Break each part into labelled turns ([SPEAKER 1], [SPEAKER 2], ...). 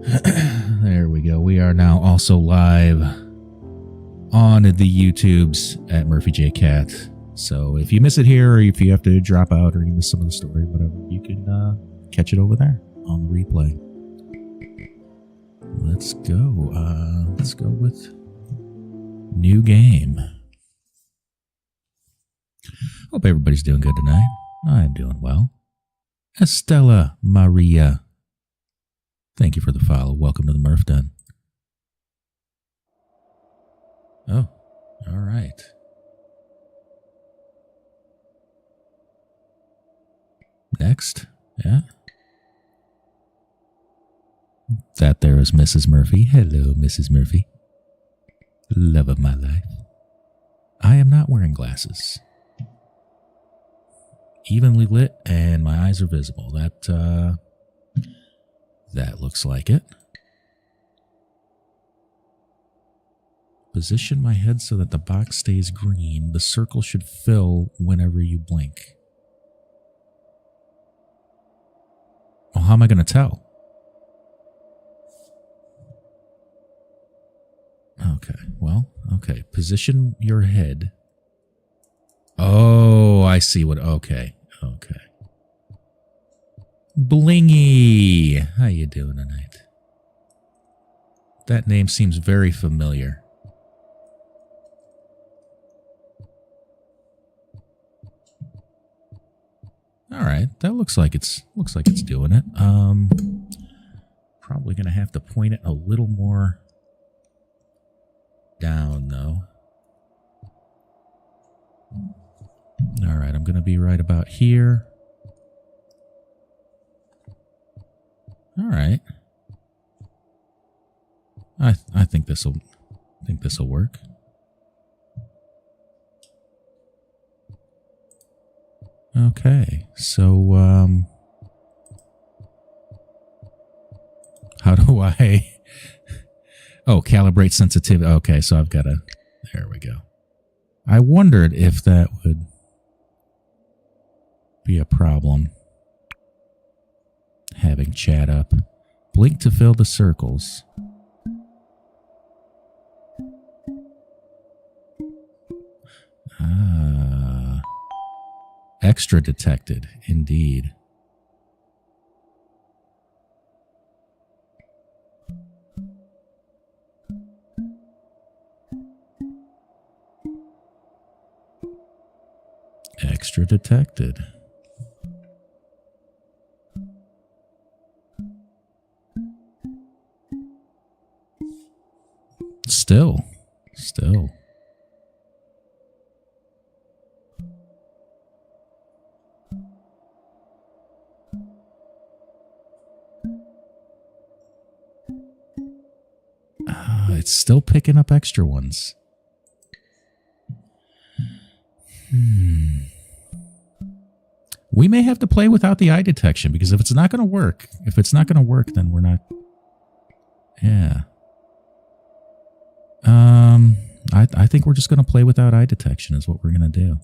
[SPEAKER 1] There we go. We are now also live on the YouTubes at Murphy J Cat. So if you miss it here, or if you have to drop out, or you miss some of the story, whatever, you can catch it over there on the replay. Let's go. Let's go with new game. Hope everybody's doing good tonight. I'm doing well. Estella Maria, thank you for the follow. Welcome to the Murph Den. Oh, all right. Next, yeah. That there is Mrs. Murphy. Hello, Mrs. Murphy. Love of my life. I am not wearing glasses. Evenly lit, and my eyes are visible. That looks like it. Position my head so that the box stays green. The circle should fill whenever you blink. Well, how am I going to tell? Okay, well, okay. Position your head. Oh, I see what... Okay, okay. Blingy! How you doing tonight? That name seems very familiar. All right, that looks like it's doing it. Probably gonna have to point it a little more down, though. All right, I'm gonna be right about here. All right. I think this'll work. Okay, so how do I? Oh, calibrate sensitivity. Okay, so I've got to. There we go. I wondered if that would be a problem. Having chat up. Blink to fill the circles. Extra detected, indeed. Extra detected. Still. It's still picking up extra ones. We may have to play without the eye detection, because if it's not going to work, then we're not. Yeah. I think we're just going to play without eye detection is what we're going to do.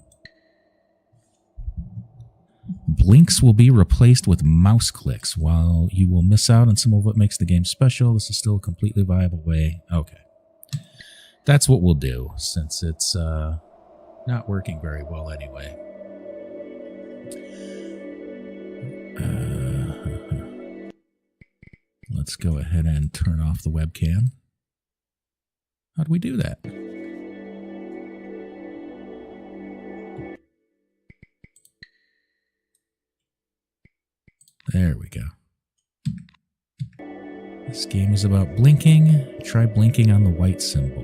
[SPEAKER 1] Blinks will be replaced with mouse clicks. While you will miss out on some of what makes the game special, this is still a completely viable way. Okay. That's what we'll do, since it's not working very well anyway. Let's go ahead and turn off the webcam. How do we do that? There we go. This game is about blinking. Try blinking on the white symbol.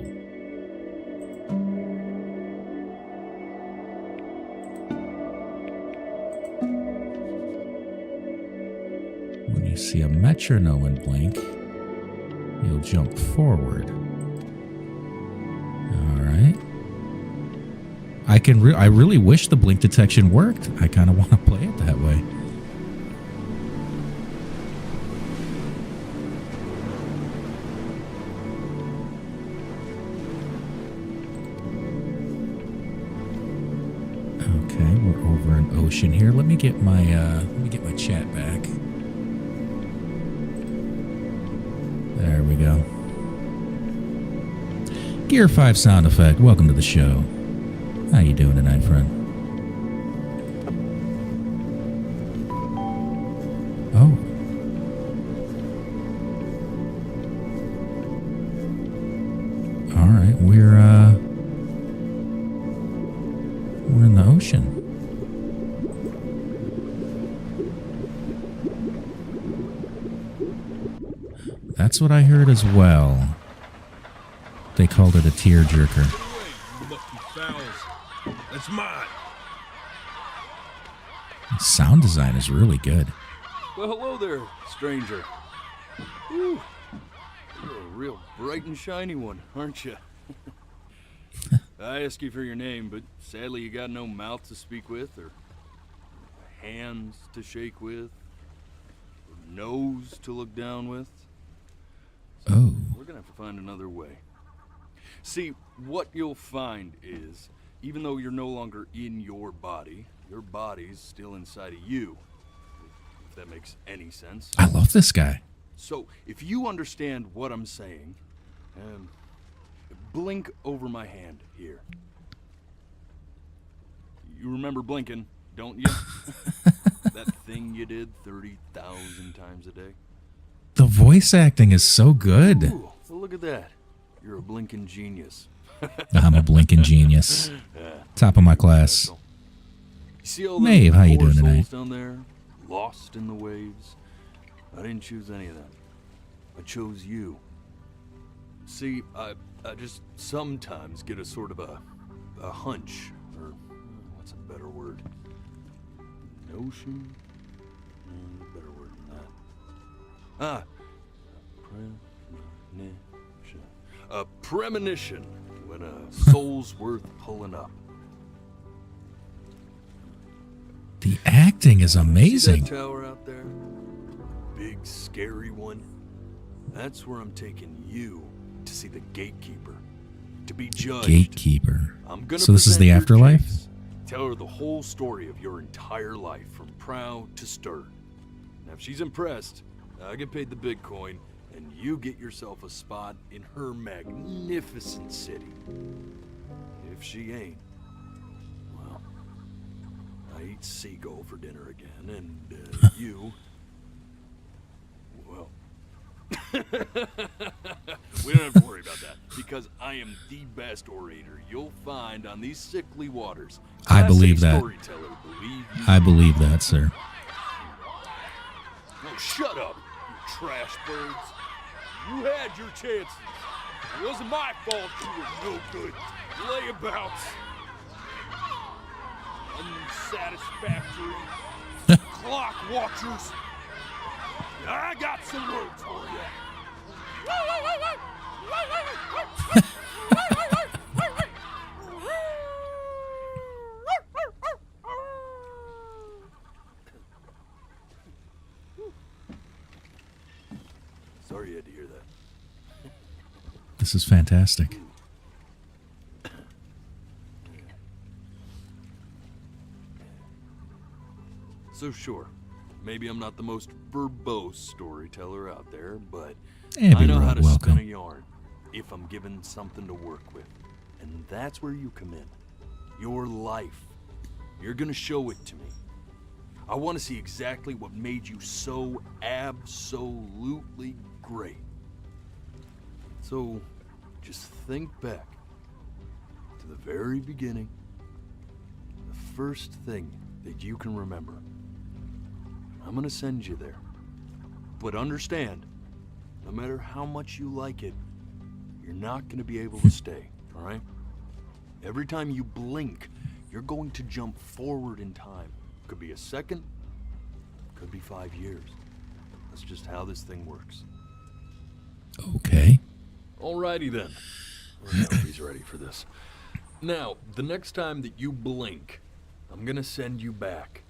[SPEAKER 1] When you see a metronome blink, you'll jump forward. All right. I really wish the blink detection worked. I kind of want to play it that way. Ocean here. Let me get my chat back. Gear 5 sound effect. Welcome to the show. How you doing tonight, friend? Oh. All right, we're in the ocean. That's what I heard as well. They called it a tearjerker.
[SPEAKER 2] That's mine.
[SPEAKER 1] Sound design is really good.
[SPEAKER 2] Well, hello there, stranger. Ooh, you're a real bright and shiny one, aren't you? I asked you for your name, but sadly you got no mouth to speak with, or hands to shake with, or nose to look down with. So
[SPEAKER 1] Oh.
[SPEAKER 2] we're gonna have to find another way. See, what you'll find is, even though you're no longer in your body's still inside of you. If that makes any sense.
[SPEAKER 1] I love this guy.
[SPEAKER 2] So, if you understand what I'm saying, blink over my hand here. You remember blinking, don't you? That thing you did 30,000 times a day.
[SPEAKER 1] The voice acting is so good.
[SPEAKER 2] Ooh, well, look at that. You're a blinking genius.
[SPEAKER 1] I'm a blinking genius. Top of my class.
[SPEAKER 2] You see all
[SPEAKER 1] Maeve, how you doing tonight?
[SPEAKER 2] Down there, lost in the waves. I didn't choose any of them. I chose you. See, I just sometimes get a sort of a hunch, or what's a better word? Notion? Better word than that. Premonition. A premonition when a soul's worth pulling up.
[SPEAKER 1] The acting is amazing.
[SPEAKER 2] See that tower out there? Big, scary one? That's where I'm taking you to see the gatekeeper. To be judged.
[SPEAKER 1] Gatekeeper.
[SPEAKER 2] I'm gonna
[SPEAKER 1] So this is
[SPEAKER 2] present
[SPEAKER 1] the
[SPEAKER 2] your
[SPEAKER 1] afterlife?
[SPEAKER 2] case, tell her the whole story of your entire life, from prow to stern. Now, if she's impressed, I get paid the big coin, and you get yourself a spot in her magnificent city. If she ain't, well, I eat seagull for dinner again, and you, well, we don't have to worry about that, because I am the best orator you'll find on these sickly waters.
[SPEAKER 1] I believe that.
[SPEAKER 2] Storyteller, believe you.
[SPEAKER 1] I believe that, sir.
[SPEAKER 2] No, shut up, you trash birds. You had your chances. It wasn't my fault you were no good. Layabouts. Unsatisfactory. Clock watchers. I got some words for you. Sorry you had to hear that.
[SPEAKER 1] This is fantastic.
[SPEAKER 2] So sure, maybe I'm not the most verbose storyteller out there, but
[SPEAKER 1] Abbey
[SPEAKER 2] I know how
[SPEAKER 1] Road,
[SPEAKER 2] to
[SPEAKER 1] welcome.
[SPEAKER 2] spin a yarn if I'm given something to work with. And that's where you come in. Your life. You're gonna show it to me. I want to see exactly what made you so absolutely great. So, just think back to the very beginning, the first thing that you can remember. I'm gonna send you there. But understand, no matter how much you like it, you're not gonna be able to stay, all right? Every time you blink, you're going to jump forward in time. Could be a second, could be 5 years. That's just how this thing works.
[SPEAKER 1] Okay.
[SPEAKER 2] Alrighty then. I hope he's ready for this. Now, the next time that you blink, I'm gonna send you back.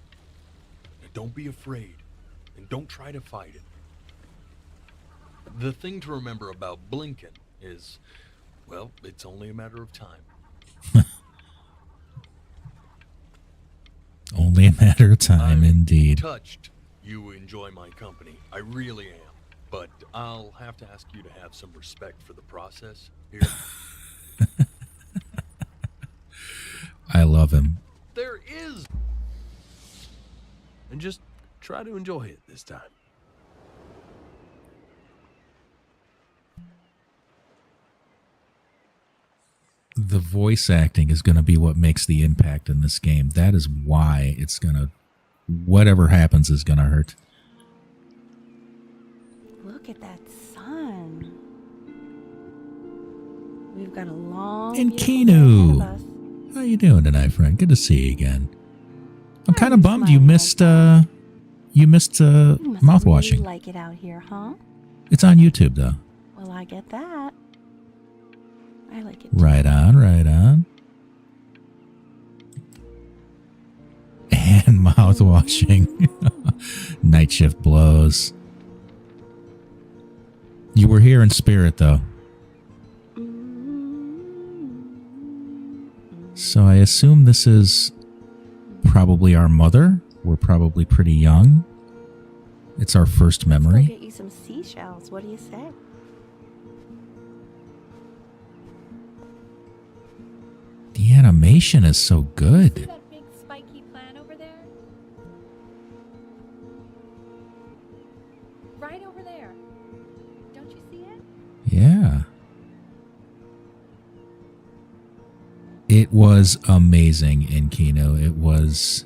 [SPEAKER 2] Now, don't be afraid, and don't try to fight it. The thing to remember about blinking is, well, it's only a matter of time.
[SPEAKER 1] Only a matter of time,
[SPEAKER 2] I'm
[SPEAKER 1] indeed.
[SPEAKER 2] touched you enjoy my company. I really am. But I'll have to ask you to have some respect for the process here.
[SPEAKER 1] I love him.
[SPEAKER 2] There is. And just try to enjoy it this time.
[SPEAKER 1] The voice acting is going to be what makes the impact in this game. That is why it's going to... Whatever happens is going to hurt.
[SPEAKER 3] Look at that sun. We've got a long...
[SPEAKER 1] And
[SPEAKER 3] beautiful day ahead of
[SPEAKER 1] Keanu.
[SPEAKER 3] us.
[SPEAKER 1] How you doing tonight, friend? Good to see you again. I'm kind of
[SPEAKER 3] you
[SPEAKER 1] bummed you
[SPEAKER 3] smiling
[SPEAKER 1] missed...
[SPEAKER 3] like
[SPEAKER 1] you missed
[SPEAKER 3] You must
[SPEAKER 1] mouth
[SPEAKER 3] really
[SPEAKER 1] washing.
[SPEAKER 3] like it out here, huh?
[SPEAKER 1] It's on YouTube, though.
[SPEAKER 3] Well, I get that. I like it.
[SPEAKER 1] Right on, right on. And mouth washing. Night shift blows. You were here in spirit, though. So I assume this is probably our mother. We're probably pretty young. It's our first
[SPEAKER 3] Let's
[SPEAKER 1] memory.
[SPEAKER 3] go get you some seashells. What do you say?
[SPEAKER 1] The animation is so
[SPEAKER 4] See
[SPEAKER 1] good.
[SPEAKER 4] that big spiky plant over there? Right over there. Don't you see it?
[SPEAKER 1] Yeah. It was amazing in Kino. It was...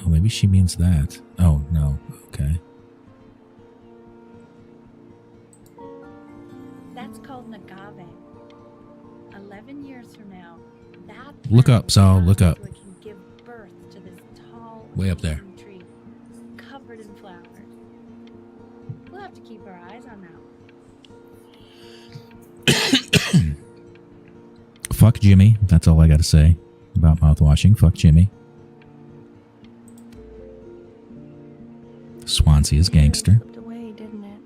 [SPEAKER 1] Oh, maybe she means that. Oh, no. Okay.
[SPEAKER 4] That's called an agave. 11 years from now, that
[SPEAKER 1] Look
[SPEAKER 4] plant
[SPEAKER 1] up, Saul,
[SPEAKER 4] will
[SPEAKER 1] look up.
[SPEAKER 4] so it can give birth to this tall,
[SPEAKER 1] Way up there.
[SPEAKER 4] amazing tree covered in flowers. We'll have to keep our eyes on that.
[SPEAKER 1] Fuck Jimmy. That's all I got to say about mouthwashing. Fuck Jimmy. Swansea is gangster.
[SPEAKER 3] Slipped away, didn't it?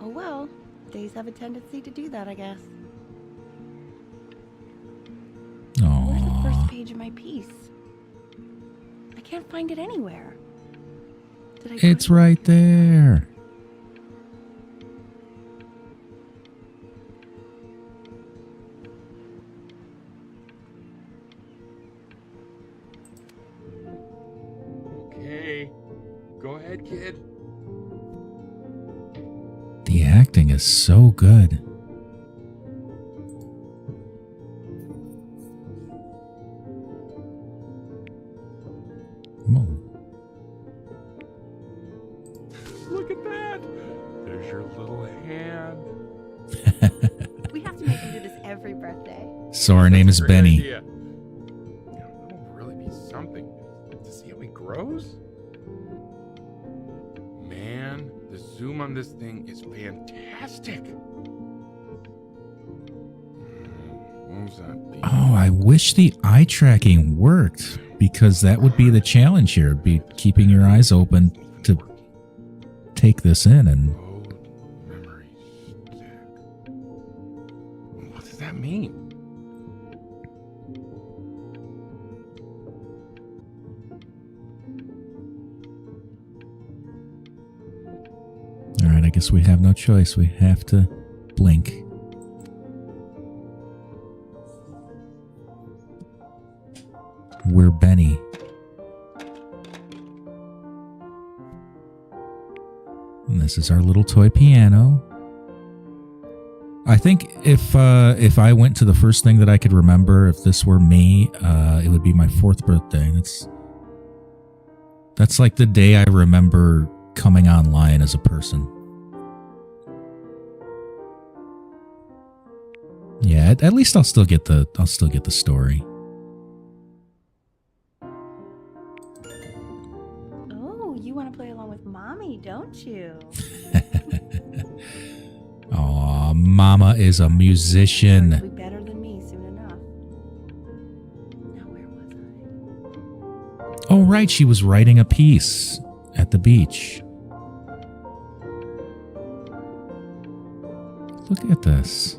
[SPEAKER 3] Oh well, days have a tendency to do that, I guess. Where's the first
[SPEAKER 1] Aww.
[SPEAKER 3] page of my piece? I can't find it anywhere. Did I?
[SPEAKER 1] It's
[SPEAKER 3] put it-
[SPEAKER 1] right there.
[SPEAKER 5] Okay. Go ahead, kid.
[SPEAKER 1] The acting is so good. Whoa.
[SPEAKER 5] Look at that. There's your little hand.
[SPEAKER 3] We have to make him do this every birthday.
[SPEAKER 1] So our name is
[SPEAKER 5] Great
[SPEAKER 1] Benny.
[SPEAKER 5] idea. It'll really be something to see how he grows. Man, the zoom on this thing is fantastic. What was that beep?
[SPEAKER 1] Oh, I wish the eye tracking worked, because that would be the challenge here. Be keeping your eyes open to take this in. And
[SPEAKER 5] Road memory stick. What does that mean?
[SPEAKER 1] all right, I guess we have no choice. We have to blink. We're Benny. And this is our little toy piano. I think if I went to the first thing that I could remember, if this were me, it would be my 4th birthday. That's like the day I remember coming online as a person. Yeah, at least I'll still get the story.
[SPEAKER 3] Oh, you want to play along with mommy, don't you?
[SPEAKER 1] Aw, Mama is a
[SPEAKER 3] You'll
[SPEAKER 1] musician.
[SPEAKER 3] be better than me soon enough. Now where was I?
[SPEAKER 1] Oh, right, she was writing a piece at the beach. Look at this.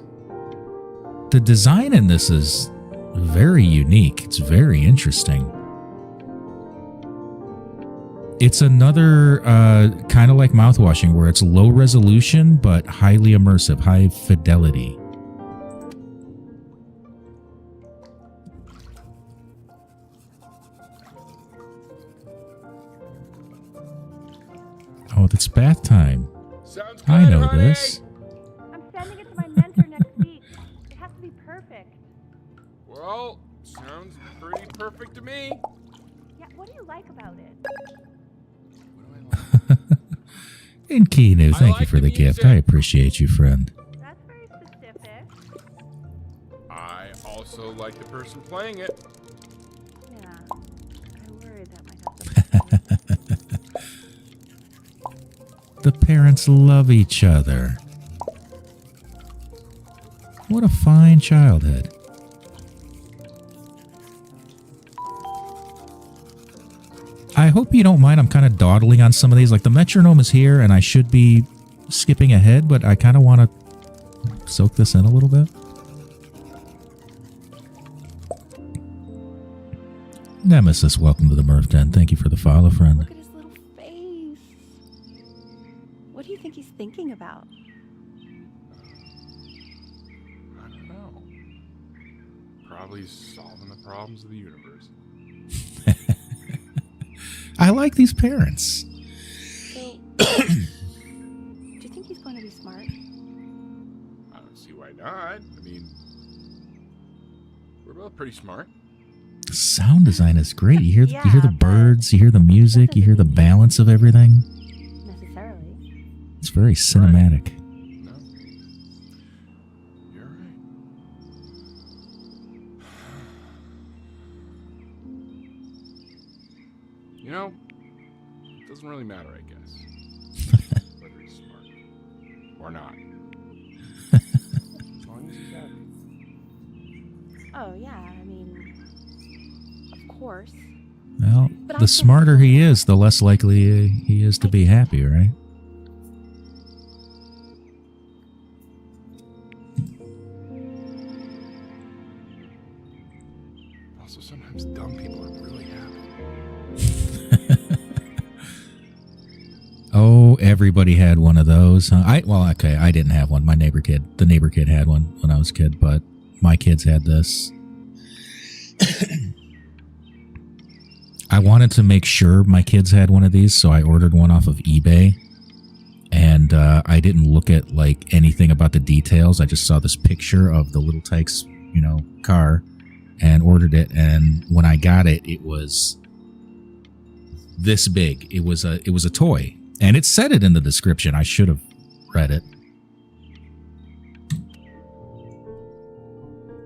[SPEAKER 1] The design in this is very unique. It's very interesting. It's another kind of like mouthwashing, where it's low resolution but highly immersive, high fidelity. Oh, that's bath time.
[SPEAKER 5] Sounds good,
[SPEAKER 1] I know
[SPEAKER 5] honey.
[SPEAKER 1] this.
[SPEAKER 3] I'm sending it to my mentor next week. It has to be perfect.
[SPEAKER 5] Well, sounds pretty perfect to me.
[SPEAKER 3] Yeah, what do you like about it?
[SPEAKER 5] What do I like?
[SPEAKER 1] And Keanu,
[SPEAKER 5] I
[SPEAKER 1] thank you
[SPEAKER 5] like
[SPEAKER 1] for
[SPEAKER 5] the
[SPEAKER 1] the gift.
[SPEAKER 5] music.
[SPEAKER 1] I appreciate you, friend.
[SPEAKER 3] That's very specific.
[SPEAKER 5] I also like the person playing it.
[SPEAKER 3] Yeah, I worry that might have to.
[SPEAKER 1] The parents love each other. What a fine childhood. I hope you don't mind. I'm kind of dawdling on some of these. Like the metronome is here and I should be skipping ahead, but I kind of want to soak this in a little bit. Nemesis, welcome to the Murph Den. Thank you for the follow, friend.
[SPEAKER 3] Look at his little face. What do you think he's thinking about?
[SPEAKER 5] I don't know. Probably solving the problems of the universe.
[SPEAKER 1] I like these parents.
[SPEAKER 3] So, do you think he's going to be smart?
[SPEAKER 5] I don't see why not. I mean, we're both pretty smart.
[SPEAKER 1] The sound design is great. You hear the
[SPEAKER 3] Yeah, but
[SPEAKER 1] birds, you hear the music, you hear the balance of everything.
[SPEAKER 3] Necessarily.
[SPEAKER 1] It's very cinematic.
[SPEAKER 5] No. You're right. You know, it doesn't really matter, I guess. Whether he's smart or not. As long as he's happy.
[SPEAKER 3] Oh, yeah, I mean, of course.
[SPEAKER 1] Well,
[SPEAKER 3] But
[SPEAKER 1] the
[SPEAKER 3] I
[SPEAKER 1] smarter
[SPEAKER 3] think-
[SPEAKER 1] he is, the less likely he is to be happy, right?
[SPEAKER 5] Also, sometimes dumb people are really happy.
[SPEAKER 1] Oh, everybody had one of those. Huh? Okay, I didn't have one. The neighbor kid had one when I was a kid, but my kids had this. I wanted to make sure my kids had one of these, so I ordered one off of eBay. And I didn't look at like anything about the details. I just saw this picture of the Little Tykes, car, and ordered it. And when I got it, it was this big. It was a toy, and it said it in the description. I should have read it.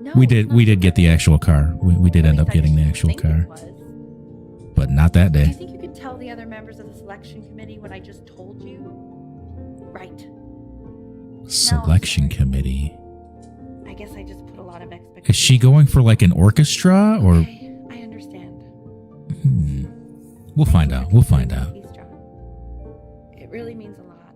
[SPEAKER 3] No,
[SPEAKER 1] We
[SPEAKER 3] it's
[SPEAKER 1] did
[SPEAKER 3] not
[SPEAKER 1] get the actual car. We did
[SPEAKER 3] At
[SPEAKER 1] end up
[SPEAKER 3] least I
[SPEAKER 1] getting the actual
[SPEAKER 3] think it
[SPEAKER 1] car,
[SPEAKER 3] was.
[SPEAKER 1] but not that
[SPEAKER 3] Do you
[SPEAKER 1] day.
[SPEAKER 3] think you could tell the other members of the selection committee what I just told you? Right.
[SPEAKER 1] Selection committee.
[SPEAKER 3] I guess I just put a lot of expectations.
[SPEAKER 1] Is she going for like an orchestra or?
[SPEAKER 3] Okay, I understand.
[SPEAKER 1] We'll find out. We'll find out.
[SPEAKER 3] Peace, John. It really means a lot.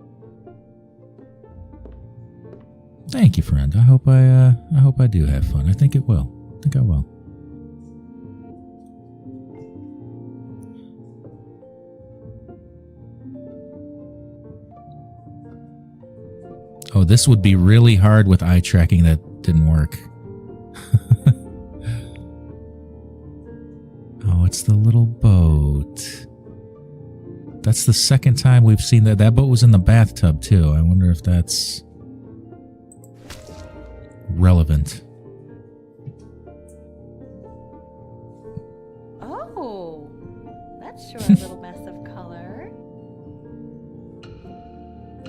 [SPEAKER 1] Thank you, friend. I hope I do have fun. I think it will. I think I will. Oh, this would be really hard with eye tracking that didn't work. Oh, it's the little boat. That's the second time we've seen that. That boat was in the bathtub, too. I wonder if that's relevant.
[SPEAKER 3] Oh, that's sure a little mess of color.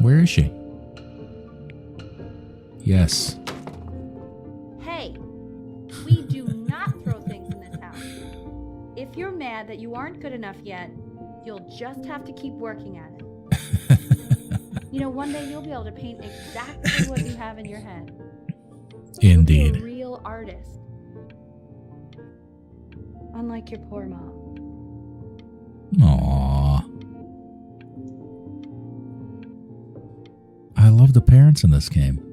[SPEAKER 1] Where is she? Yes.
[SPEAKER 3] Hey, we do not throw things in this house. If you're mad that you aren't good enough yet, you'll just have to keep working at it. One day you'll be able to paint exactly what you have in your head. You'll be
[SPEAKER 1] Indeed.
[SPEAKER 3] a real artist. Unlike your poor mom.
[SPEAKER 1] Aww. I love the parents in this game.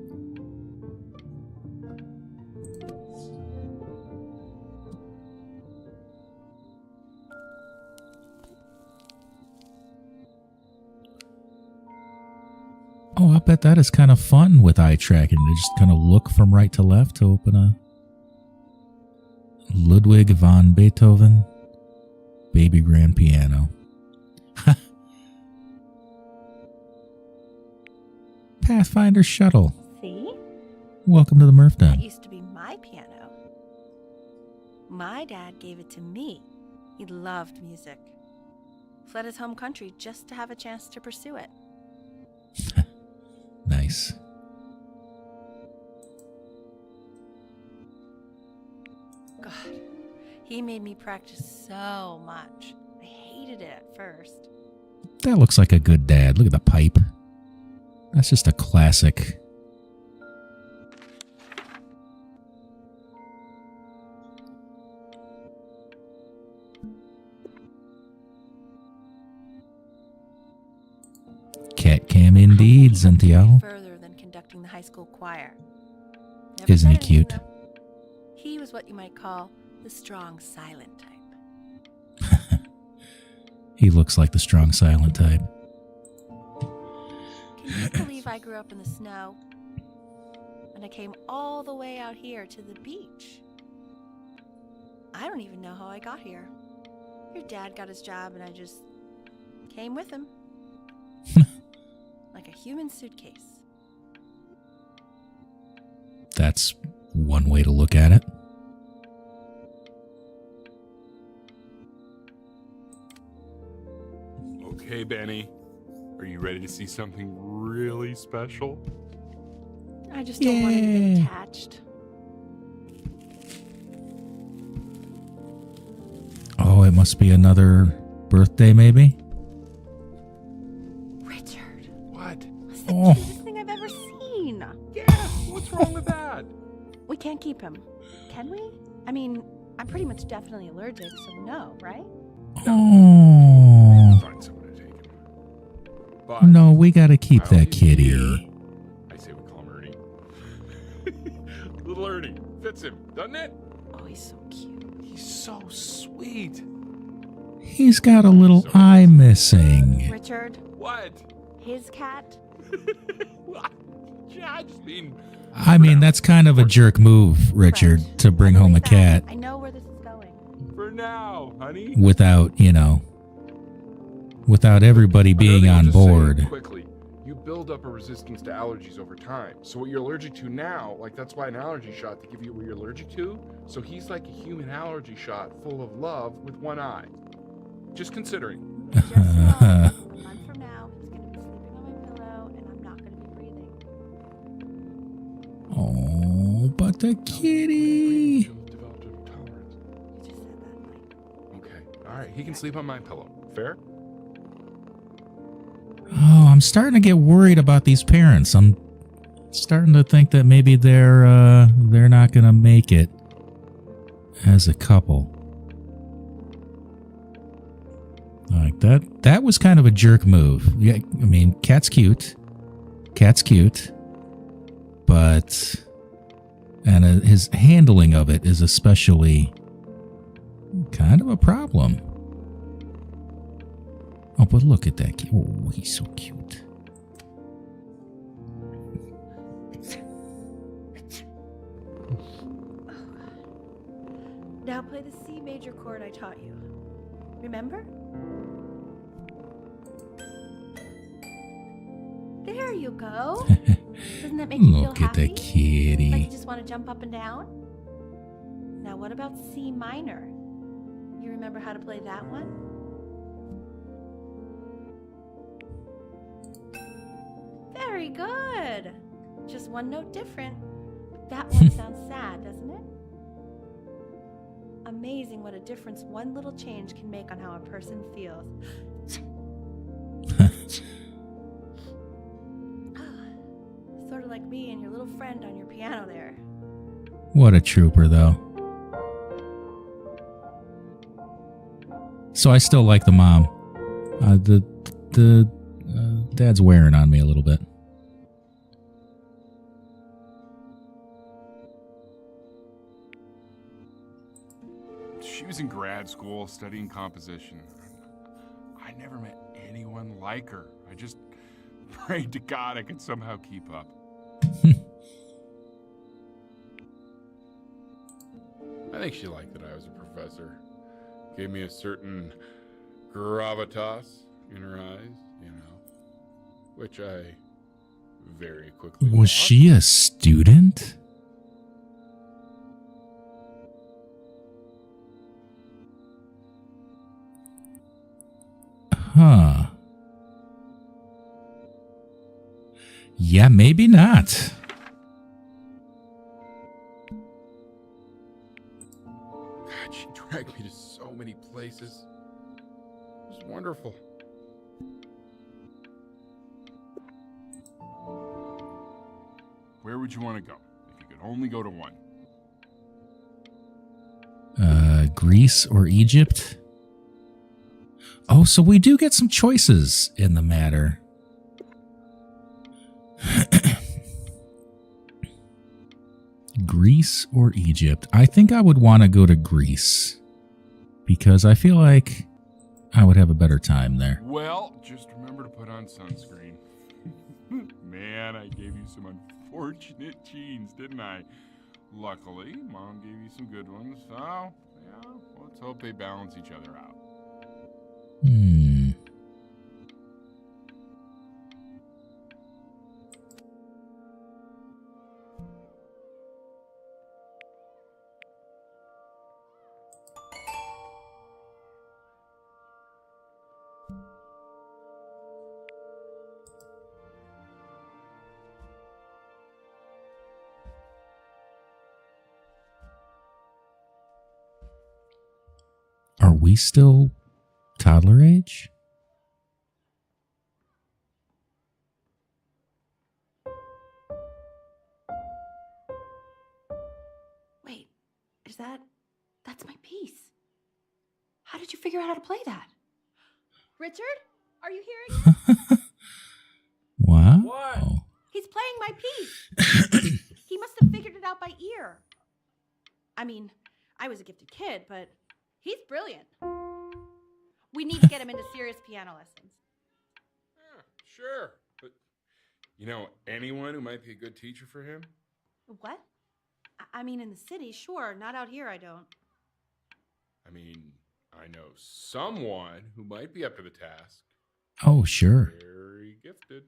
[SPEAKER 1] Oh, I bet that is kind of fun with eye tracking. To just kind of look from right to left to open a Ludwig van Beethoven baby grand piano. Pathfinder shuttle.
[SPEAKER 4] See?
[SPEAKER 1] Welcome to the Murph
[SPEAKER 4] That
[SPEAKER 1] Den.
[SPEAKER 4] used to be my piano. My dad gave it to me. He loved music. Fled his home country just to have a chance to pursue it.
[SPEAKER 1] Nice.
[SPEAKER 4] God, he made me practice so much. I hated it at first.
[SPEAKER 1] That looks like a good dad. Look at the pipe. That's just a classic. Cat cam indeed, Zintiel.
[SPEAKER 4] Further than conducting the high school choir. Never
[SPEAKER 1] Isn't he
[SPEAKER 4] said anything,
[SPEAKER 1] cute?
[SPEAKER 4] though. He was what you might call the strong, silent type.
[SPEAKER 1] He looks like the strong silent type.
[SPEAKER 4] Can you believe I grew up in the snow? And I came all the way out here to the beach. I don't even know how I got here. Your dad got his job and I just came with him. Like a human suitcase.
[SPEAKER 1] That's one way to look at it.
[SPEAKER 5] Okay, Benny. Are you ready to see something really special?
[SPEAKER 4] I just don't want anything
[SPEAKER 1] Yay.
[SPEAKER 4] attached.
[SPEAKER 1] Oh, it must be another birthday, maybe?
[SPEAKER 4] Richard,
[SPEAKER 5] What?
[SPEAKER 4] that's the
[SPEAKER 1] Oh.
[SPEAKER 4] cutest thing I've ever seen.
[SPEAKER 5] Yeah, what's wrong with that?
[SPEAKER 4] We can't keep him, can we? I mean, I'm pretty much definitely allergic, so no, right?
[SPEAKER 1] Oh.
[SPEAKER 5] Find someone to take him. But
[SPEAKER 1] No, we gotta keep
[SPEAKER 5] while
[SPEAKER 1] that
[SPEAKER 5] he's
[SPEAKER 1] kitty.
[SPEAKER 5] here, I say we call him Ernie. Little Ernie. Fits him, doesn't it?
[SPEAKER 4] Oh, he's so cute.
[SPEAKER 5] He's so sweet.
[SPEAKER 1] He's got a little eye missing.
[SPEAKER 4] Richard,
[SPEAKER 5] What?
[SPEAKER 4] his cat?
[SPEAKER 5] What? Yeah, I just mean...
[SPEAKER 1] I mean, that's kind of a jerk move, Richard,
[SPEAKER 4] French.
[SPEAKER 1] to bring home a cat
[SPEAKER 4] I know where this is going.
[SPEAKER 5] For now, honey.
[SPEAKER 1] without, without everybody being
[SPEAKER 5] Another
[SPEAKER 1] on
[SPEAKER 5] thing I'll just say
[SPEAKER 1] board.
[SPEAKER 5] Quickly, you build up a resistance to allergies over time. So what you're allergic to now, like that's why an allergy shot to give you what you're allergic to. So he's like a human allergy shot full of love with one eye. Just considering.
[SPEAKER 4] Just know, a month from now, he's going to be sleeping on my pillow, and I'm not going to be breathing.
[SPEAKER 1] Oh, but the kitty.
[SPEAKER 5] He'll develop a tolerance.
[SPEAKER 4] You just said that, Mike.
[SPEAKER 5] Okay. All right. He can sleep on my pillow. Fair?
[SPEAKER 1] Oh, I'm starting to get worried about these parents. I'm starting to think that maybe they're not gonna make it as a couple. Like that was kind of a jerk move. Yeah, I mean, cat's cute, but his handling of it is especially kind of a problem. Oh, but look at that kid. Oh, he's so cute.
[SPEAKER 4] Now play the C major chord I taught you. Remember? There you go. Doesn't that make you feel
[SPEAKER 1] Look at
[SPEAKER 4] happy?
[SPEAKER 1] the kitty.
[SPEAKER 4] Like you just want to jump up and down? Now what about C minor? You remember how to play that one? Very good. Just one note different. That one sounds sad, doesn't it? Amazing what a difference one little change can make on how a person feels. Sort of like me and your little friend on your piano there.
[SPEAKER 1] What a trooper, though. So I still like the mom. The dad's wearing on me a little bit.
[SPEAKER 5] She was in grad school studying composition. I never met anyone like her. I just prayed to God I could somehow keep up. I think she liked that I was a professor. Gave me a certain gravitas in her eyes, which I very quickly.
[SPEAKER 1] Was she a student? Huh. Yeah, maybe not.
[SPEAKER 5] God, she dragged me to so many places. It was wonderful. Where would you want to go if you could only go to one?
[SPEAKER 1] Greece or Egypt? Oh, so we do get some choices in the matter. Greece or Egypt? I think I would want to go to Greece because I feel like I would have a better time there.
[SPEAKER 5] Well, just remember to put on sunscreen. Man, I gave you some unfortunate genes, didn't I? Luckily, Mom gave you some good ones. So, yeah, let's hope they balance each other out.
[SPEAKER 1] Are we still toddler age?
[SPEAKER 4] Wait, that's my piece. How did you figure out how to play that?
[SPEAKER 3] Richard, are you hearing me?
[SPEAKER 1] Wow.
[SPEAKER 5] What?
[SPEAKER 3] He's playing my piece. He must have figured it out by ear. I mean, I was a gifted kid, but he's brilliant. We need to get him into serious piano lessons.
[SPEAKER 5] Yeah, sure. But, you know, anyone who might be a good teacher for him?
[SPEAKER 3] What? I mean, in the city, sure. Not out here, I don't.
[SPEAKER 5] I mean, I know someone who might be up to the task.
[SPEAKER 1] Oh, sure.
[SPEAKER 5] Very gifted.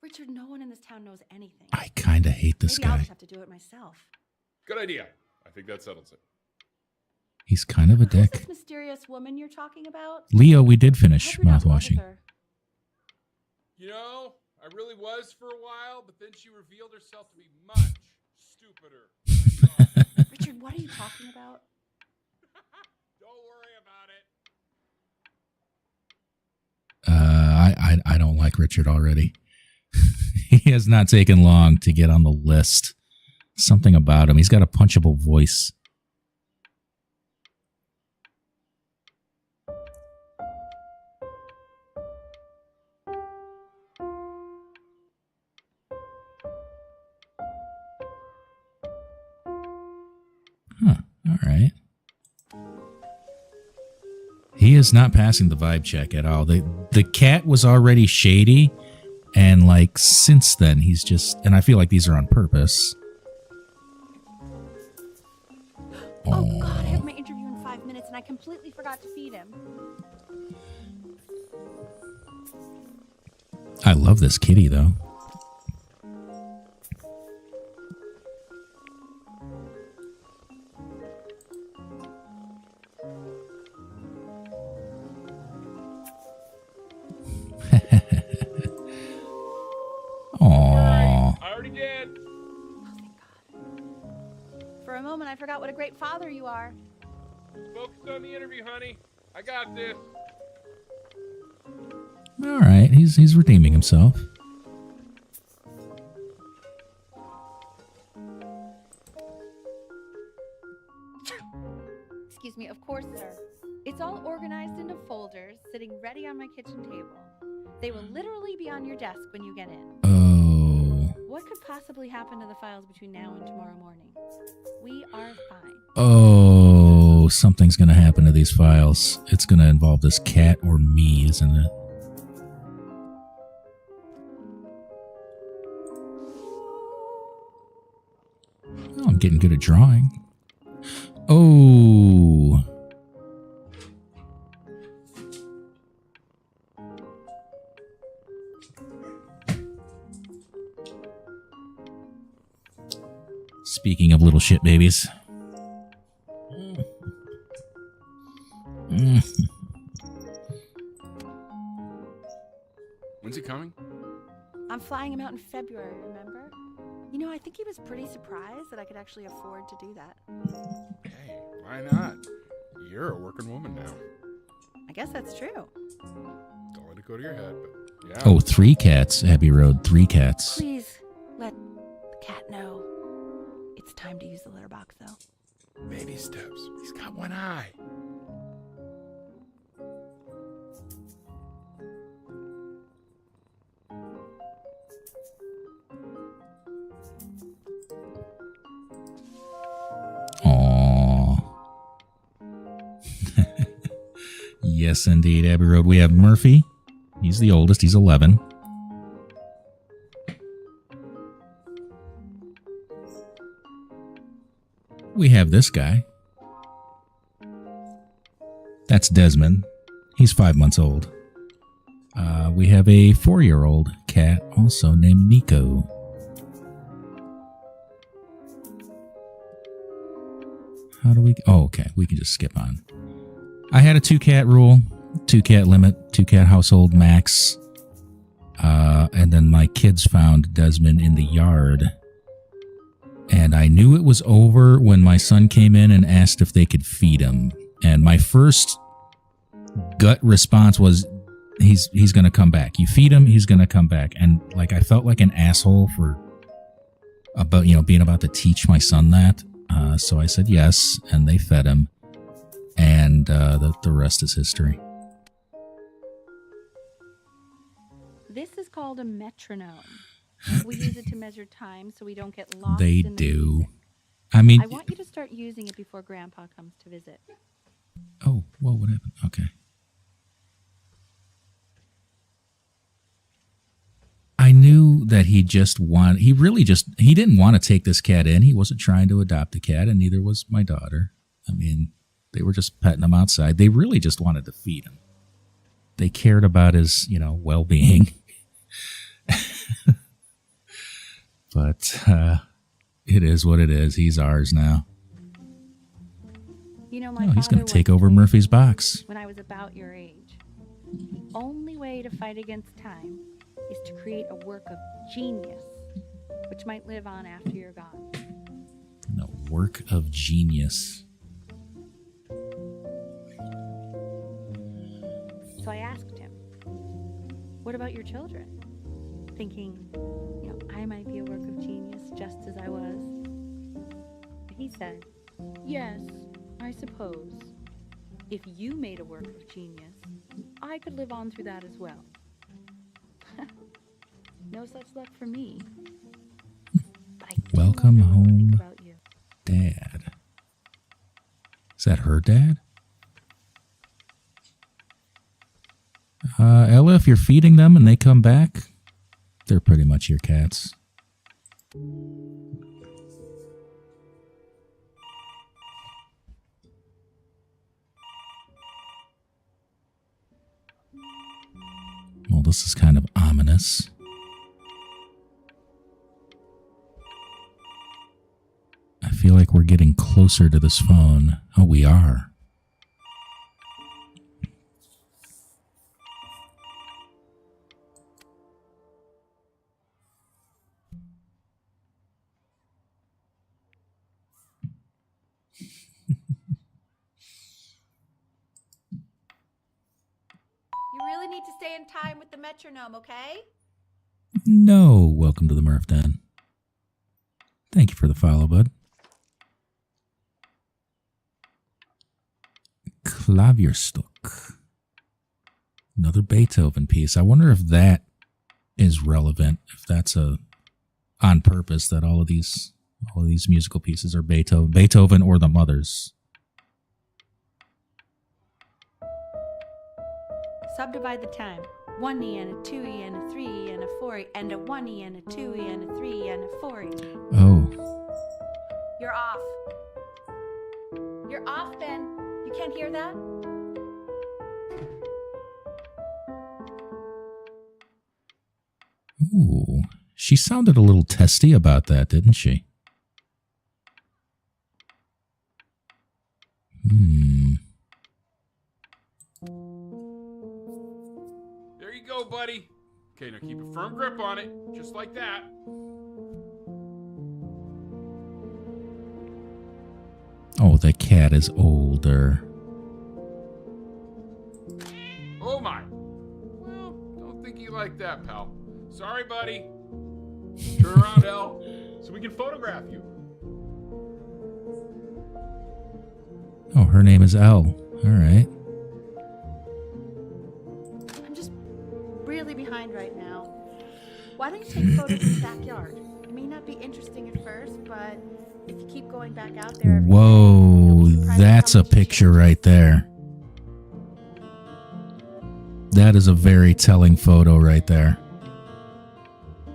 [SPEAKER 3] Richard, no one in this town knows anything.
[SPEAKER 1] I kind of hate this
[SPEAKER 3] Maybe I'll
[SPEAKER 1] guy.
[SPEAKER 3] just have to do it myself.
[SPEAKER 5] Good idea. I think that settles it.
[SPEAKER 1] He's kind of a
[SPEAKER 3] Who's
[SPEAKER 1] dick.
[SPEAKER 3] this mysterious woman you're talking about?
[SPEAKER 1] Leo, we did
[SPEAKER 3] I
[SPEAKER 1] finish
[SPEAKER 3] hope you're not in love
[SPEAKER 1] mouthwashing.
[SPEAKER 3] with her.
[SPEAKER 5] You know, I really was for a while, but then she revealed herself to be much stupider than I thought.
[SPEAKER 3] Richard, what are you talking about?
[SPEAKER 5] Don't worry about it.
[SPEAKER 1] I don't like Richard already. He has not taken long to get on the list. Something about him. He's got a punchable voice. Huh. All right. He is not passing the vibe check at all. The cat was already shady, and like since then he's just, and I feel like these are on purpose.
[SPEAKER 3] Oh, God, I have my interview in 5 minutes and I completely forgot to feed him.
[SPEAKER 1] I love this kitty though. Aww.
[SPEAKER 5] I already did.
[SPEAKER 3] Oh, thank God. For a moment, I forgot what a great father you are.
[SPEAKER 5] Focus on the interview, honey. I got this.
[SPEAKER 1] All right, he's redeeming himself.
[SPEAKER 3] Excuse me, of course, sir. It's all organized into folders, sitting ready on my kitchen table. They will literally be on your desk when you get in.
[SPEAKER 1] Oh.
[SPEAKER 3] What could possibly happen to the files between now and tomorrow morning? We are fine.
[SPEAKER 1] Oh, something's gonna happen to these files. It's gonna involve this cat or me, isn't it? Oh, I'm getting good at drawing. Oh. Speaking of little shit babies.
[SPEAKER 5] When's he coming?
[SPEAKER 4] I'm flying him out in February, remember? You know, I think he was pretty surprised that I could actually afford to do that.
[SPEAKER 5] Hey, why not? You're a working woman now.
[SPEAKER 4] I guess that's true.
[SPEAKER 5] Don't let it go to your head, but yeah.
[SPEAKER 1] Oh, 3 cats, Abbey Road, 3 cats.
[SPEAKER 4] Please let the cat know. It's time to use the litter box, though.
[SPEAKER 5] Baby steps. He's got one eye.
[SPEAKER 1] Aww. Yes, indeed, Abbey Road. We have Murphy. He's the oldest. He's 11. We have this guy. That's Desmond. He's 5 months old. We have a 4-year-old cat also named Nico. How do we... Oh, okay. We can just skip on. I had a 2-cat rule, 2-cat limit, 2-cat household max. And then my kids found Desmond in the yard. And I knew it was over when my son came in and asked if they could feed him. And my first gut response was, he's going to come back. You feed him, he's going to come back. And like, I felt like an asshole for being about to teach my son that. So I said yes, and they fed him. And the rest is history.
[SPEAKER 3] This is called a metronome. We use it to measure time so we don't get lost.
[SPEAKER 1] They
[SPEAKER 3] in the
[SPEAKER 1] do.
[SPEAKER 3] music.
[SPEAKER 1] I mean...
[SPEAKER 3] I want you to start using it before Grandpa comes to visit.
[SPEAKER 1] Oh, well, what happened? Okay. I knew that he didn't want to take this cat in. He wasn't trying to adopt a cat, and neither was my daughter. I mean, they were just petting him outside. They really just wanted to feed him. They cared about his, well-being. But it is what it is. He's ours now.
[SPEAKER 3] You know, my
[SPEAKER 1] He's
[SPEAKER 3] father
[SPEAKER 1] going to take
[SPEAKER 3] once
[SPEAKER 1] over
[SPEAKER 3] told me
[SPEAKER 1] Murphy's box.
[SPEAKER 3] when I was about your age, the only way to fight against time is to create a work of genius, which might live on after you're gone.
[SPEAKER 1] No, work of genius.
[SPEAKER 3] So I asked him, what about your children? Thinking, I might be a work of genius just as I was. He said, yes, I suppose. If you made a work of genius, I could live on through that as well. No such luck for me. But I do
[SPEAKER 1] Welcome
[SPEAKER 3] wonder what I think
[SPEAKER 1] home,
[SPEAKER 3] about you.
[SPEAKER 1] Dad. Is that her dad? Ella, if you're feeding them and they come back, they're pretty much your cats. Well, this is kind of ominous. I feel like we're getting closer to this phone. Oh, we are.
[SPEAKER 4] You really need to stay in time with the metronome, okay?
[SPEAKER 1] No, welcome to the Murph Den. Thank you for the follow, bud. Klavierstück. Another Beethoven piece. I wonder if that is relevant, if that's on purpose that all of these musical pieces are Beethoven or the Mothers.
[SPEAKER 3] Subdivide the time. 1E and a 2E and a 3E and a 4E and a 1E and a 2E and a 3E and a 4E.
[SPEAKER 1] Oh.
[SPEAKER 3] You're off. You're off, Ben. You can't hear that?
[SPEAKER 1] Ooh. She sounded a little testy about that, didn't she?
[SPEAKER 5] There you go, buddy. Okay, now keep a firm grip on it, just like that.
[SPEAKER 1] Oh, the cat is older.
[SPEAKER 5] Oh my. Well, don't think you like that, pal. Sorry, buddy. Turn around, Elle, so we can photograph you.
[SPEAKER 1] Oh, her name is Elle. All right.
[SPEAKER 3] I'm just really behind right now. Why don't you take photos in the backyard? It may not be interesting at first, but if you keep going back out there every
[SPEAKER 1] Whoa,
[SPEAKER 3] day, you'll be surprised
[SPEAKER 1] that's
[SPEAKER 3] how
[SPEAKER 1] a
[SPEAKER 3] much you
[SPEAKER 1] picture
[SPEAKER 3] change.
[SPEAKER 1] right there. That is a very telling photo right there.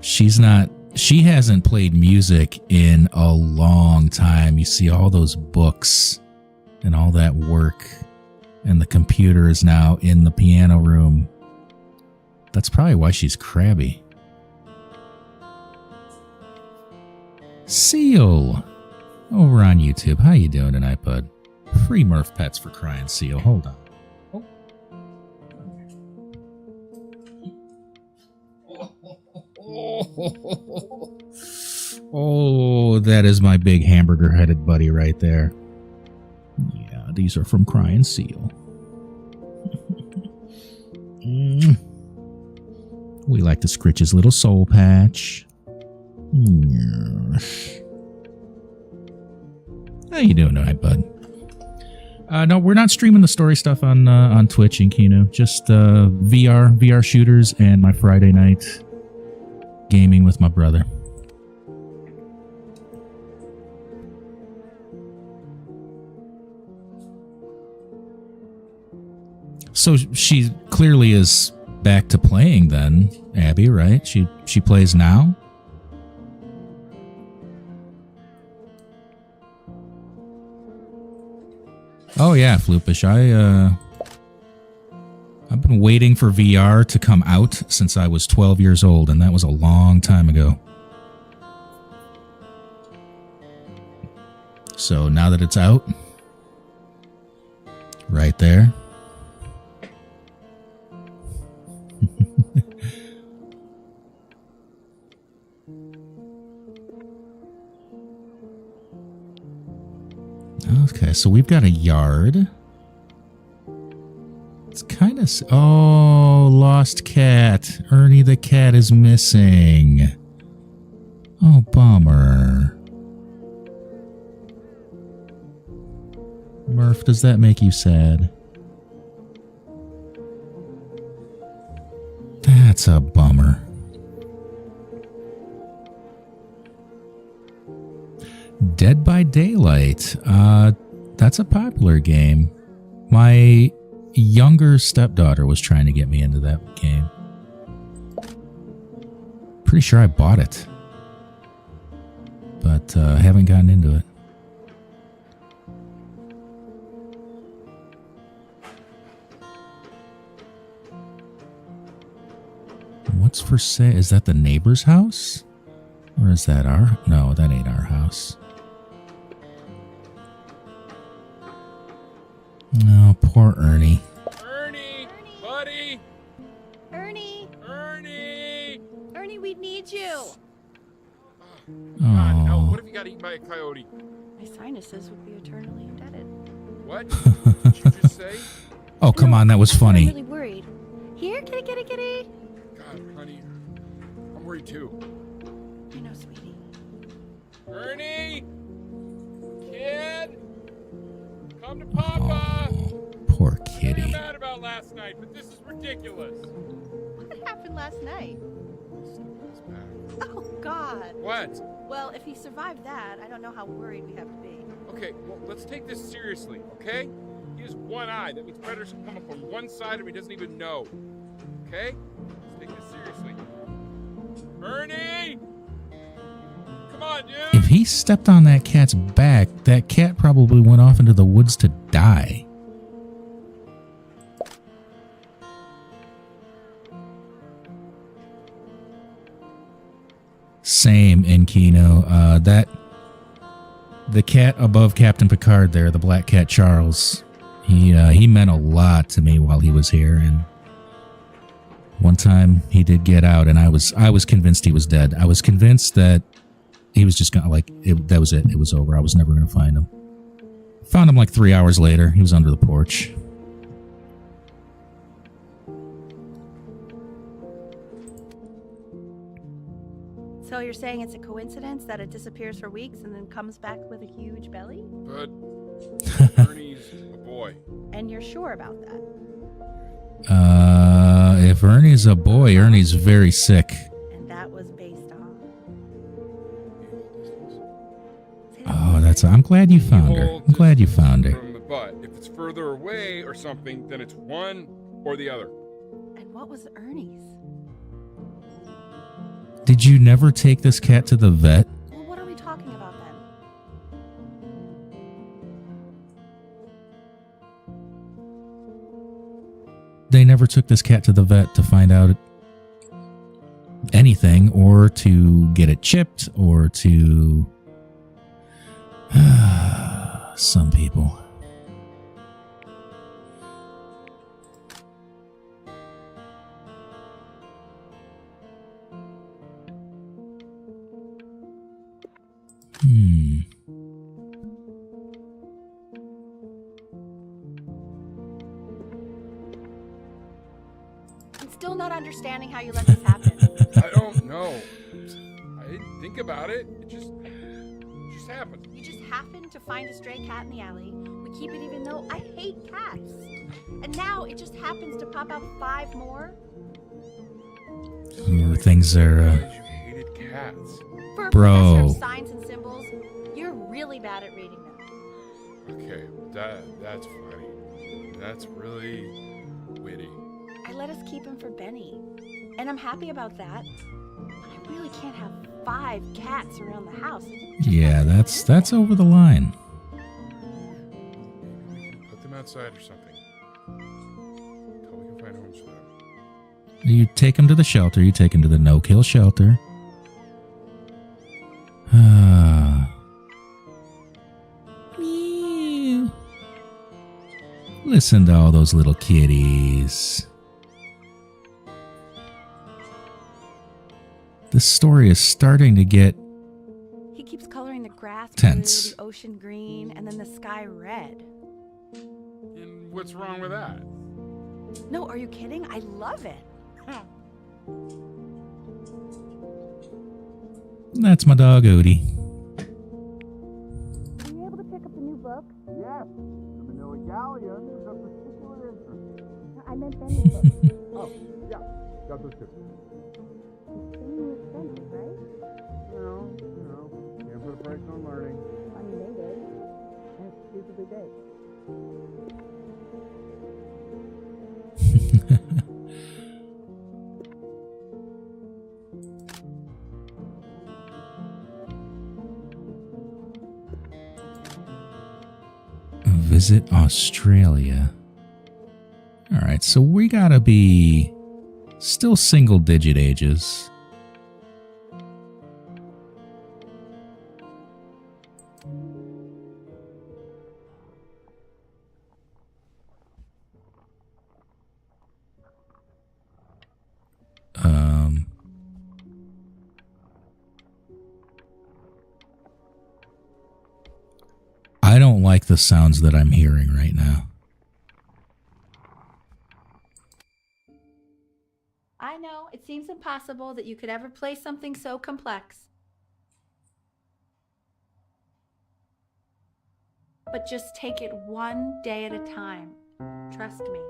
[SPEAKER 1] She hasn't played music in a long time. You see all those books and all that work, and the computer is now in the piano room. That's probably why she's crabby. Seal over on YouTube. How you doing tonight, bud? Free Murph pets for crying Seal. Hold on. Oh, that is my big hamburger-headed buddy right there. Yeah, these are from Crying Seal. We like to scritch his little soul patch. How you doing tonight, bud? No, we're not streaming the story stuff on Twitch and Kino. Just VR shooters and my Friday night gaming with my brother. So she clearly is back to playing then, Abby, right? She plays now? Oh yeah, Floopish. I've been waiting for VR to come out since I was 12 years old, and that was a long time ago. So now that it's out, right there. Okay, so we've got a yard. It's kind of... Oh, lost cat. Ernie the cat is missing. Oh, bummer. Murph, does that make you sad? That's a bummer. Dead by Daylight. That's a popular game. My younger stepdaughter was trying to get me into that game. Pretty sure I bought it, but haven't gotten into it. What's for sale? Is that the neighbor's house? Or is that our... No, that ain't our house. No, poor Ernie.
[SPEAKER 5] Ernie! Buddy!
[SPEAKER 4] Ernie!
[SPEAKER 5] Ernie!
[SPEAKER 4] Ernie, we need you!
[SPEAKER 5] God, Elle,
[SPEAKER 1] Oh.
[SPEAKER 5] what if you got eaten by a coyote?
[SPEAKER 4] My sinuses would be eternally indebted.
[SPEAKER 5] What? Did you just say?
[SPEAKER 1] Oh, come on, that was
[SPEAKER 4] I'm
[SPEAKER 1] funny.
[SPEAKER 4] really worried. Here, kitty, kitty, kitty!
[SPEAKER 5] God, honey, I'm worried too.
[SPEAKER 4] I know, sweetie.
[SPEAKER 5] Ernie! Kid! Come to Papa!
[SPEAKER 1] Oh, poor
[SPEAKER 5] I know
[SPEAKER 1] kitty.
[SPEAKER 5] you're mad about last night, but this is ridiculous.
[SPEAKER 4] What happened last night?
[SPEAKER 5] It's bad.
[SPEAKER 4] Oh, God.
[SPEAKER 5] What?
[SPEAKER 4] Well, if he survived that, I don't know how worried we have to be.
[SPEAKER 5] Okay, well, let's take this seriously, okay? He has one eye. That means predators can come up on one side of him he doesn't even know. Okay? Let's take this seriously. Ernie! Come on, dude!
[SPEAKER 1] If he stepped on that cat's back, that cat probably went off into the woods to die. Same in Kino. The cat above Captain Picard there, the black cat Charles, he meant a lot to me while he was here, and one time he did get out, and I was convinced he was dead. I was convinced that he was just gonna, like, that was it. It was over. I was never gonna find him. Found him like 3 hours later. He was under the porch.
[SPEAKER 4] So you're saying it's a coincidence that it disappears for weeks and then comes back with a huge belly?
[SPEAKER 5] But Ernie's a boy.
[SPEAKER 4] And you're sure about that?
[SPEAKER 1] If Ernie's a boy, Ernie's very sick.
[SPEAKER 4] And that was based on...
[SPEAKER 1] Oh, I'm glad you found her. I'm glad you found her.
[SPEAKER 5] From the butt. If it's further away or something, then it's one or the other.
[SPEAKER 4] And what was Ernie's?
[SPEAKER 1] Did you never take this cat to the vet?
[SPEAKER 4] Well, what are we talking about then?
[SPEAKER 1] They never took this cat to the vet to find out anything, or to get it chipped, or to... Some people.
[SPEAKER 4] I'm still not understanding how you let this happen.
[SPEAKER 5] I don't know. I didn't think about it. It just happened.
[SPEAKER 4] You just happened to find a stray cat in the alley. We keep it even though I hate cats. And now it just happens to pop out 5 more?
[SPEAKER 1] Ooh, things are...
[SPEAKER 5] You hated cats.
[SPEAKER 4] For a
[SPEAKER 1] Bro.
[SPEAKER 4] professor of signs and symbols, you're really bad at reading them.
[SPEAKER 5] Okay, that's funny. That's really witty.
[SPEAKER 4] I let us keep him for Benny. And I'm happy about that. But I really can't have 5 cats around the house.
[SPEAKER 1] Yeah, that's over the line.
[SPEAKER 5] Put them outside or something. Until we can find homes for them.
[SPEAKER 1] You take them to the shelter. You take them to the no-kill shelter. Meow. Listen to all those little kitties. This story is starting to get
[SPEAKER 4] He keeps coloring the grass
[SPEAKER 1] tense.
[SPEAKER 4] blue, the ocean green, and then the sky red.
[SPEAKER 5] And what's wrong with that?
[SPEAKER 4] No, are you kidding? I love it.
[SPEAKER 1] That's my dog, Odie.
[SPEAKER 4] Were you able to pick up the new book?
[SPEAKER 2] Yes, the Manila Galleon is of particular interest.
[SPEAKER 4] I meant Benny's book.
[SPEAKER 2] Oh, yeah, got those too.
[SPEAKER 4] Extremely expensive, right?
[SPEAKER 2] You know, can't put a price on learning.
[SPEAKER 4] I mean, they did. And it's stupidly big.
[SPEAKER 1] Visit Australia. All right, so we gotta be still single-digit ages. I don't like the sounds that I'm hearing right now.
[SPEAKER 3] I know, it seems impossible that you could ever play something so complex. But just take it one day at a time. Trust me.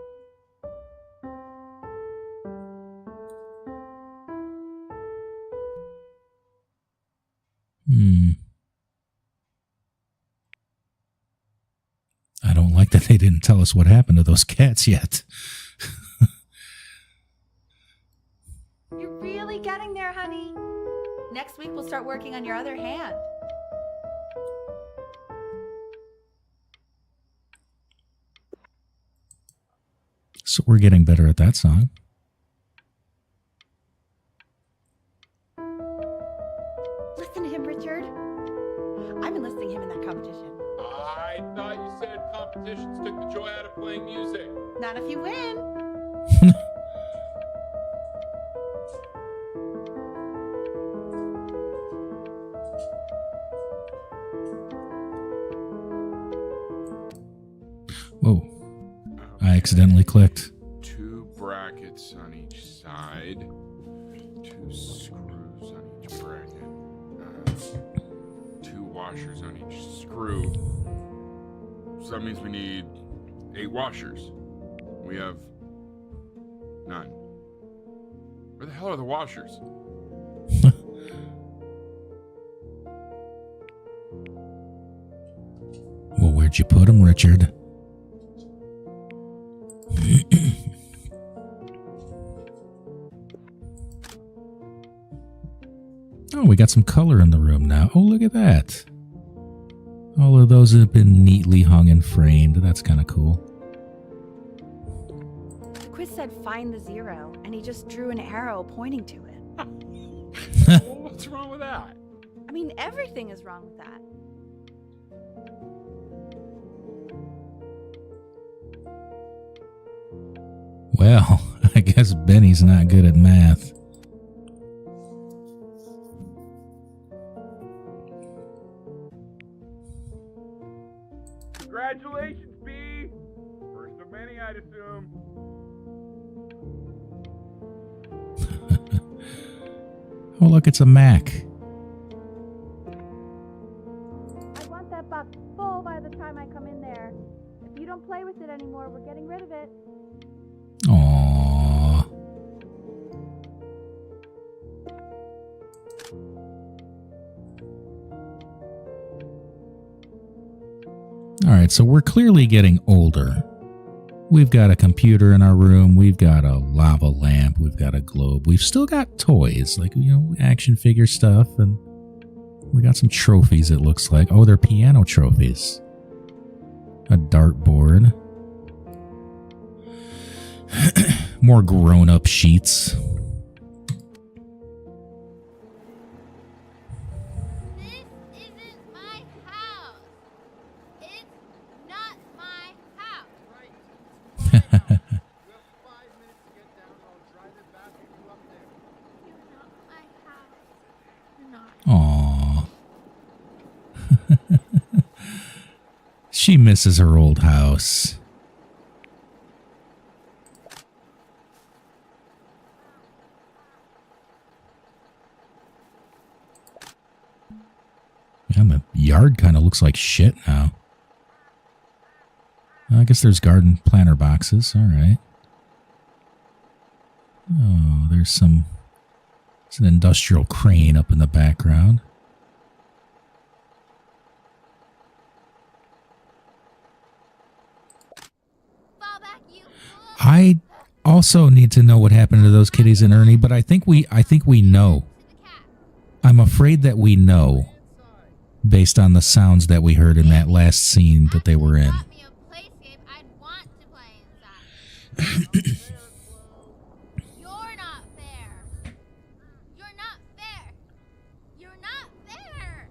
[SPEAKER 1] I don't like that they didn't tell us what happened to those cats yet.
[SPEAKER 3] You're really getting there, honey. Next week we'll start working on your other hand.
[SPEAKER 1] So we're getting better at that song.
[SPEAKER 3] Listen to him, Richard.
[SPEAKER 4] I'm enlisting him in that competition.
[SPEAKER 5] I thought you said competitions took the joy out of playing music.
[SPEAKER 4] Not if you win.
[SPEAKER 1] Whoa. I accidentally clicked.
[SPEAKER 5] 2 brackets on each side. 2 screws on each bracket. 2 washers on each screw. So that means we need 8 washers. We have none. Where the hell are the washers?
[SPEAKER 1] Well, where'd you put them, Richard? Oh, we got some color in the room now. Oh, look at that. All of those have been neatly hung and framed. That's kind of cool.
[SPEAKER 4] The quiz said find the 0, and he just drew an arrow pointing to it.
[SPEAKER 5] Well, what's wrong with that?
[SPEAKER 4] I mean, everything is wrong with that.
[SPEAKER 1] Well, I guess Benny's not good at math.
[SPEAKER 5] Congratulations, B! First of many, I'd assume.
[SPEAKER 1] Oh, look, it's a Mac.
[SPEAKER 3] I want that box full by the time I come in there. If you don't play with it anymore, we're getting rid of it.
[SPEAKER 1] Aww. Alright, so we're clearly getting older. We've got a computer in our room, we've got a lava lamp, we've got a globe, we've still got toys, like, you know, action figure stuff, and we got some trophies, it looks like. Oh, they're piano trophies. A dartboard. More grown-up sheets.
[SPEAKER 6] This isn't my house. It's not my house.
[SPEAKER 7] Right. You have 5 minutes to get down, or I'll drive it back and you up there.
[SPEAKER 6] You're not my house. You're not.
[SPEAKER 1] Aww. She misses her old house. And the yard kind of looks like shit now. I guess there's garden planter boxes. All right. Oh, there's an industrial crane up in the background.
[SPEAKER 6] Fall back, you fool.
[SPEAKER 1] I also need to know what happened to those kitties and Ernie, but I think we know.
[SPEAKER 6] To the cat.
[SPEAKER 1] I'm afraid that we know based on the sounds that we heard in that last scene that they were in.
[SPEAKER 6] Got me a playscape I'd want to play inside. You're not fair. You're not fair. You're not fair.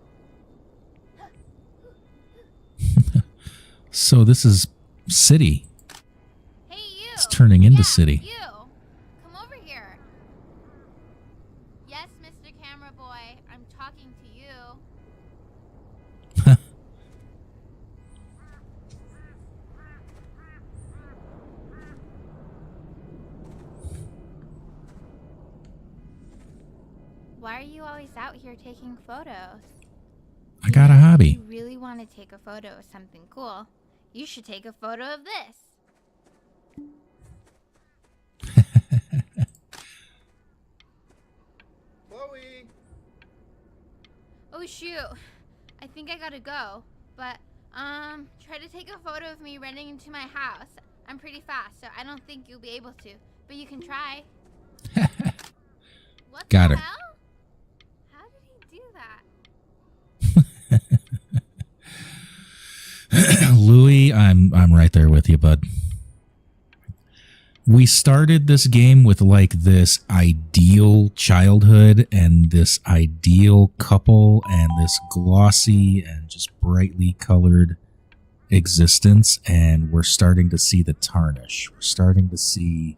[SPEAKER 1] So this is city.
[SPEAKER 6] Hey, you.
[SPEAKER 1] It's turning into
[SPEAKER 6] Yeah,
[SPEAKER 1] city.
[SPEAKER 6] You. Come over here. Yes, Mr. Camera Boy. I'm talking to you. Why are you always out here taking photos?
[SPEAKER 1] I got a
[SPEAKER 6] If
[SPEAKER 1] hobby.
[SPEAKER 6] you really want to take a photo of something cool, you should take a photo of this.
[SPEAKER 7] Chloe!
[SPEAKER 6] Oh shoot, I think I gotta go. But try to take a photo of me running into my house. I'm pretty fast, so I don't think you'll be able to. But you can try. What
[SPEAKER 1] Got
[SPEAKER 6] the
[SPEAKER 1] her.
[SPEAKER 6] hell? How did he do that?
[SPEAKER 1] Louis, I'm right there with you, bud. We started this game with like this ideal childhood and this ideal couple and this glossy and just brightly colored existence, and we're starting to see the tarnish. We're starting to see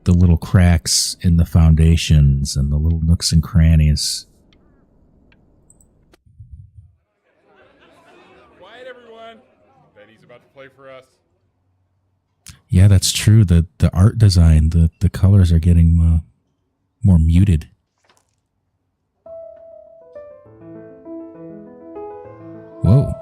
[SPEAKER 1] the little cracks in the foundations and the little nooks and crannies.
[SPEAKER 5] Quiet, everyone. Betty's about to play for us.
[SPEAKER 1] Yeah, that's true. The art design, the colors are getting more muted. Whoa.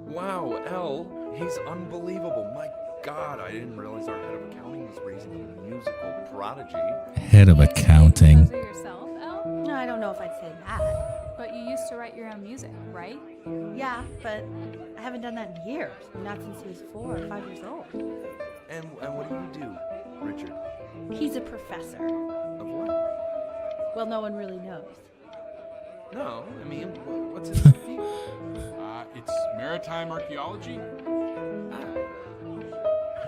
[SPEAKER 2] Wow, L, he's unbelievable. My God, I didn't realize our head of accounting was raising a musical prodigy.
[SPEAKER 1] Head of accounting.
[SPEAKER 8] Composer yourself, Elle?
[SPEAKER 4] No, I don't know if I'd say that.
[SPEAKER 8] But you used to write your own music, right?
[SPEAKER 4] Yeah, but I haven't done that in years. Not since he was 4 or 5 years old.
[SPEAKER 2] And what do you do, Richard?
[SPEAKER 4] He's a professor.
[SPEAKER 2] Of what?
[SPEAKER 4] Well, no one really knows.
[SPEAKER 2] No, I mean, what's his field?
[SPEAKER 5] It's maritime archaeology.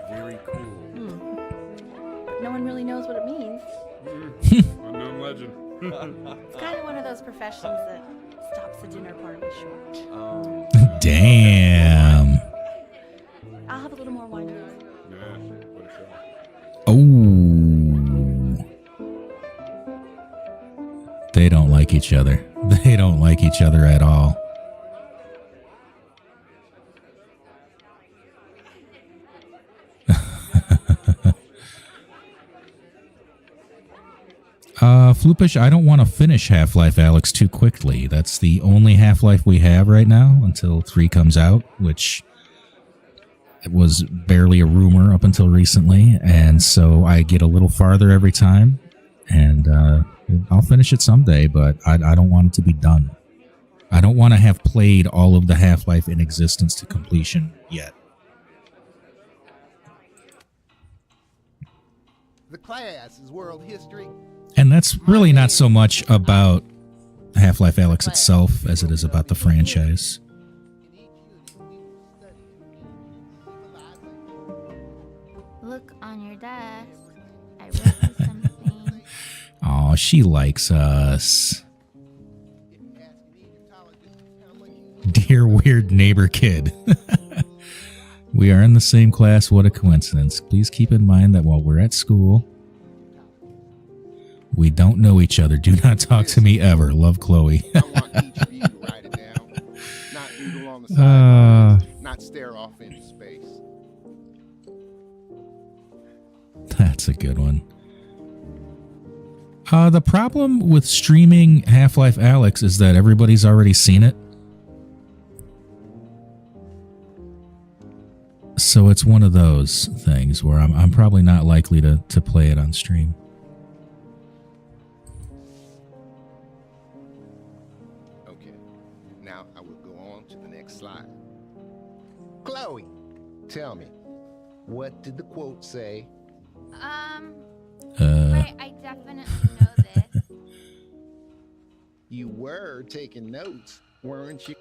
[SPEAKER 2] Very cool.
[SPEAKER 4] But no one really knows what it means.
[SPEAKER 5] Unknown legend.
[SPEAKER 4] It's kind of one of those professions that stops the dinner party short.
[SPEAKER 1] Damn.
[SPEAKER 4] I'll have a little more wine, please.
[SPEAKER 5] Yeah, what a show.
[SPEAKER 1] Oh. They don't like each other. They don't like each other at all. Floopish, I don't want to finish Half-Life Alyx too quickly. That's the only Half-Life we have right now until 3 comes out, which was barely a rumor up until recently, and so I get a little farther every time, and I'll finish it someday, but I don't want it to be done. I don't want to have played all of the Half-Life in existence to completion yet.
[SPEAKER 7] The class is world history.
[SPEAKER 1] And that's really not so much about Half-Life Alyx itself as it is about the franchise.
[SPEAKER 6] Look on your desk. I wrote you something.
[SPEAKER 1] Aw, she likes us. Dear weird neighbor kid. We are in the same class. What a coincidence. Please keep in mind that while we're at school, we don't know each other. Do not talk to me ever. Love, Chloe.
[SPEAKER 7] I want each of you to write it down. Not doodle on the sidelines. Not stare off into space.
[SPEAKER 1] That's a good one. The problem with streaming Half-Life Alyx is that everybody's already seen it. So it's one of those things where I'm probably not likely to play it on stream.
[SPEAKER 7] Okay. Now I will go on to the next slide. Chloe, tell me, what did the quote say?
[SPEAKER 6] Right, I definitely know this.
[SPEAKER 7] You were taking notes, weren't you?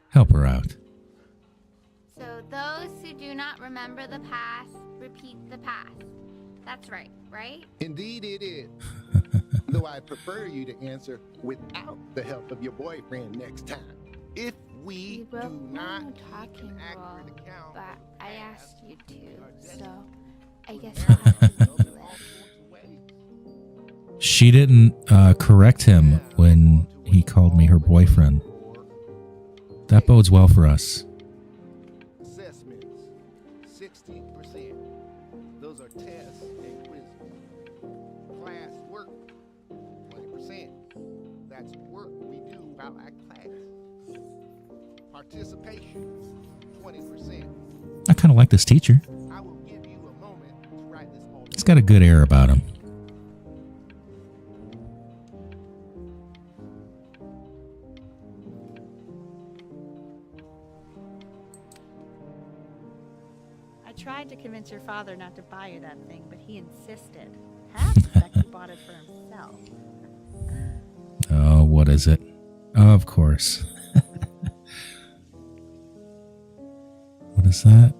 [SPEAKER 1] Help her out.
[SPEAKER 6] So those who do not remember the past, repeat the past. That's right, right?
[SPEAKER 7] Indeed it is. Though I prefer you to answer without the help of your boyfriend next time. If we
[SPEAKER 6] both
[SPEAKER 7] do
[SPEAKER 6] know
[SPEAKER 7] not
[SPEAKER 6] the
[SPEAKER 7] keep
[SPEAKER 6] talking
[SPEAKER 7] an accurate
[SPEAKER 6] role,
[SPEAKER 7] account,
[SPEAKER 6] but I asked you to, so I guess I'll have to do it.
[SPEAKER 1] She didn't correct him when he called me her boyfriend. That bodes well for us.
[SPEAKER 7] Assessments, 16%. Those are tests and quizzes. Class work, 20%. That's work we do while at class. Participation, 20%.
[SPEAKER 1] I kind of like this teacher.
[SPEAKER 7] I will give you a moment to write this all.
[SPEAKER 1] He's got a good air about him.
[SPEAKER 4] I tried to convince your father not to buy you that thing, but he insisted. Half the fact he bought it for himself.
[SPEAKER 1] Oh, what is it? Of course. is that?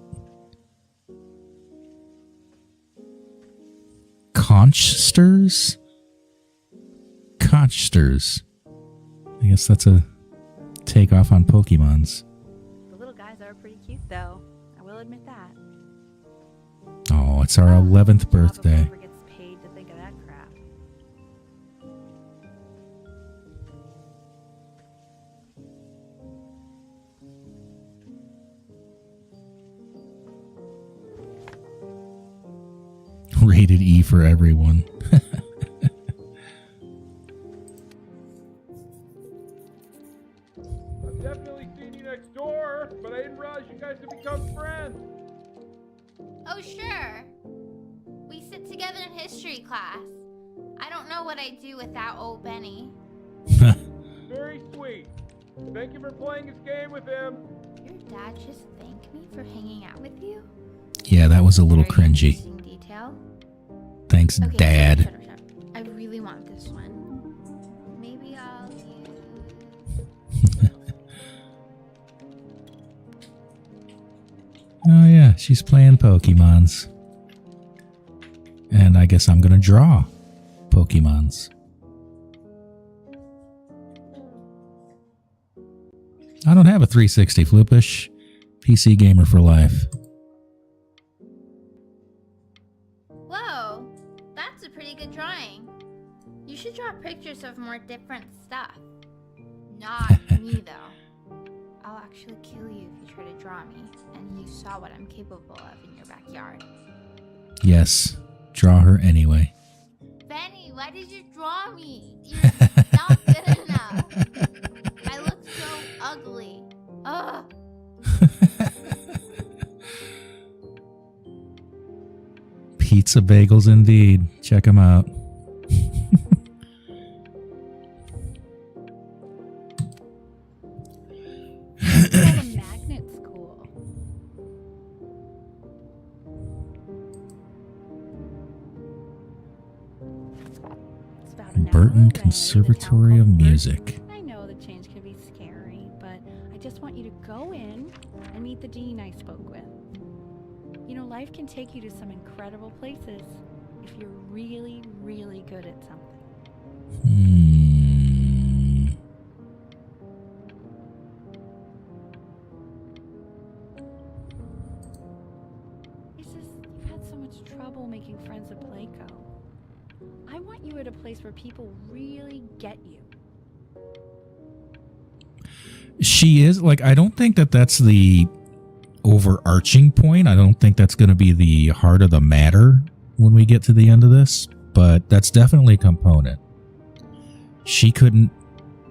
[SPEAKER 1] Conchsters? Conchsters. I guess that's a takeoff on Pokemons.
[SPEAKER 8] The little guys are pretty cute, though. I will admit that.
[SPEAKER 1] Oh, it's our 11th birthday.
[SPEAKER 8] Never gets paid to think of that crap.
[SPEAKER 1] Rated E for everyone.
[SPEAKER 5] I've definitely seen you next door, but I didn't realize you guys had become friends.
[SPEAKER 6] Oh, sure. We sit together in history class. I don't know what I'd do without old Benny.
[SPEAKER 5] Very sweet. Thank you for playing this game with him.
[SPEAKER 6] Your dad just thanked me for hanging out with you?
[SPEAKER 1] Yeah, that was a little
[SPEAKER 6] Very
[SPEAKER 1] cringy.
[SPEAKER 6] interesting detail.
[SPEAKER 1] Thanks,
[SPEAKER 6] Okay,
[SPEAKER 1] Dad.
[SPEAKER 6] shut up. I really want this one. Maybe I'll use...
[SPEAKER 1] Oh yeah, she's playing Pokemons. And I guess I'm gonna draw Pokemons. I don't have a 360 Flipish. PC gamer for life.
[SPEAKER 6] Whoa, that's a pretty good drawing. You should draw pictures of more different stuff. Not me, though. I'll actually kill you if you try to draw me, and you saw what I'm capable of in your backyard.
[SPEAKER 1] Yes, draw her anyway.
[SPEAKER 6] Benny, why did you draw me? You're not good enough. I look so ugly. Ugh.
[SPEAKER 1] Pizza bagels indeed. Check them out.
[SPEAKER 8] The magnet's cool. It's about an hour
[SPEAKER 1] Burton
[SPEAKER 8] away,
[SPEAKER 1] Conservatory
[SPEAKER 8] in a
[SPEAKER 1] of
[SPEAKER 8] town called
[SPEAKER 1] Music.
[SPEAKER 8] Murph. I know the change can be scary, but I just want you to go in and meet the dean I spoke with. You know, life can take you to some incredible places if you're really, really good at something. It's just, you've had so much trouble making friends at Playco. I want you at a place where people really get you.
[SPEAKER 1] She is, like, I don't think that that's the overarching point. I don't think that's going to be the heart of the matter when we get to the end of this, but that's definitely a component. She couldn't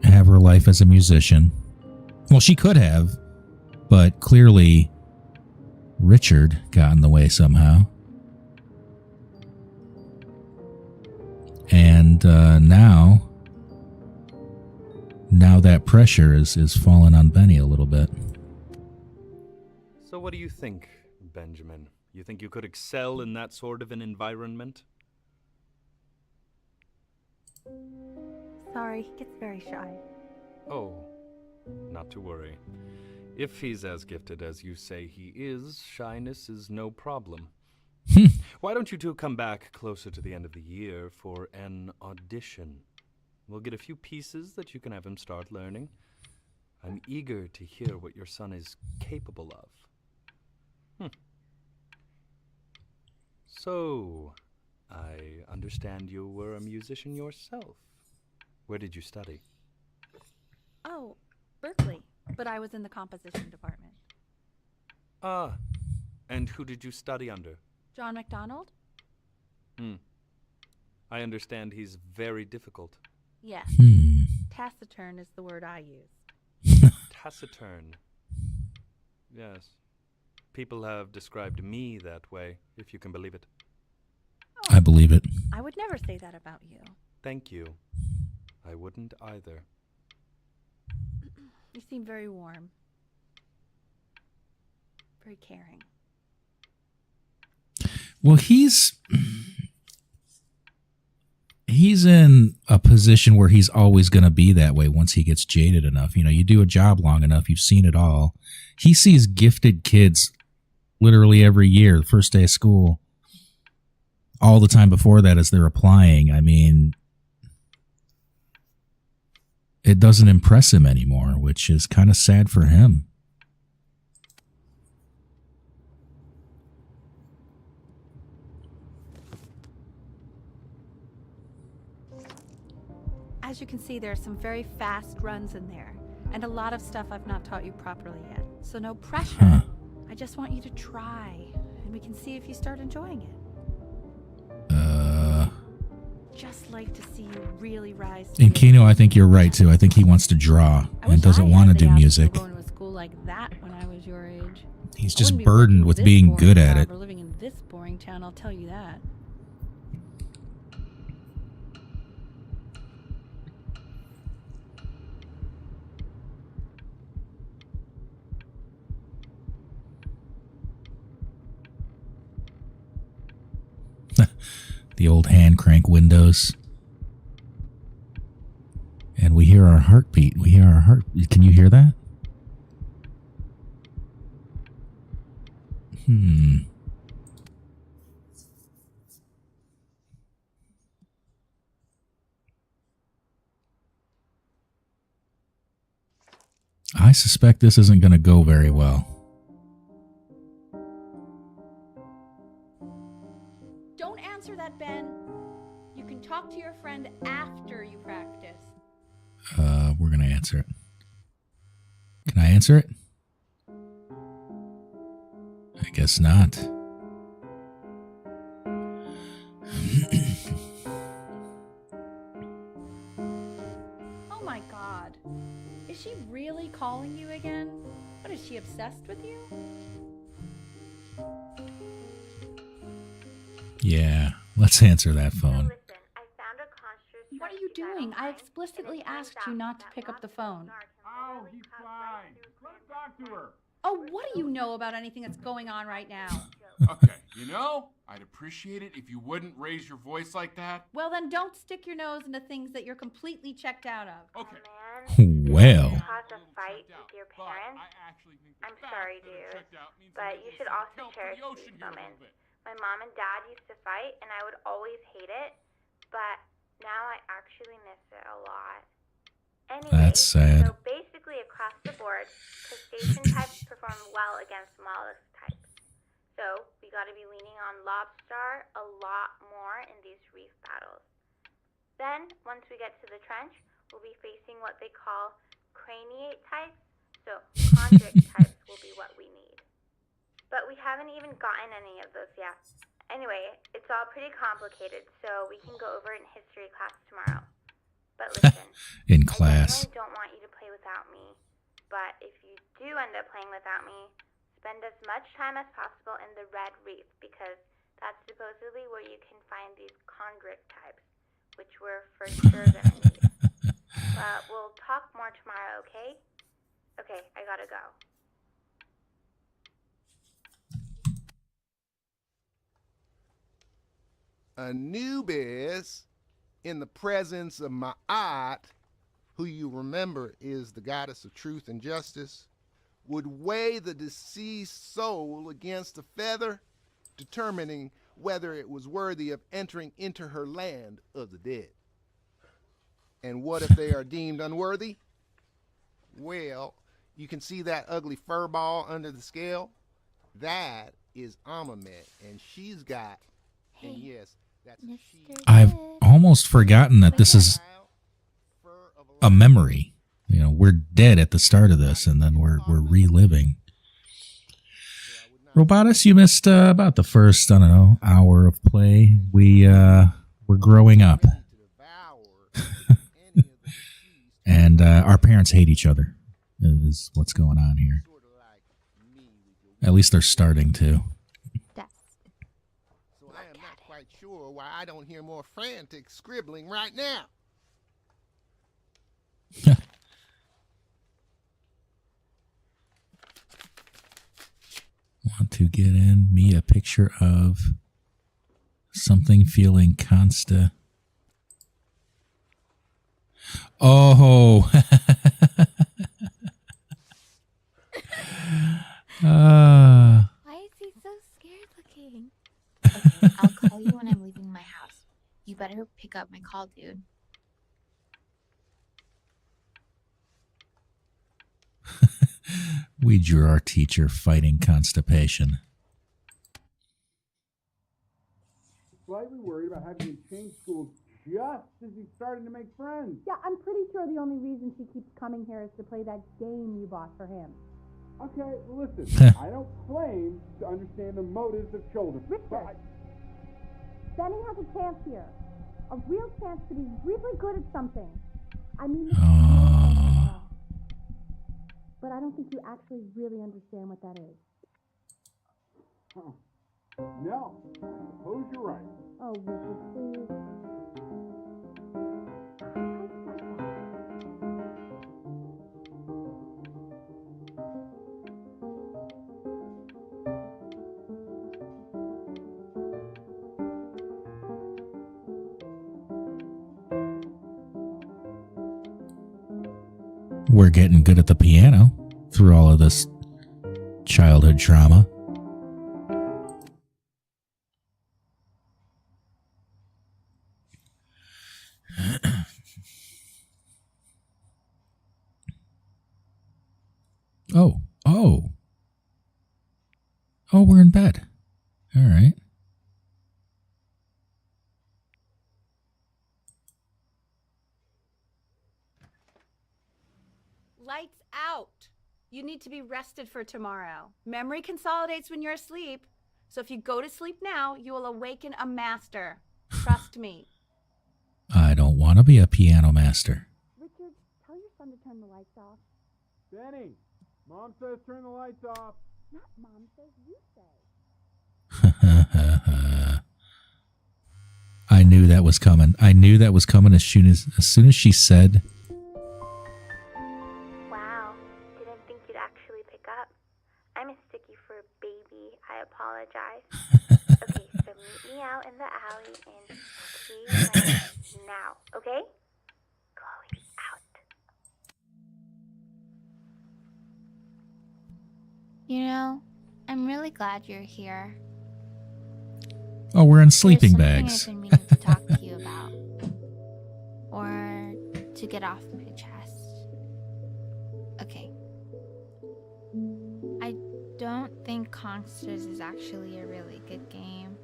[SPEAKER 1] have her life as a musician. Well, she could have, but clearly Richard got in the way somehow. And now that pressure is falling on Benny a little bit.
[SPEAKER 2] So what do you think, Benjamin? You think you could excel in that sort of an environment?
[SPEAKER 8] Sorry, he gets very shy.
[SPEAKER 2] Oh, not to worry. If he's as gifted as you say he is, shyness is no problem. Why don't you two come back closer to the end of the year for an audition? We'll get a few pieces that you can have him start learning. I'm eager to hear what your son is capable of. So, I understand you were a musician yourself. Where did you study?
[SPEAKER 8] Oh, Berkeley, but I was in the composition department.
[SPEAKER 2] Ah, and who did you study under?
[SPEAKER 8] John MacDonald?
[SPEAKER 2] I understand he's very difficult.
[SPEAKER 8] Yes. Taciturn is the word I use.
[SPEAKER 2] Taciturn. Yes. People have described me that way, if you can believe it.
[SPEAKER 8] Oh,
[SPEAKER 1] I believe it.
[SPEAKER 8] I would never say that about you.
[SPEAKER 2] Thank you. I wouldn't either.
[SPEAKER 8] You seem very warm. Very caring.
[SPEAKER 1] Well, he's in a position where he's always going to be that way once he gets jaded enough. You know, you do a job long enough, you've seen it all. He sees gifted kids literally every year, the first day of school. All the time before that as they're applying. I mean, it doesn't impress him anymore, which is kind of sad for him.
[SPEAKER 8] As you can see, there are some very fast runs in there, and a lot of stuff I've not taught you properly yet. So no pressure.
[SPEAKER 1] Huh.
[SPEAKER 8] I just want you to try, and we can see if you start enjoying it. Just like to see you really rise to
[SPEAKER 1] And
[SPEAKER 8] the
[SPEAKER 1] Kino, I think you're right too. I think he wants to draw and doesn't want to do music.
[SPEAKER 8] Going to a school like that when I was your age.
[SPEAKER 1] He's
[SPEAKER 8] I
[SPEAKER 1] just
[SPEAKER 8] wouldn't be
[SPEAKER 1] burdened
[SPEAKER 8] working
[SPEAKER 1] with
[SPEAKER 8] this
[SPEAKER 1] being
[SPEAKER 8] boring
[SPEAKER 1] good at
[SPEAKER 8] job
[SPEAKER 1] it.
[SPEAKER 8] or living in this boring town, I'll tell you that.
[SPEAKER 1] The old hand crank windows. And we hear our heartbeat. We hear our heart. Can you hear that? I suspect this isn't going to go very well.
[SPEAKER 3] Don't answer that, Ben. You can talk to your friend after you practice.
[SPEAKER 1] We're going to answer it. Can I answer it? I guess not.
[SPEAKER 3] Oh my god. Is she really calling you again? What, is she obsessed with you?
[SPEAKER 1] Yeah, let's answer that phone.
[SPEAKER 8] What are you doing? I explicitly asked you not to pick up the phone.
[SPEAKER 5] Oh, he's fine. Let him talk to her.
[SPEAKER 3] Oh, what do you know about anything that's going on right now?
[SPEAKER 5] Okay, you know, I'd appreciate it if you wouldn't raise your voice like that.
[SPEAKER 3] Well, then don't stick your nose into things that you're completely checked out of.
[SPEAKER 5] Okay.
[SPEAKER 1] Well.
[SPEAKER 9] Cause a fight with your parents? I'm sorry, dude, but you should also cherish these moments. My mom and dad used to fight, and I would always hate it, but now I actually miss it a lot. Anyway,
[SPEAKER 1] That's sad.
[SPEAKER 9] so basically across the board, crustacean types perform well against mollusk types. So we gotta be leaning on lobster a lot more in these reef battles. Then, once we get to the trench, we'll be facing what they call craniate types, so chondric types will be what we need. But we haven't even gotten any of those yet. Anyway, it's all pretty complicated, so we can go over it in history class tomorrow. But listen,
[SPEAKER 1] In class.
[SPEAKER 9] I definitely don't want you to play without me, but if you do end up playing without me, spend as much time as possible in the Red Reef, because that's supposedly where you can find these chondric types, which we're for sure gonna need. But we'll talk more tomorrow, okay? Okay, I gotta go.
[SPEAKER 7] Anubis, in the presence of Ma'at, who you remember is the goddess of truth and justice, would weigh the deceased soul against a feather, determining whether it was worthy of entering into her land of the dead. And what if they are deemed unworthy? Well, you can see that ugly fur ball under the scale? That is Amamet, and she's got, and yes, that's a she.
[SPEAKER 1] I've almost forgotten that this is a memory. You know, we're dead at the start of this, and then we're reliving. Robotus, you missed about the first, I don't know, hour of play. We're growing up. And our parents hate each other, is what's going on here. At least they're starting to.
[SPEAKER 7] So I am not quite sure why I don't hear more frantic scribbling right now.
[SPEAKER 1] Want to get in me a picture of something feeling consta. Oh.
[SPEAKER 6] Why is he I'll call you when I'm leaving my house. You better pick up my call, dude.
[SPEAKER 1] We drew our teacher fighting constipation.
[SPEAKER 5] Slightly worried about having to change schools just as he's starting to make friends.
[SPEAKER 8] Yeah, I'm pretty sure the only reason she keeps coming here is to play that game you bought for him.
[SPEAKER 5] Okay, listen, I don't claim to understand the motives of children.
[SPEAKER 8] Richard, Benny has a chance here. A real chance to be really good at something. I mean, but I don't think you actually really understand what that is.
[SPEAKER 5] Huh. No, I suppose you're right.
[SPEAKER 8] Oh, Richard, please.
[SPEAKER 1] We're getting good at the piano through all of this childhood trauma. Oh, we're in bed. All right.
[SPEAKER 8] Lights out. You need to be rested for tomorrow. Memory consolidates when you're asleep. So if you go to sleep now, you will awaken a master. Trust me.
[SPEAKER 1] I don't want to be a piano master.
[SPEAKER 8] Richard, tell your son to turn the lights off.
[SPEAKER 5] Benny, Mom says turn the lights off.
[SPEAKER 8] Not Mom says, you say.
[SPEAKER 1] I knew that was coming. I knew that was coming as soon as she said.
[SPEAKER 9] Wow, didn't think you'd actually pick up. I mistook you for a baby. I apologize. Okay, so meet me out in the alley in 3 minutes now, okay? Chloe, out.
[SPEAKER 6] You know, I'm really glad you're here.
[SPEAKER 1] Oh, we're in sleeping
[SPEAKER 6] There's
[SPEAKER 1] bags.
[SPEAKER 6] something I've been meaning to talk to you about. Or to get off my chest. Okay. I don't think Kongsters is actually a really good game.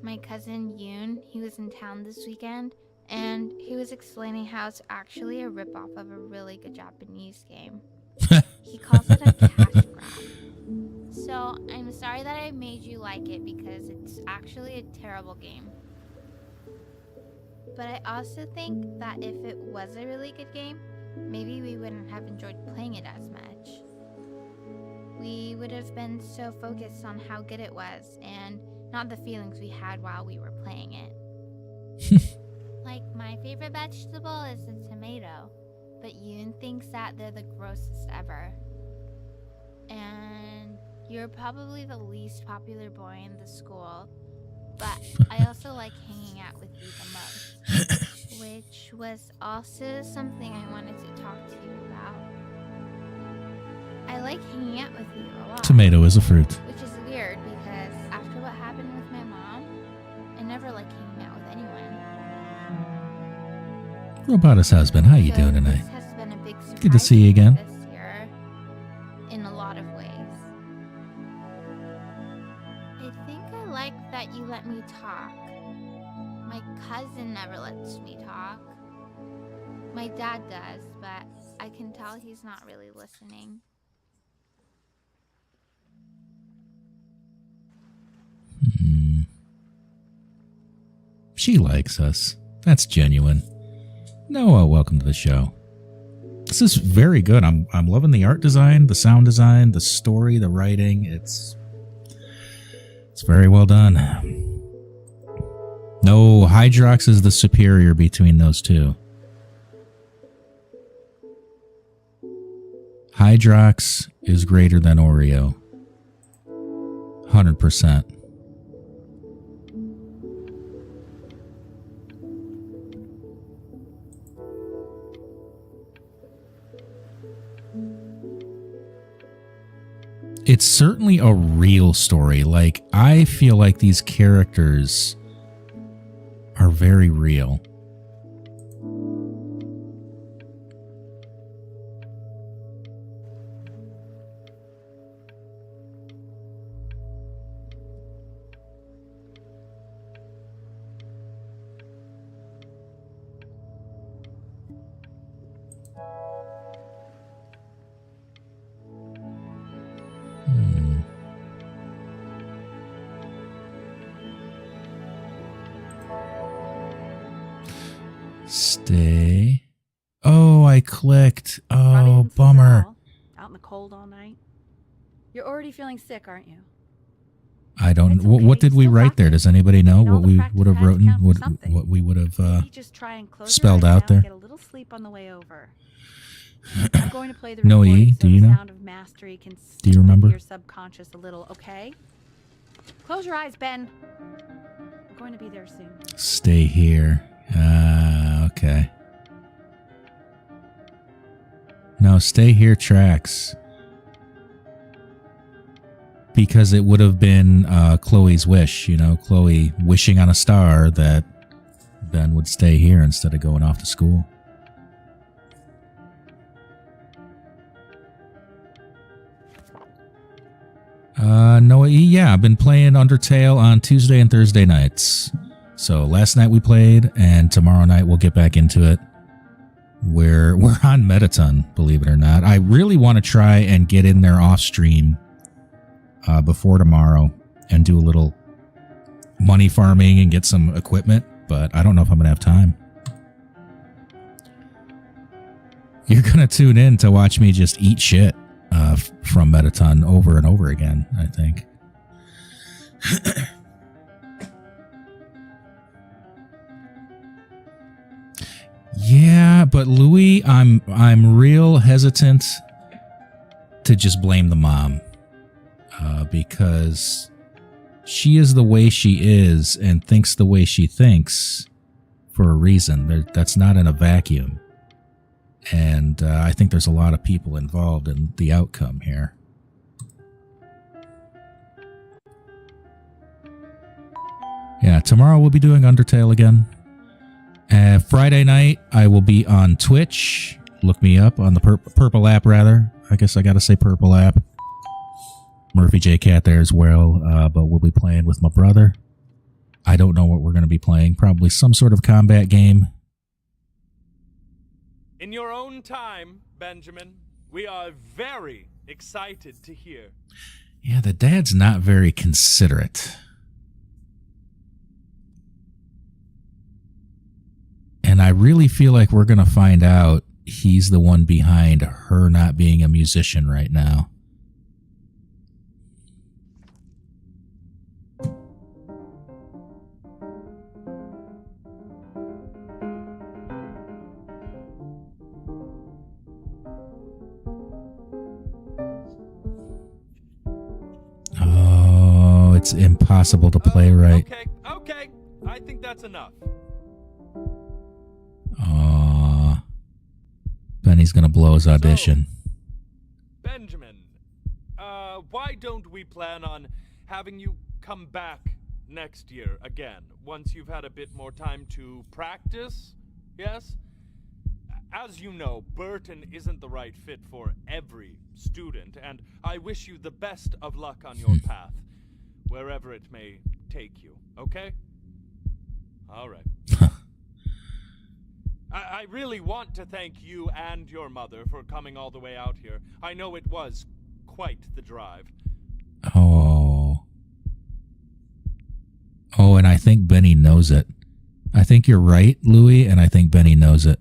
[SPEAKER 6] My cousin Yoon, he was in town this weekend, and he was explaining how it's actually a ripoff of a really good Japanese game. He calls it a cash grab. So, I'm sorry that I made you like it because it's actually a terrible game. But I also think that if it was a really good game, maybe we wouldn't have enjoyed playing it as much. We would have been so focused on how good it was and not the feelings we had while we were playing it. Like, my favorite vegetable is a tomato, but Yoon thinks that they're the grossest ever. And you're probably the least popular boy in the school, but I also like hanging out with you the most, which was also something I wanted to talk to you about. I like hanging out with you a lot.
[SPEAKER 1] Tomato is a fruit.
[SPEAKER 6] Which is weird because after what happened with my mom, I never like hanging out with anyone.
[SPEAKER 1] Robotus husband, how you doing tonight?
[SPEAKER 6] This has been a big surprise
[SPEAKER 1] Good to see you again.
[SPEAKER 6] this year, in a lot of ways. I think I like that you let me talk. My cousin never lets me talk. My dad does, but I can tell he's not really listening.
[SPEAKER 1] She likes us. That's genuine. Noah, welcome to the show. This is very good. I'm loving the art design, the sound design, the story, the writing. It's very well done. No, Hydrox is the superior between those two. Hydrox is greater than Oreo. 100%. It's certainly a real story. Like, I feel like these characters are very real. Stay. Oh, I clicked. Oh, bummer.
[SPEAKER 8] Out in the cold all night. You're already feeling sick, aren't you?
[SPEAKER 1] I don't.
[SPEAKER 8] It's okay.
[SPEAKER 1] What did we
[SPEAKER 8] Still
[SPEAKER 1] written? There? Does anybody know
[SPEAKER 8] And all
[SPEAKER 1] what
[SPEAKER 8] the
[SPEAKER 1] we
[SPEAKER 8] practice
[SPEAKER 1] would have
[SPEAKER 8] pads
[SPEAKER 1] written?
[SPEAKER 8] count for something.
[SPEAKER 1] What we would have
[SPEAKER 8] Maybe just try and close
[SPEAKER 1] spelled
[SPEAKER 8] your eyes
[SPEAKER 1] out
[SPEAKER 8] now and
[SPEAKER 1] there?
[SPEAKER 8] get a little sleep on the way over. I'm going to play the
[SPEAKER 1] No,
[SPEAKER 8] recording
[SPEAKER 1] E,
[SPEAKER 8] so
[SPEAKER 1] do you
[SPEAKER 8] the
[SPEAKER 1] know?
[SPEAKER 8] sound of mastery can
[SPEAKER 1] Do you
[SPEAKER 8] sink
[SPEAKER 1] remember?
[SPEAKER 8] into your subconscious a little, okay? Close your eyes, Ben. We're going to be there soon.
[SPEAKER 1] stay here. Okay. No, stay here tracks. Because it would have been Chloe's wish, you know, Chloe wishing on a star that Ben would stay here instead of going off to school. Noah E, yeah, I've been playing Undertale on Tuesday and Thursday nights. So last night we played, and tomorrow night we'll get back into it. We're on Metaton, believe it or not. I really want to try and get in there off stream before tomorrow and do a little money farming and get some equipment, but I don't know if I'm going to have time. You're going to tune in to watch me just eat shit from Metaton over and over again, I think. Yeah, but Louis, I'm real hesitant to just blame the mom because she is the way she is and thinks the way she thinks for a reason. That's not in a vacuum. And I think there's a lot of people involved in the outcome here. Yeah, tomorrow we'll be doing Undertale again. Friday night, I will be on Twitch. Look me up on the Purple app, rather. I guess I gotta say Purple app. Murphy J. Cat there as well, but we'll be playing with my brother. I don't know what we're going to be playing. Probably some sort of combat game.
[SPEAKER 10] In your own time, Benjamin, we are very excited to hear.
[SPEAKER 1] Yeah, the dad's not very considerate. And I really feel like we're going to find out he's the one behind her not being a musician right now. Oh, it's impossible to play right.
[SPEAKER 10] Okay. I think that's enough.
[SPEAKER 1] Aw. Benny's gonna blow his audition.
[SPEAKER 10] So, Benjamin, why don't we plan on having you come back next year again, once you've had a bit more time to practice? Yes? As you know, Burton isn't the right fit for every student, and I wish you the best of luck on your path, wherever it may take you, okay? All right. I really want to thank you and your mother for coming all the way out here. I know it was quite the drive.
[SPEAKER 1] Oh, and I think Benny knows it. I think you're right, Louis, and I think Benny knows it.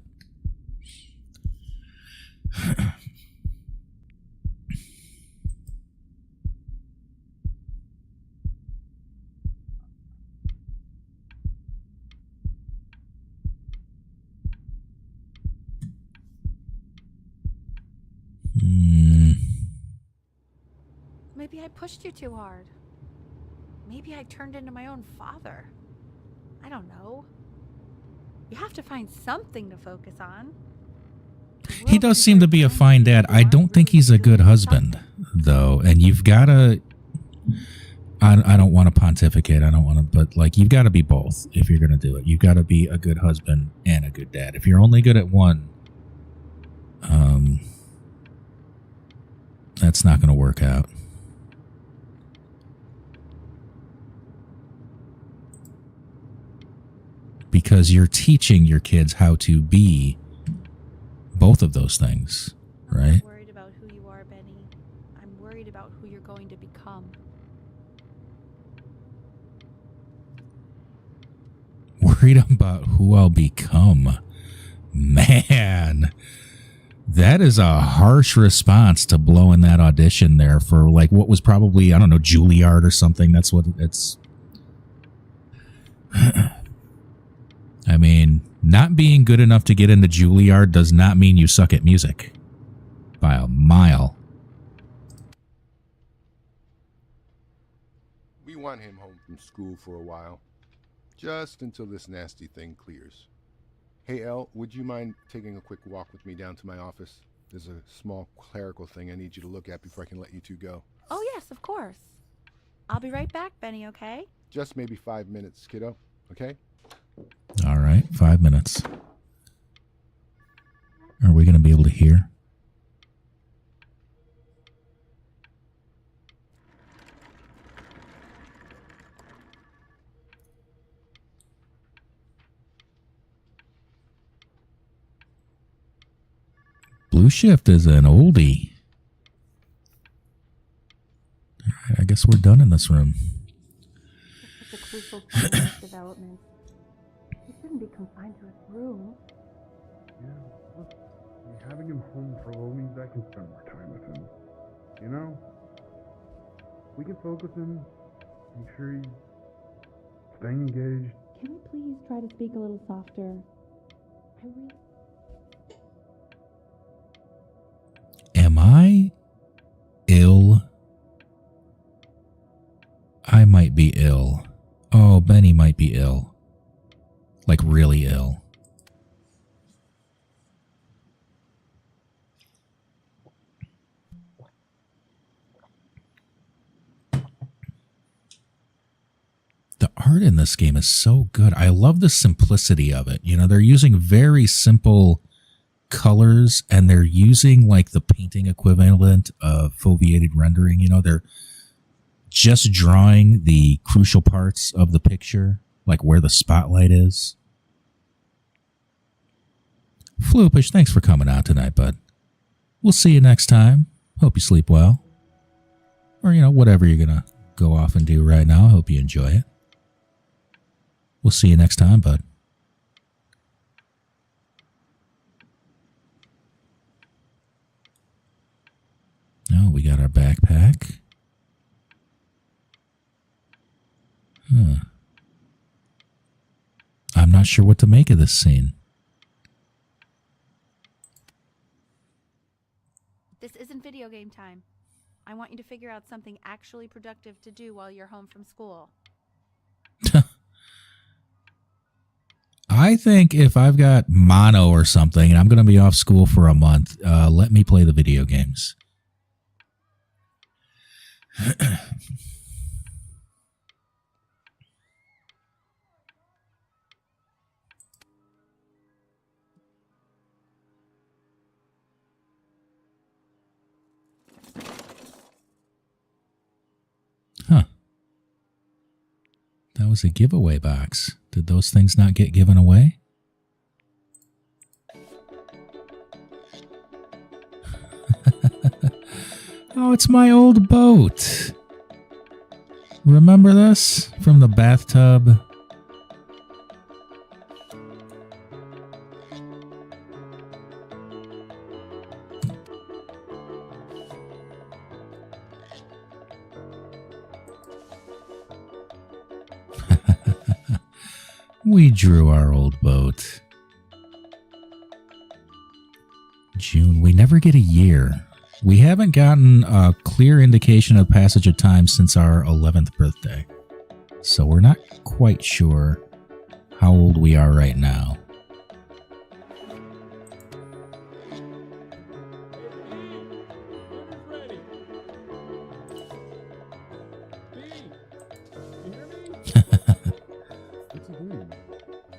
[SPEAKER 8] Maybe I pushed you too hard. Maybe I turned into my own father. I don't know. You have to find something to focus on.
[SPEAKER 1] He does seem to be a fine dad. I don't think he's a good husband, though. And you've got to... I don't want to pontificate. I don't want to, but like, you've got to be both if you're going to do it. You've got to be a good husband and a good dad. If you're only good at one, that's not going to work out. Because you're teaching your kids how to be both of those things, right?
[SPEAKER 8] I'm not worried about who you are, Benny. I'm worried about who you're going to become.
[SPEAKER 1] Worried about who I'll become. Man, that is a harsh response to blowing that audition there for like what was probably, I don't know, Juilliard or something. That's what it's. I mean, not being good enough to get into Juilliard does not mean you suck at music. By a mile.
[SPEAKER 7] We want him home from school for a while. Just until this nasty thing clears. Hey, Elle, would you mind taking a quick walk with me down to my office? There's a small clerical thing I need you to look at before I can let you two go.
[SPEAKER 8] Oh, yes, of course. I'll be right back, Benny, okay?
[SPEAKER 7] Just maybe 5 minutes, kiddo, okay?
[SPEAKER 1] All right, 5 minutes. Are we going to be able to hear? Blue Shift is an oldie. All right, I guess we're done in this room.
[SPEAKER 8] It's a crucial part of this development. He shouldn't be confined to his room.
[SPEAKER 5] Yeah, look, having him home for a little means I can spend more time with him. You know? We can focus him, make sure he's staying engaged.
[SPEAKER 8] Can we please try to speak a little softer?
[SPEAKER 1] Am I ill? I might be ill. Oh, Benny might be ill. Like really ill. The art in this game is so good. I love the simplicity of it. You know, they're using very simple colors and they're using like the painting equivalent of foveated rendering. You know, they're just drawing the crucial parts of the picture, like where the spotlight is. Floopish, thanks for coming out tonight, bud. We'll see you next time. Hope you sleep well. Or, you know, whatever you're going to go off and do right now. I hope you enjoy it. We'll see you next time, bud. Oh, we got our backpack. Huh. I'm not sure what to make of this scene.
[SPEAKER 8] This isn't video game time. I want you to figure out something actually productive to do while you're home from school.
[SPEAKER 1] I think if I've got mono or something and I'm going to be off school for a month, let me play the video games. Huh. That was a giveaway box. Did those things not get given away? Oh, it's my old boat. Remember this from the bathtub? We drew our old boat. June. We never get a year. We haven't gotten a clear indication of passage of time since our 11th birthday. So we're not quite sure how old we are right now.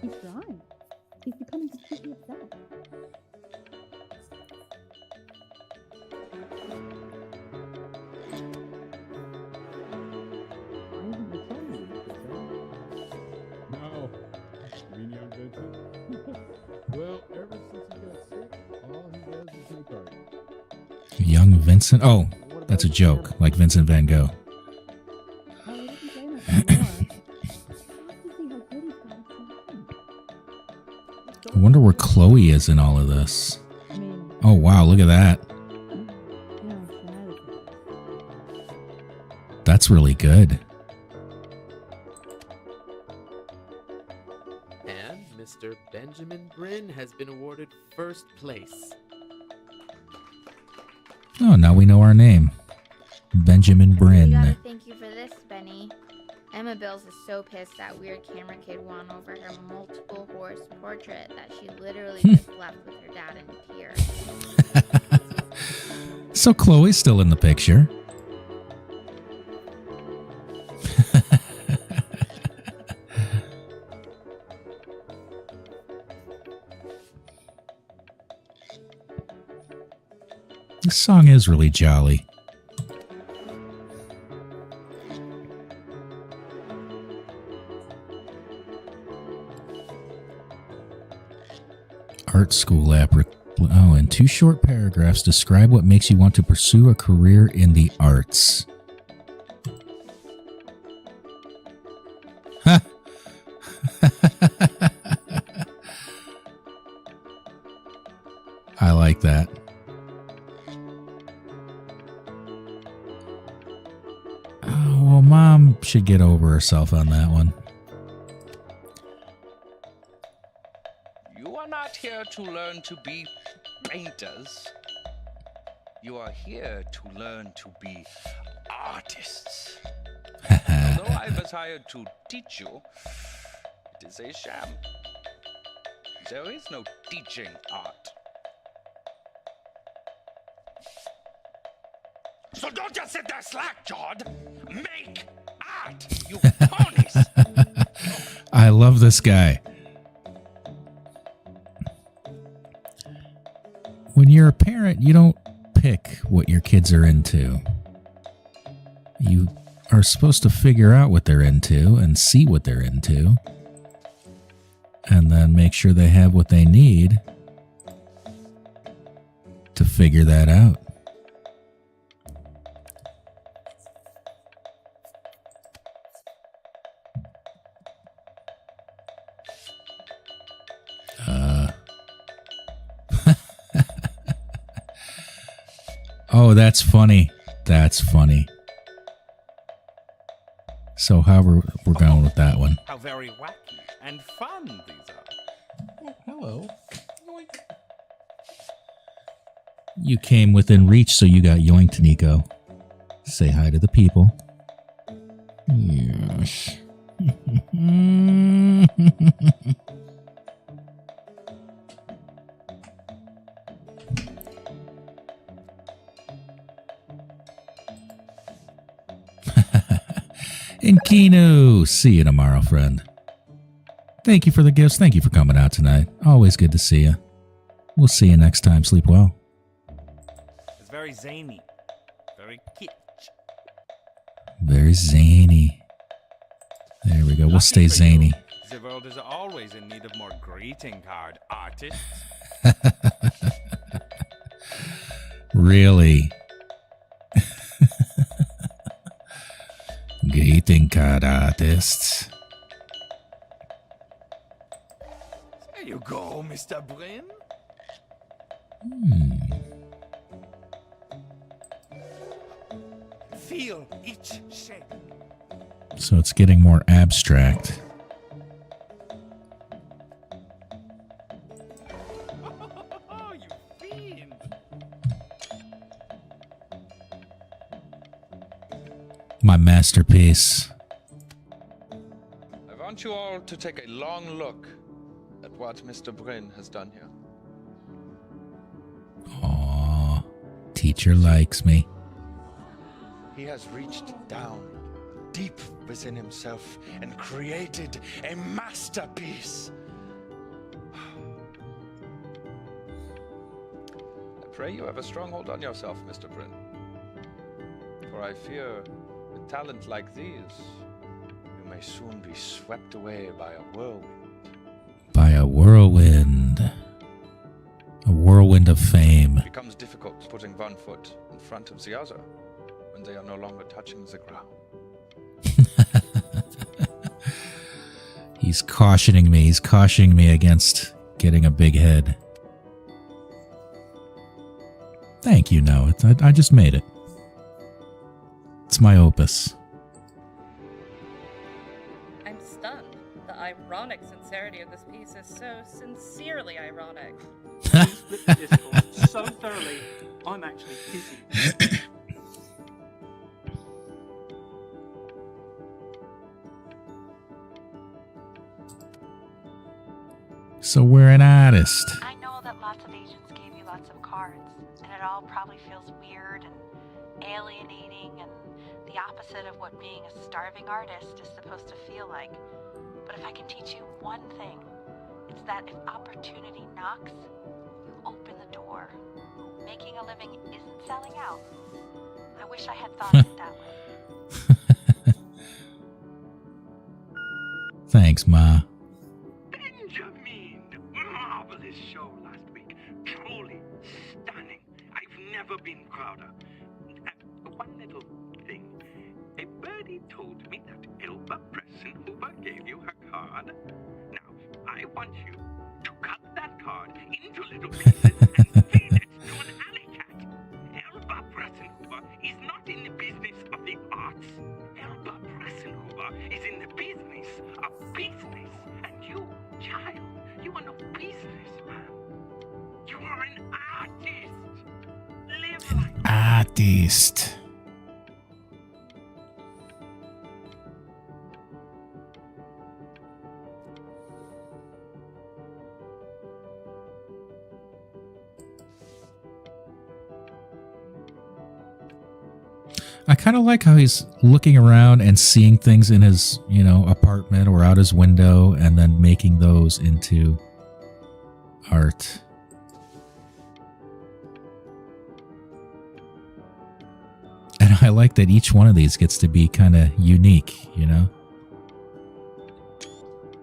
[SPEAKER 8] He's drawing. He's becoming completely obsessed.
[SPEAKER 11] No. You mean young Vincent? Well, ever since he got sick, all he does is make art.
[SPEAKER 1] Young Vincent? Oh, that's a joke, like Vincent van Gogh.
[SPEAKER 8] Oh, he doesn't say much anymore. Just to see how good he's got it.
[SPEAKER 1] I wonder where Chloe is in all of this.
[SPEAKER 8] I mean,
[SPEAKER 1] Oh, wow, look at that. That's really good.
[SPEAKER 12] And Mr. Benjamin Bryn has been awarded first place.
[SPEAKER 1] Oh, now we know our name. Benjamin
[SPEAKER 6] We
[SPEAKER 1] Bryn.
[SPEAKER 6] gotta thank you for this, Benny. Emma Bills is so pissed that weird camera kid won over her multiple horse portrait that she literally just left with her dad in tears.
[SPEAKER 1] So Chloe's still in the picture. This song is really jolly. Art school Oh, in 2 short paragraphs, describe what makes you want to pursue a career in the arts. Ha! I like that. Oh, well, Mom should get over herself on that one.
[SPEAKER 13] You are not here to learn to be painters. You are here to learn to be artists. Although I was hired to teach you, it is a sham. There is no teaching art. So don't just sit there slack-jawed. Make art, you ponies!
[SPEAKER 1] I love this guy. When you're a parent, you don't pick what your kids are into. You are supposed to figure out what they're into and see what they're into, and then make sure they have what they need to figure that out. Oh, that's funny. That's funny. So how we're going with that one.
[SPEAKER 10] How very wacky and fun these are.
[SPEAKER 11] Oh, hello.
[SPEAKER 1] You came within reach, so you got yoinked, Nico. Say hi to the people. Yes. Inkinu, see you tomorrow, friend. Thank you for the gifts. Thank you for coming out tonight. Always good to see you. We'll see you next time. Sleep well.
[SPEAKER 10] It's very zany. Very kitsch.
[SPEAKER 1] Very zany. There we go. We'll stay zany.
[SPEAKER 10] The world is always in need of more greeting card artists.
[SPEAKER 1] Really? Greeting card artists.
[SPEAKER 10] There you go, Mr. Bryn. Feel each shape.
[SPEAKER 1] So it's getting more abstract.
[SPEAKER 10] Oh, you fiend.
[SPEAKER 1] My masterpiece.
[SPEAKER 13] I want you all to take a long look at what Mr. Bryn has done here.
[SPEAKER 1] Aww. Teacher likes me.
[SPEAKER 13] He has reached down deep within himself and created a masterpiece. Pray you have a strong hold on yourself, Mr. Bryn. For I fear, with talent like these, you may soon be swept away by a whirlwind.
[SPEAKER 1] By a whirlwind. A whirlwind of fame.
[SPEAKER 13] It becomes difficult putting one foot in front of the other when they are no longer touching the ground.
[SPEAKER 1] He's cautioning me. He's cautioning me against getting a big head. Thank you, no. I just made it. It's my opus.
[SPEAKER 14] I'm stunned. The ironic sincerity of this piece is so sincerely ironic.
[SPEAKER 15] You split the discourse so thoroughly, I'm actually dizzy.
[SPEAKER 1] So we're an artist.
[SPEAKER 8] I know that lots of agents gave you lots of cards, and it all probably feels weird and alienating and the opposite of what being a starving artist is supposed to feel like. But if I can teach you one thing, it's that if opportunity knocks, you open the door. Making a living isn't selling out. I wish I had thought of it that way.
[SPEAKER 1] Thanks, Ma.
[SPEAKER 16] Benjamin! Marvelous show last week. Truly stunning. I've never been prouder. One little thing. A birdie told me that Elba Pressenhuber gave you her card. Now, I want you to cut that card into little pieces and feed it to an alley cat. Elba Pressenhuber is not in the business of the arts. Elba Pressenhuber is in the business of business. And you, child, you are no businessman. You are an artist. Live like
[SPEAKER 1] Artist. I kind of like how he's looking around and seeing things in his, apartment or out his window and then making those into art. And I like that each one of these gets to be kind of unique,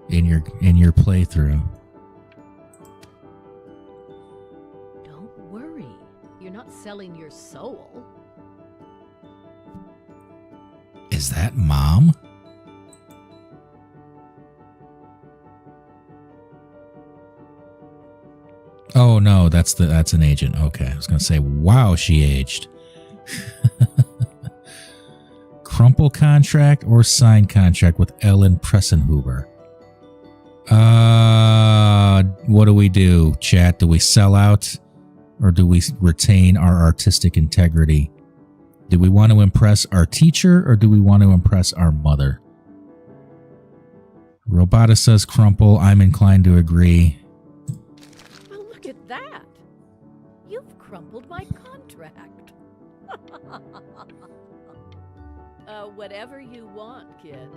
[SPEAKER 1] in your playthrough.
[SPEAKER 17] Don't worry. You're not selling your soul.
[SPEAKER 1] Is that Mom? Oh no, that's an agent. Okay, I was gonna say, wow, she aged. Crumple contract or sign contract with Ellen Pressenhuber. What do we do, chat? Do we sell out or do we retain our artistic integrity? Do we want to impress our teacher or do we want to impress our mother? Robota says crumple. I'm inclined to agree.
[SPEAKER 17] Well, look at that. You've crumpled my contract. Whatever you want, kid.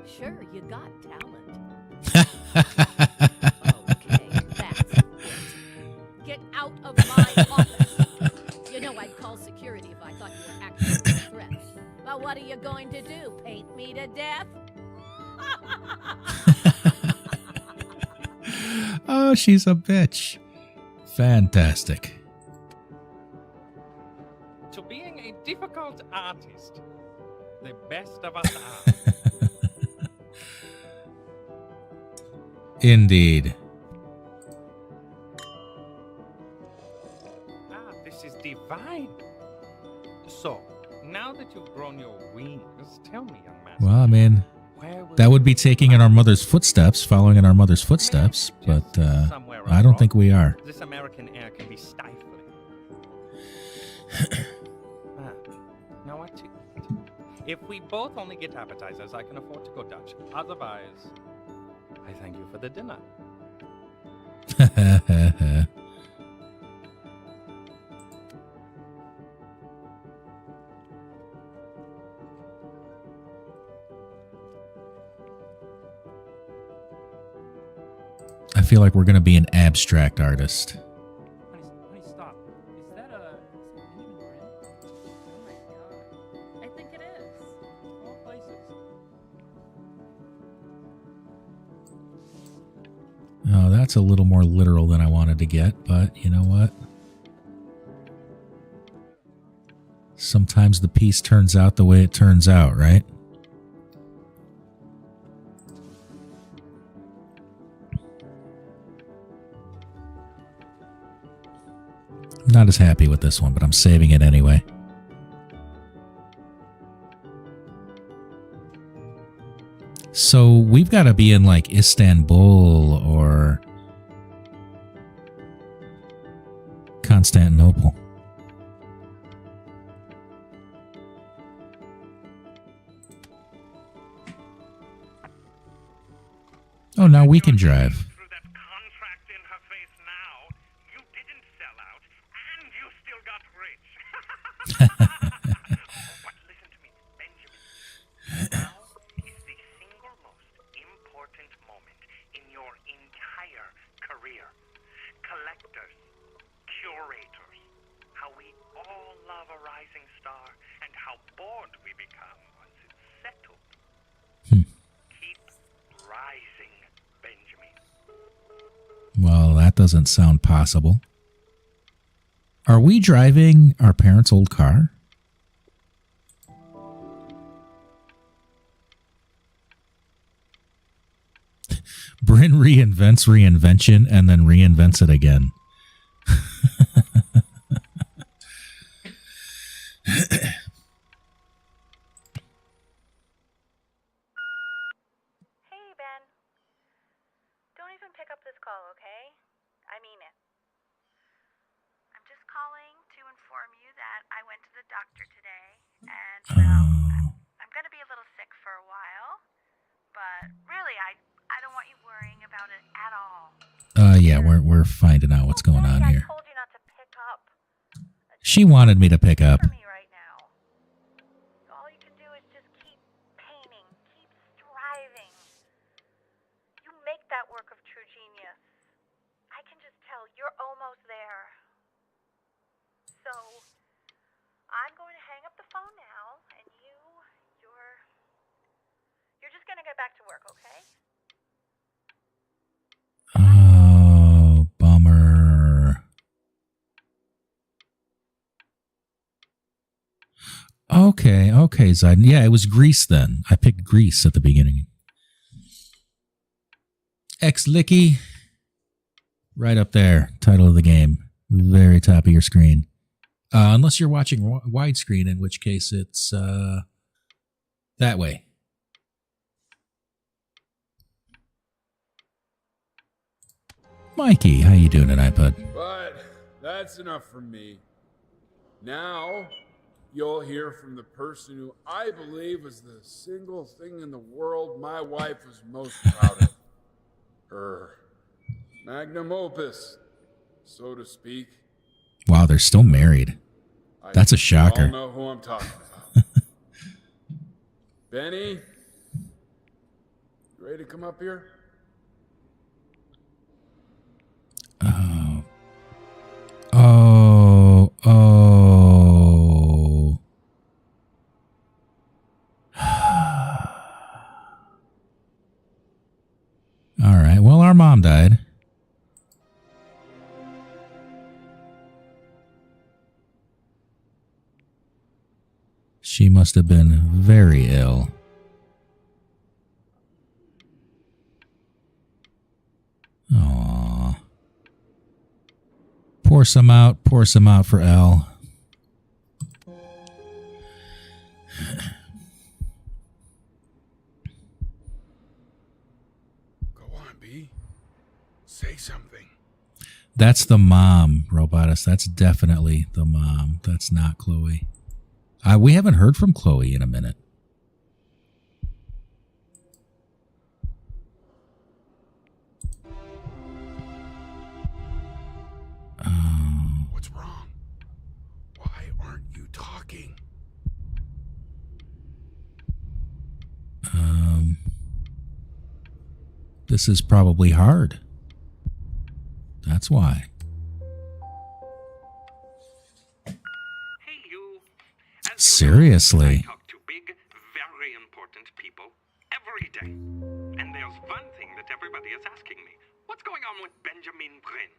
[SPEAKER 17] Sure, you got talent. Okay, that's it. Get out of my office. You know I'd call security if I thought you were actually a threat. But what are you going to do? Paint me to death?
[SPEAKER 1] Oh, she's a bitch. Fantastic.
[SPEAKER 10] To being a difficult artist, the best of us are.
[SPEAKER 1] Indeed.
[SPEAKER 10] This is divine. So, now that you've grown your wings, tell me, young man.
[SPEAKER 1] Well, I mean, that would be taking in our mother's footsteps, following in our mother's footsteps, but I don't think we are.
[SPEAKER 10] This American air can be stifling. Now what to eat? If we both only get appetizers, I can afford to go Dutch. Otherwise, I thank you for the dinner.
[SPEAKER 1] I feel like we're going to be an abstract artist.
[SPEAKER 10] Honey, stop.
[SPEAKER 1] Oh, that's a little more literal than I wanted to get, but you know what? Sometimes the piece turns out the way it turns out, right? I'm not as happy with this one, but I'm saving it anyway. So we've got to be in like Istanbul or Constantinople. Oh, now we can drive. Well, that doesn't sound possible. Are we driving our parents' old car? Bryn reinvents reinvention and then reinvents it again.
[SPEAKER 4] Hey, Ben. Don't even pick up this call, okay? I mean it. I'm just calling to inform you that I went to the doctor today, and, well, I'm gonna be a little sick for a while, but really, I don't want you worrying about it at all.
[SPEAKER 1] Yeah, we're finding out what's going on here. She wanted me to pick up.
[SPEAKER 4] All you can do is just keep painting, keep striving. You make that work of true genius. I can just tell you're almost there. So, I'm going to hang up the phone now, and you're just gonna get back to work, okay?
[SPEAKER 1] Oh, bummer. Okay, Zayden. Yeah, it was Grease then. I picked Grease at the beginning. X-Licky. Right up there. Title of the game. Very top of your screen. Unless you're watching widescreen, in which case it's that way. Mikey, how you doing tonight, bud?
[SPEAKER 11] But that's enough from me. Now, you'll hear from the person who I believe was the single thing in the world my wife was most proud of. Her magnum opus, so to speak.
[SPEAKER 1] Wow, they're still married. That's a shocker.
[SPEAKER 11] You all know who I'm talking about. Benny, you ready to come up here?
[SPEAKER 1] Oh. All right. Well, our mom died. She must have been very ill. Aww. Pour some out for Elle.
[SPEAKER 11] Go on, B. Say something.
[SPEAKER 1] That's the mom, Robotus. That's definitely the mom. That's not Chloe. We haven't heard from Chloe in a minute.
[SPEAKER 11] What's wrong? Why aren't you talking?
[SPEAKER 1] This is probably hard. That's why. Seriously.
[SPEAKER 16] I talk to big, very important people every day. And there's one thing that everybody is asking me. What's going on with Benjamin Bryn.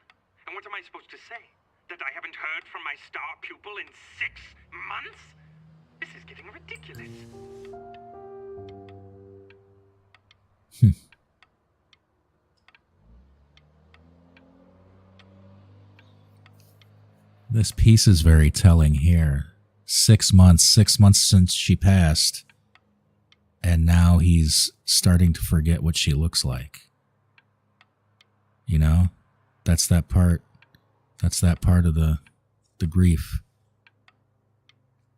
[SPEAKER 16] And what am I supposed to say? That I haven't heard from my star pupil in 6 months? This is getting ridiculous.
[SPEAKER 1] This piece is very telling here. 6 months since she passed. And now he's starting to forget what she looks like. You know? That's that part of the grief.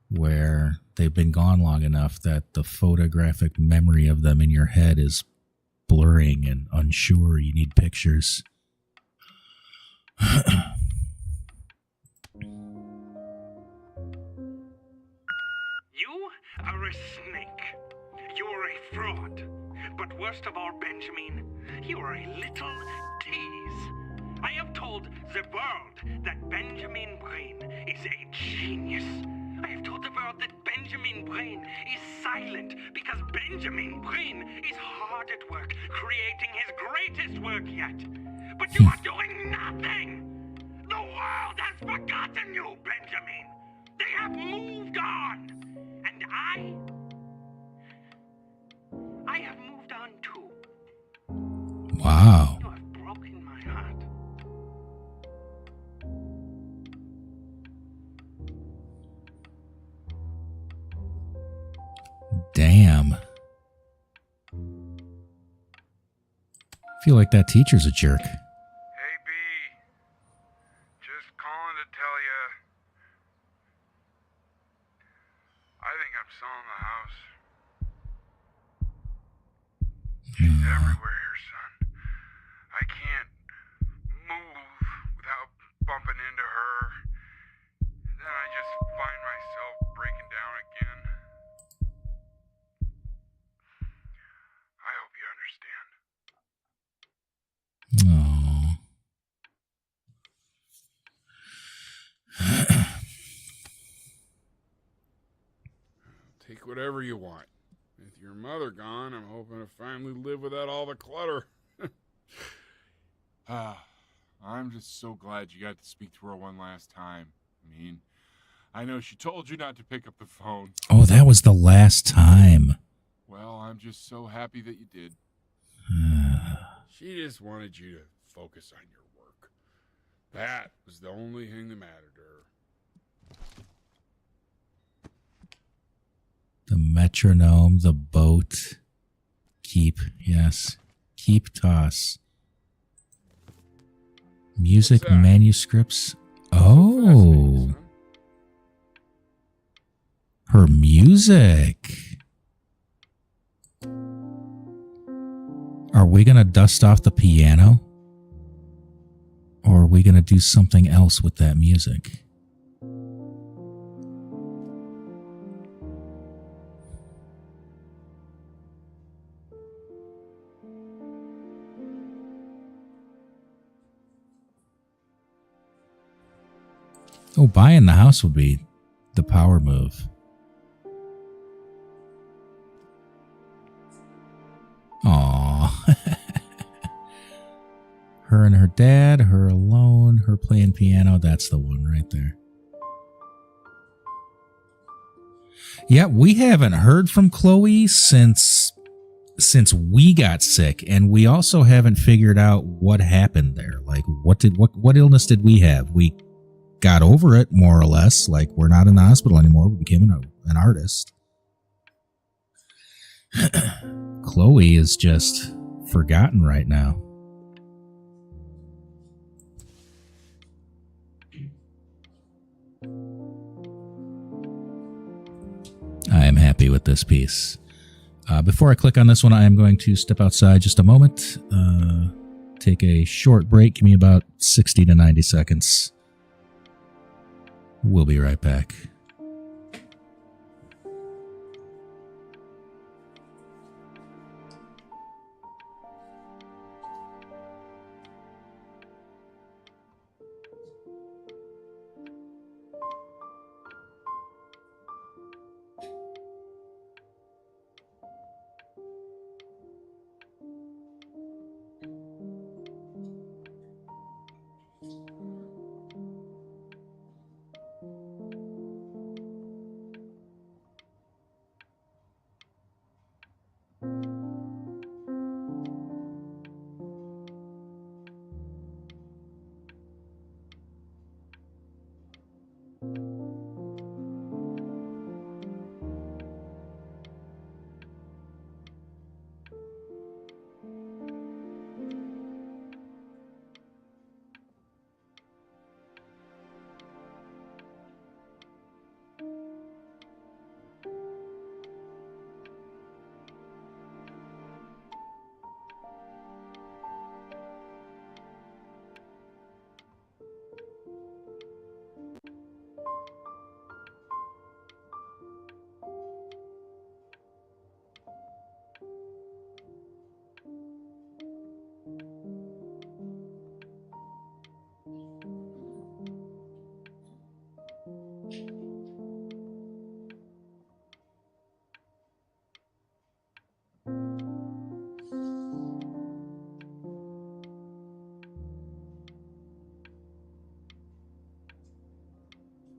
[SPEAKER 1] Where they've been gone long enough that the photographic memory of them in your head is blurring and unsure. You need pictures.
[SPEAKER 16] You are a snake. You are a fraud. But worst of all, Benjamin, you are a little tease. I have told the world that Benjamin Bryn is a genius. I have told the world that Benjamin Bryn is silent because Benjamin Bryn is hard at work creating his greatest work yet. But you are doing nothing! The world has forgotten you, Benjamin! They have moved on! And I have moved on too.
[SPEAKER 1] Wow.
[SPEAKER 16] You have broken my heart.
[SPEAKER 1] Damn. Feel like that teacher's a jerk.
[SPEAKER 11] Hey, B. Just calling to tell you. I think I'm selling the house. She's everywhere here, son. I can't move without bumping into her. And then I just find myself breaking down again. I hope you understand. Take whatever you want. With your mother gone, I'm hoping to finally live without all the clutter. I'm just so glad you got to speak to her one last time. I mean, I know she told you not to pick up the phone.
[SPEAKER 1] Oh, that was the last time.
[SPEAKER 11] Well, I'm just so happy that you did. She just wanted you to focus on your work. That was the only thing that mattered to her.
[SPEAKER 1] The metronome, the boat. Keep, yes. Keep toss. Music manuscripts. Oh. Her music. Are we going to dust off the piano? Or are we going to do something else with that music? Oh, buying the house would be the power move. Aww. Her and her dad, her alone, her playing piano. That's the one right there. Yeah, we haven't heard from Chloe since we got sick, and we also haven't figured out what happened there. Like, what illness did we have? We got over it, more or less. Like, we're not in the hospital anymore. We became an artist. Chloe is just forgotten right now. I am happy with this piece. Before I click on this one, I am going to step outside just a moment. Take a short break. Give me about 60 to 90 seconds. We'll be right back.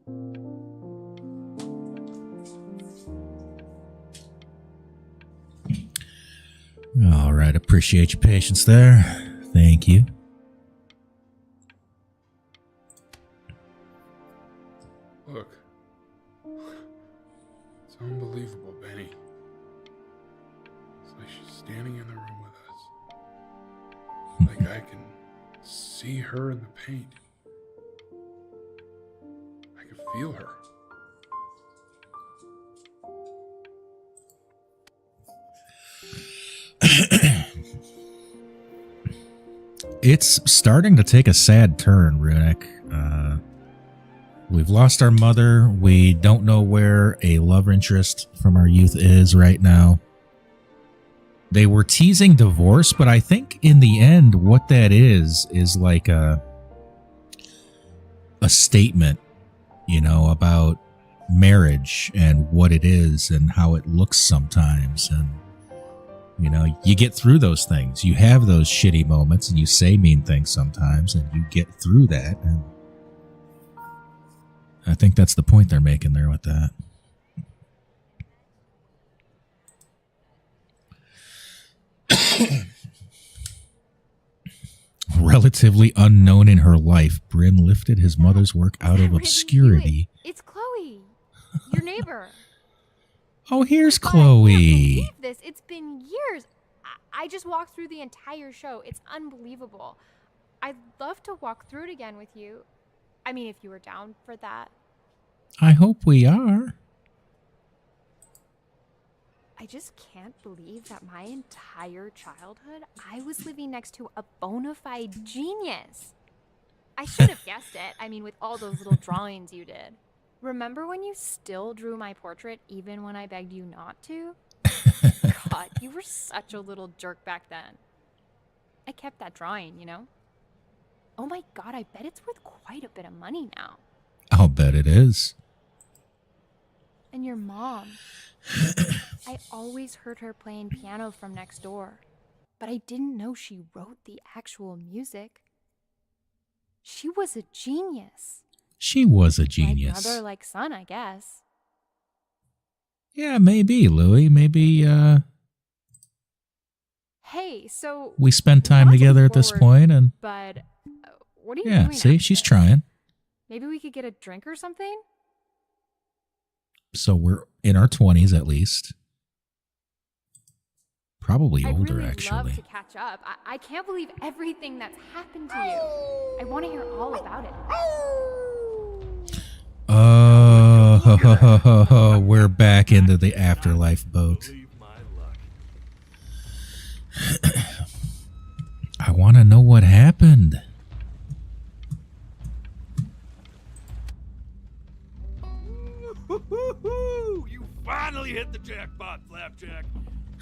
[SPEAKER 1] All right, appreciate your patience there. Thank you.
[SPEAKER 11] Look. It's unbelievable, Benny. It's like she's standing in the room with us. Like I can see her in the paint. I can feel her.
[SPEAKER 1] It's starting to take a sad turn, Runic. We've lost our mother. We don't know where a love interest from our youth is right now. They were teasing divorce, but I think in the end, what that is like a statement, you know, about marriage and what it is and how it looks sometimes. And, you know, you get through those things. You have those shitty moments and you say mean things sometimes and you get through that. And I think that's the point they're making there with that. Relatively unknown in her life, Bryn lifted his mother's work out of obscurity.
[SPEAKER 6] It's Chloe, your neighbor.
[SPEAKER 1] Oh, here's
[SPEAKER 6] God,
[SPEAKER 1] Chloe.
[SPEAKER 6] I can't believe this. It's been years. I just walked through the entire show. It's unbelievable. I'd love to walk through it again with you. I mean, if you were down for that.
[SPEAKER 1] I hope we are.
[SPEAKER 6] I just can't believe that my entire childhood, I was living next to a bona fide genius. I should have guessed it. I mean, with all those little drawings you did. Remember when you still drew my portrait even when I begged you not to? God, you were such a little jerk back then. I kept that drawing, you know? Oh my God, I bet it's worth quite a bit of money now.
[SPEAKER 1] I'll bet it is.
[SPEAKER 6] And your mom. I always heard her playing piano from next door, but I didn't know she wrote the actual music. She was a genius.
[SPEAKER 1] She was a genius.
[SPEAKER 6] Like brother, like son, I guess.
[SPEAKER 1] Yeah, maybe, Louie. Maybe,
[SPEAKER 6] Hey, so
[SPEAKER 1] we spend time together at this point, and
[SPEAKER 6] but what are you
[SPEAKER 1] yeah,
[SPEAKER 6] doing?
[SPEAKER 1] see, she's trying.
[SPEAKER 6] Maybe we could get a drink or something?
[SPEAKER 1] So we're in our 20s at least. Probably
[SPEAKER 6] I'd
[SPEAKER 1] older,
[SPEAKER 6] really
[SPEAKER 1] actually.
[SPEAKER 6] love to catch up. I can't believe everything that's happened to you. I want to hear all about it.
[SPEAKER 1] Oh, we're back into the afterlife boat. I want to know what happened.
[SPEAKER 10] You finally hit the jackpot, Flapjack.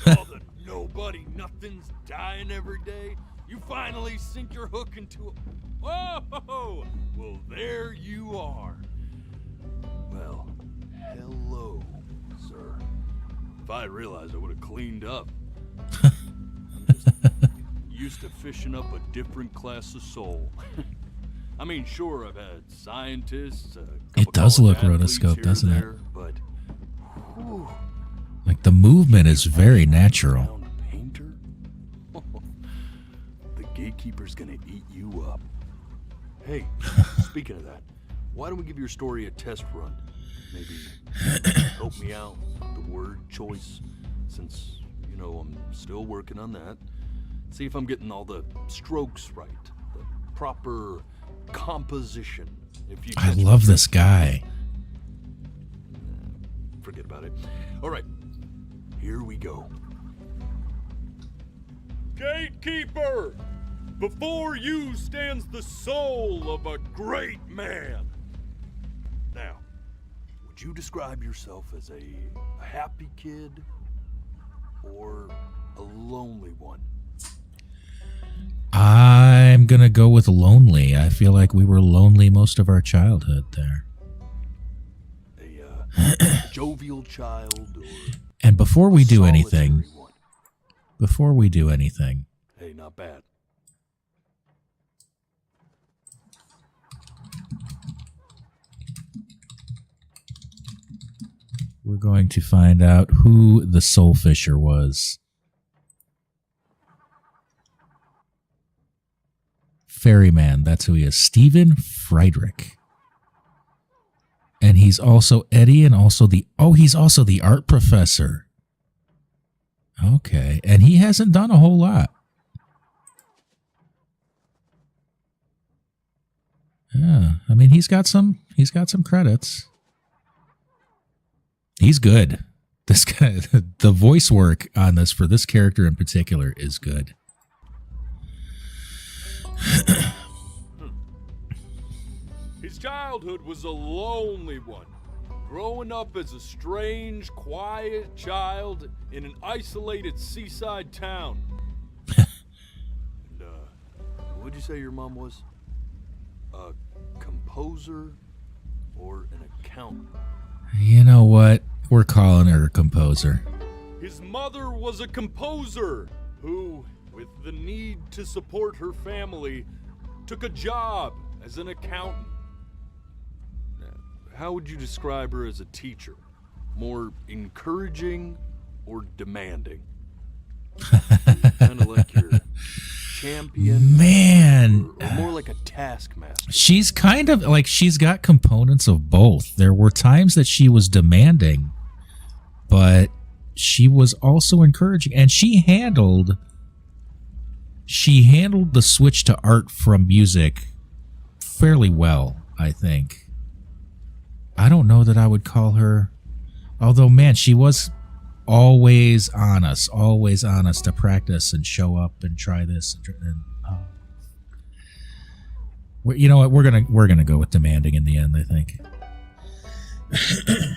[SPEAKER 10] All the nobody nothings dying every day. You finally sink your hook into a... Whoa! Well, there you are.
[SPEAKER 2] Well, hello, sir.
[SPEAKER 10] If I had realized, I would have cleaned up. I'm just used to fishing up a different class of soul. I mean, sure, I've had scientists.
[SPEAKER 1] It does look rotoscope, doesn't it?
[SPEAKER 2] But
[SPEAKER 1] like the movement is very natural.
[SPEAKER 2] painter? The gatekeeper's gonna eat you up.
[SPEAKER 10] Hey, speaking of that, why don't we give your story a test run? Maybe help me out with the word choice, since, you know, I'm still working on that. See if I'm getting all the strokes right, the proper composition. If you
[SPEAKER 1] I love this guy.
[SPEAKER 10] Forget about it. All right, here we go. Gatekeeper! Before you stands the soul of a great man. Now, would you describe yourself as a happy kid or a lonely one?
[SPEAKER 1] I'm gonna go with lonely. I feel like we were lonely most of our childhood there.
[SPEAKER 10] A jovial child or...
[SPEAKER 1] And before we do
[SPEAKER 10] solitary
[SPEAKER 1] anything,
[SPEAKER 10] one? Hey, not bad.
[SPEAKER 1] We're going to find out who the Soul Fisher was. Ferryman, that's who he is. Stephen Friedrich. And he's also Eddie and also he's also the art professor. Okay. And he hasn't done a whole lot. Yeah. I mean, he's got some credits. He's good. This guy, the voice work on this for this character in particular is good.
[SPEAKER 10] His childhood was a lonely one, growing up as a strange, quiet child in an isolated seaside town.
[SPEAKER 2] And, what'd you say your mom was? A composer or an accountant?
[SPEAKER 1] You know what? We're calling her a composer.
[SPEAKER 10] His mother was a composer who, with the need to support her family, took a job as an accountant. How would you describe her as a teacher? More encouraging or demanding? Kind of like your champion?
[SPEAKER 1] Man.
[SPEAKER 2] Or more like a taskmaster?
[SPEAKER 1] She's kind of like, she's got components of both. There were times that she was demanding, but she was also encouraging. And she handled the switch to art from music fairly well, I think. I don't know that I would call her, although, man, she was always on us to practice and show up and try this. You know what? We're gonna go with demanding in the end, I think.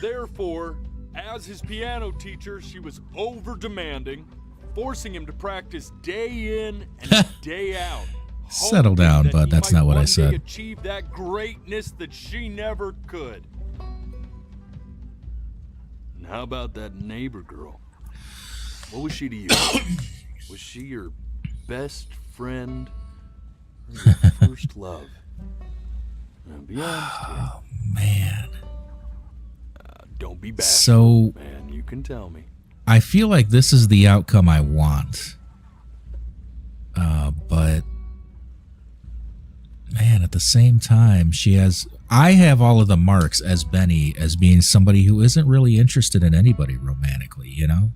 [SPEAKER 10] Therefore, as his piano teacher, she was over-demanding, forcing him to practice day in and day out.
[SPEAKER 1] Settle down, bud. That's not what I said.
[SPEAKER 10] Achieve that greatness that she never could.
[SPEAKER 2] And how about that neighbor girl? What was she to you? Was she your best friend or your first love? Now, be honest here.
[SPEAKER 1] Oh, man.
[SPEAKER 2] Don't be bashful,
[SPEAKER 1] So,
[SPEAKER 2] man. You can tell me.
[SPEAKER 1] I feel like this is the outcome I want. But, man, at the same time, I have all of the marks as Benny as being somebody who isn't really interested in anybody romantically, you know?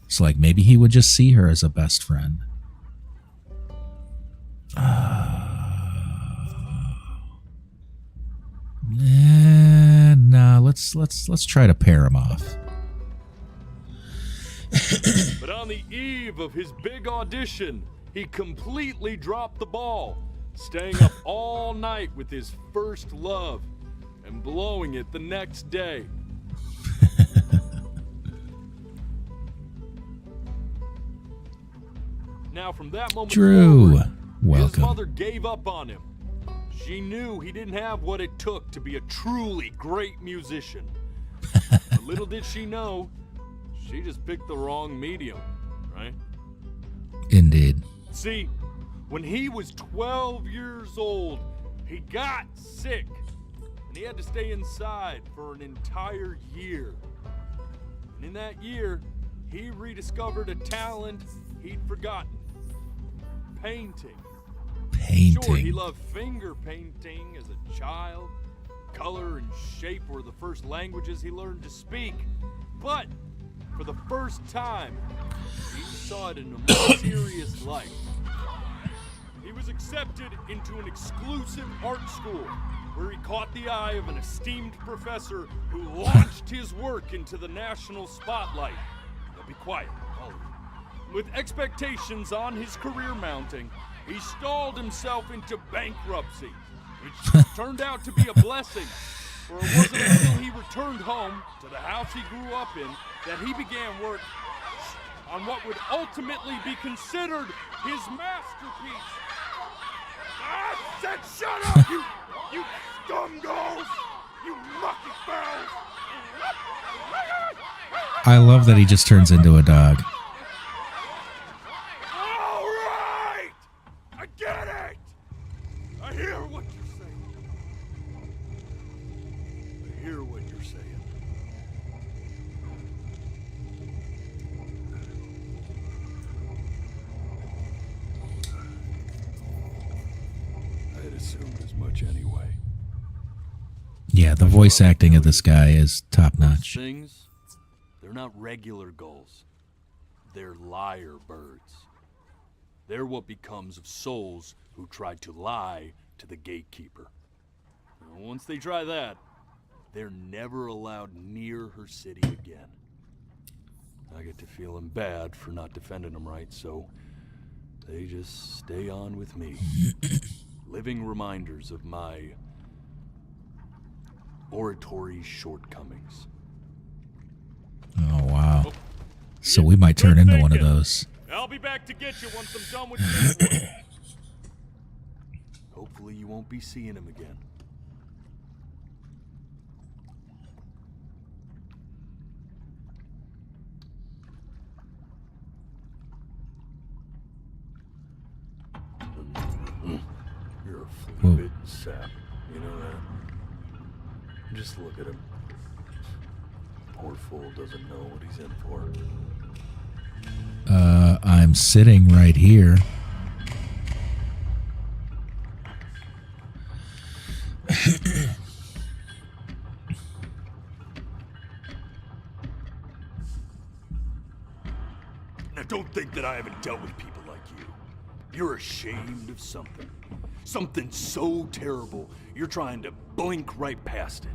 [SPEAKER 1] It's like maybe he would just see her as a best friend. Nah, let's try to pair him off.
[SPEAKER 10] But on the eve of his big audition, he completely dropped the ball, staying up all night with his first love and blowing it the next day. Now, from that moment
[SPEAKER 1] Drew,
[SPEAKER 10] forward,
[SPEAKER 1] welcome.
[SPEAKER 10] his mother gave up on him. She knew he didn't have what it took to be a truly great musician. But little did she know, she just picked the wrong medium, right?
[SPEAKER 1] Indeed.
[SPEAKER 10] See, when he was 12 years old, he got sick, and he had to stay inside for an entire year. And in that year, he rediscovered a talent he'd forgotten. Painting. Sure, he loved finger painting as a child. Color and shape were the first languages he learned to speak. But for the first time, he saw it in a more serious light. He was accepted into an exclusive art school where he caught the eye of an esteemed professor who launched his work into the national spotlight. Now be quiet, all of you. With expectations on his career mounting, he stalled himself into bankruptcy, which turned out to be a blessing, for it wasn't until he returned home to the house he grew up in that he began work on what would ultimately be considered his masterpiece. I said shut up, you scumballs! You mucky fowls!
[SPEAKER 1] I love that he just turns into a dog.
[SPEAKER 10] All right! I get it! I hear what you're saying. I hear what you're saying.
[SPEAKER 2] assumed as much anyway.
[SPEAKER 1] Yeah, the voice acting of this guy is top notch.
[SPEAKER 2] Things, they're not regular gulls. They're liar birds. They're what becomes of souls who tried to lie to the gatekeeper. And once they try that, they're never allowed near her city again. I get to feeling bad for not defending them right, so they just stay on with me. Living reminders of my oratory shortcomings.
[SPEAKER 1] Oh, wow. So we might turn into one of those.
[SPEAKER 10] I'll be back to get you once I'm done with this.
[SPEAKER 2] Hopefully you won't be seeing him again. You're a flea-bitten sap, you know that? Just look at him. Poor fool doesn't know what he's in for.
[SPEAKER 1] I'm sitting right here.
[SPEAKER 2] Now don't think that I haven't dealt with people like you. You're ashamed of something. Something so terrible, you're trying to blink right past it.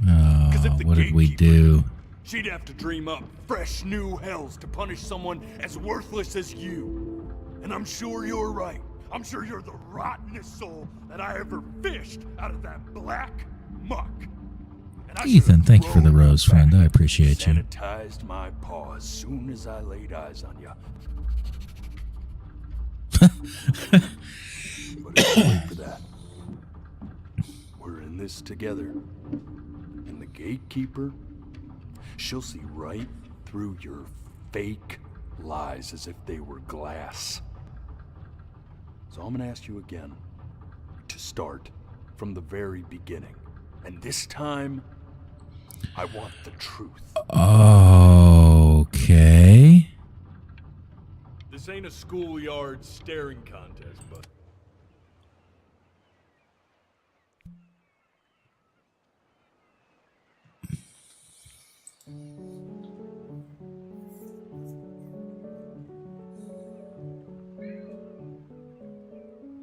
[SPEAKER 1] Oh, what did we do?
[SPEAKER 2] She'd have to dream up fresh new hells to punish someone as worthless as you. And I'm sure you're right. I'm sure you're the rottenest soul that I ever fished out of that black muck.
[SPEAKER 1] Ethan, thank you for the rose, friend. I appreciate you.
[SPEAKER 2] Sanitized my paw as soon as I laid eyes on you. But it's too late for that. We're in this together. And the gatekeeper, she'll see right through your fake lies as if they were glass. So I'm gonna ask you again to start from the very beginning. And this time, I want the truth.
[SPEAKER 1] Okay.
[SPEAKER 10] This ain't a schoolyard staring contest, but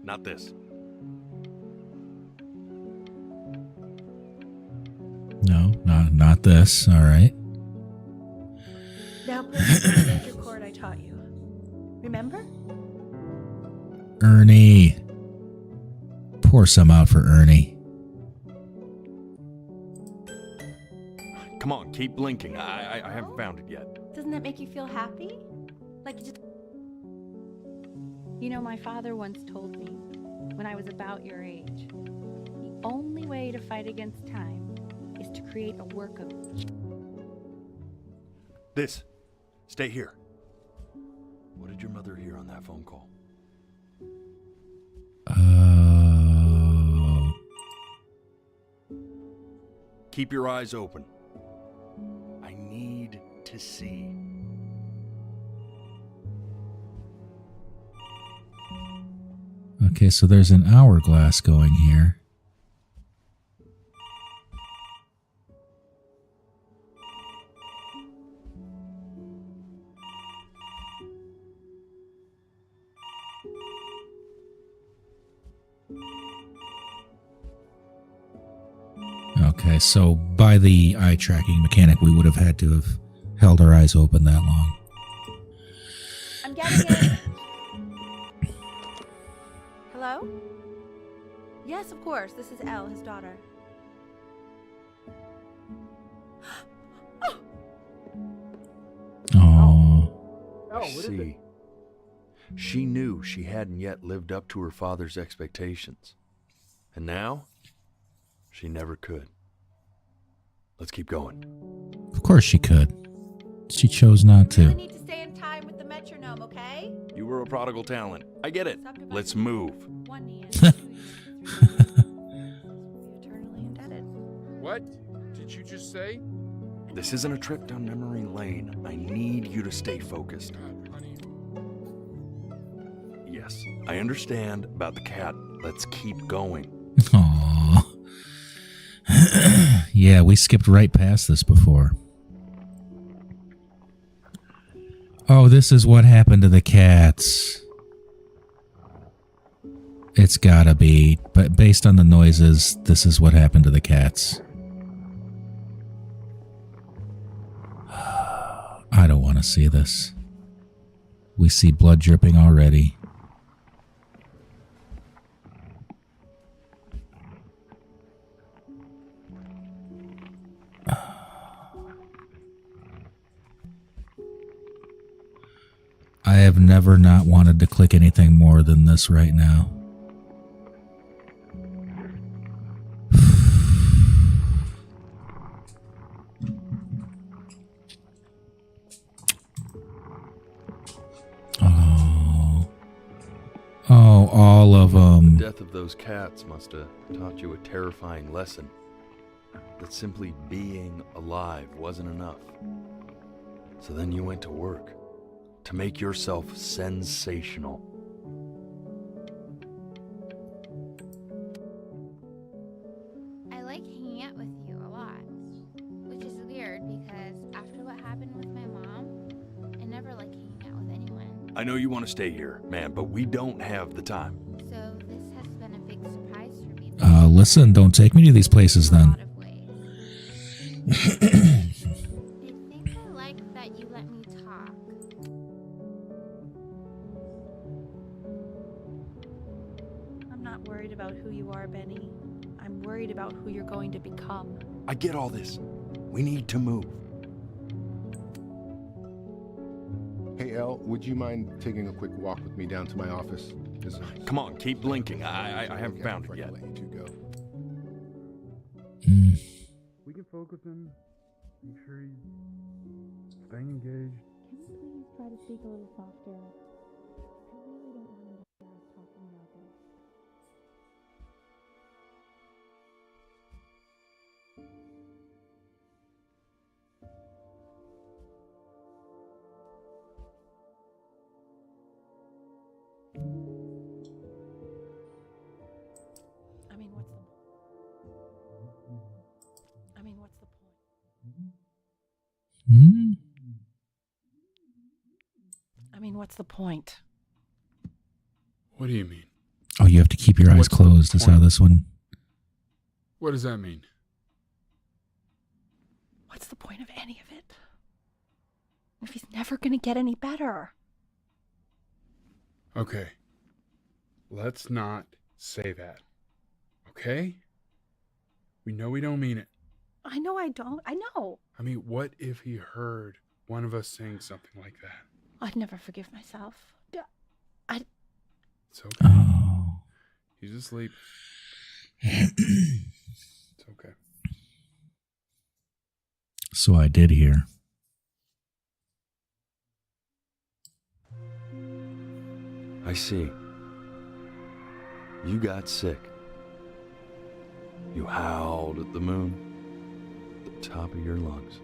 [SPEAKER 2] not this.
[SPEAKER 1] No, not this. All right.
[SPEAKER 4] Now play the major chord I taught you. Remember?
[SPEAKER 1] Ernie. Pour some out for Ernie.
[SPEAKER 2] Come on, keep blinking. I haven't found it yet.
[SPEAKER 3] Doesn't that make you feel happy? Like you just... You know, my father once told me, when I was about your age, the only way to fight against time is to create a work of...
[SPEAKER 2] This. Stay here. What did your mother hear on that phone call? Keep your eyes open. I need to see.
[SPEAKER 1] Okay, so there's an hourglass going here. Okay, so by the eye tracking mechanic, we would have had to have held our eyes open that long.
[SPEAKER 4] I'm getting it. Hello? Yes, of course. This is Elle, his daughter.
[SPEAKER 1] Oh.
[SPEAKER 2] What is it? She knew she hadn't yet lived up to her father's expectations. And now, she never could. Let's keep going.
[SPEAKER 1] Of course she could. She chose not
[SPEAKER 4] I
[SPEAKER 1] to.
[SPEAKER 4] need to stay in time with the metronome, okay?
[SPEAKER 2] You were a prodigal talent. I get it. Let's move.
[SPEAKER 4] One knee in, 2 knees, 3 knees. Eternally indebted.
[SPEAKER 5] What did you just say?
[SPEAKER 2] This isn't a trip down memory lane. I need you to stay focused. Yes, I understand about the cat Let's keep going.
[SPEAKER 1] Aww. Yeah, we skipped right past this before. Oh, this is what happened to the cats. It's gotta be, but based on the noises, this is what happened to the cats. I don't want to see this. We see blood dripping already. I have never not wanted to click anything more than this right now. Oh, all of them.
[SPEAKER 2] The death of those cats must have taught you a terrifying lesson. That simply being alive wasn't enough. So then you went to work to make yourself sensational.
[SPEAKER 6] I like hanging out with you a lot, which is weird because after what happened with my mom, I never like hanging out with anyone.
[SPEAKER 2] I know you want to stay here, man, but we don't have the time.
[SPEAKER 6] So this has been a big surprise for me.
[SPEAKER 1] Listen, don't take me to these places then.
[SPEAKER 6] I think I like that you let me talk.
[SPEAKER 8] I'm not worried about who you are, Benny. I'm worried about who you're going to become.
[SPEAKER 2] I get all this. We need to move.
[SPEAKER 7] Hey, El, would you mind taking a quick walk with me down to my office?
[SPEAKER 2] Come on, keep blinking. I haven't found it yet.
[SPEAKER 7] Let you two go.
[SPEAKER 5] We can focus him. Make sure he's staying engaged.
[SPEAKER 3] Can you please try to speak a little softer? I really don't want to hear us talking about this.
[SPEAKER 8] What's the point? What's the point?
[SPEAKER 5] What do you mean?
[SPEAKER 1] Oh, you have to keep your eyes closed. Is how this one.
[SPEAKER 5] What does that mean?
[SPEAKER 8] What's the point of any of it? If he's never going to get any better.
[SPEAKER 5] Okay. Let's not say that. Okay? We know we don't mean it.
[SPEAKER 8] I know I don't. I know.
[SPEAKER 5] I mean, what if he heard one of us saying something like that?
[SPEAKER 8] I'd never forgive myself.
[SPEAKER 5] It's okay. Oh. He's asleep. It's okay.
[SPEAKER 1] So I did hear.
[SPEAKER 2] I see. You got sick. You howled at the moon at the top of your lungs.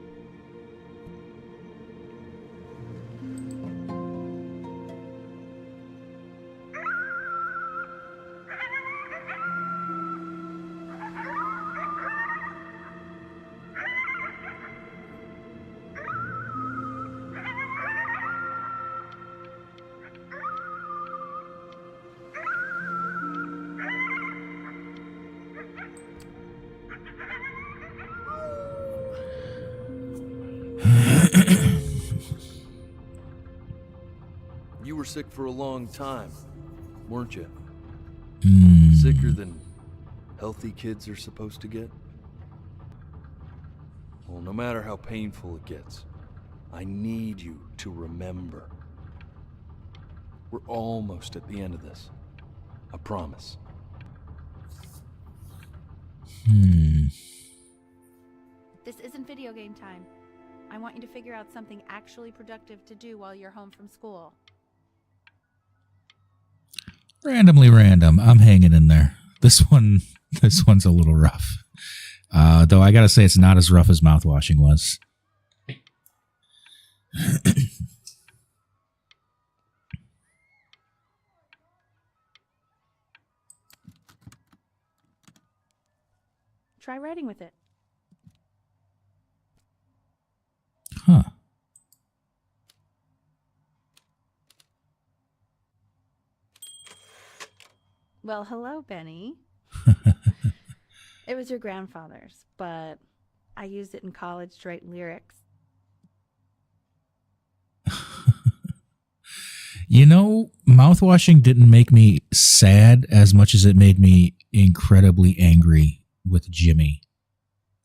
[SPEAKER 2] You were sick for a long time, weren't you? Sicker than healthy kids are supposed to get? Well, no matter how painful it gets, I need you to remember. We're almost at the end of this. I promise.
[SPEAKER 8] This isn't video game time. I want you to figure out something actually productive to do while you're home from school.
[SPEAKER 1] Randomly random. I'm hanging in there. This one's a little rough. Though I gotta say it's not as rough as mouthwashing was.
[SPEAKER 8] try writing with it.
[SPEAKER 1] Huh.
[SPEAKER 8] Well, hello, Benny. It was your grandfather's, but I used it in college to write lyrics.
[SPEAKER 1] You know, mouthwashing didn't make me sad as much as it made me incredibly angry with Jimmy.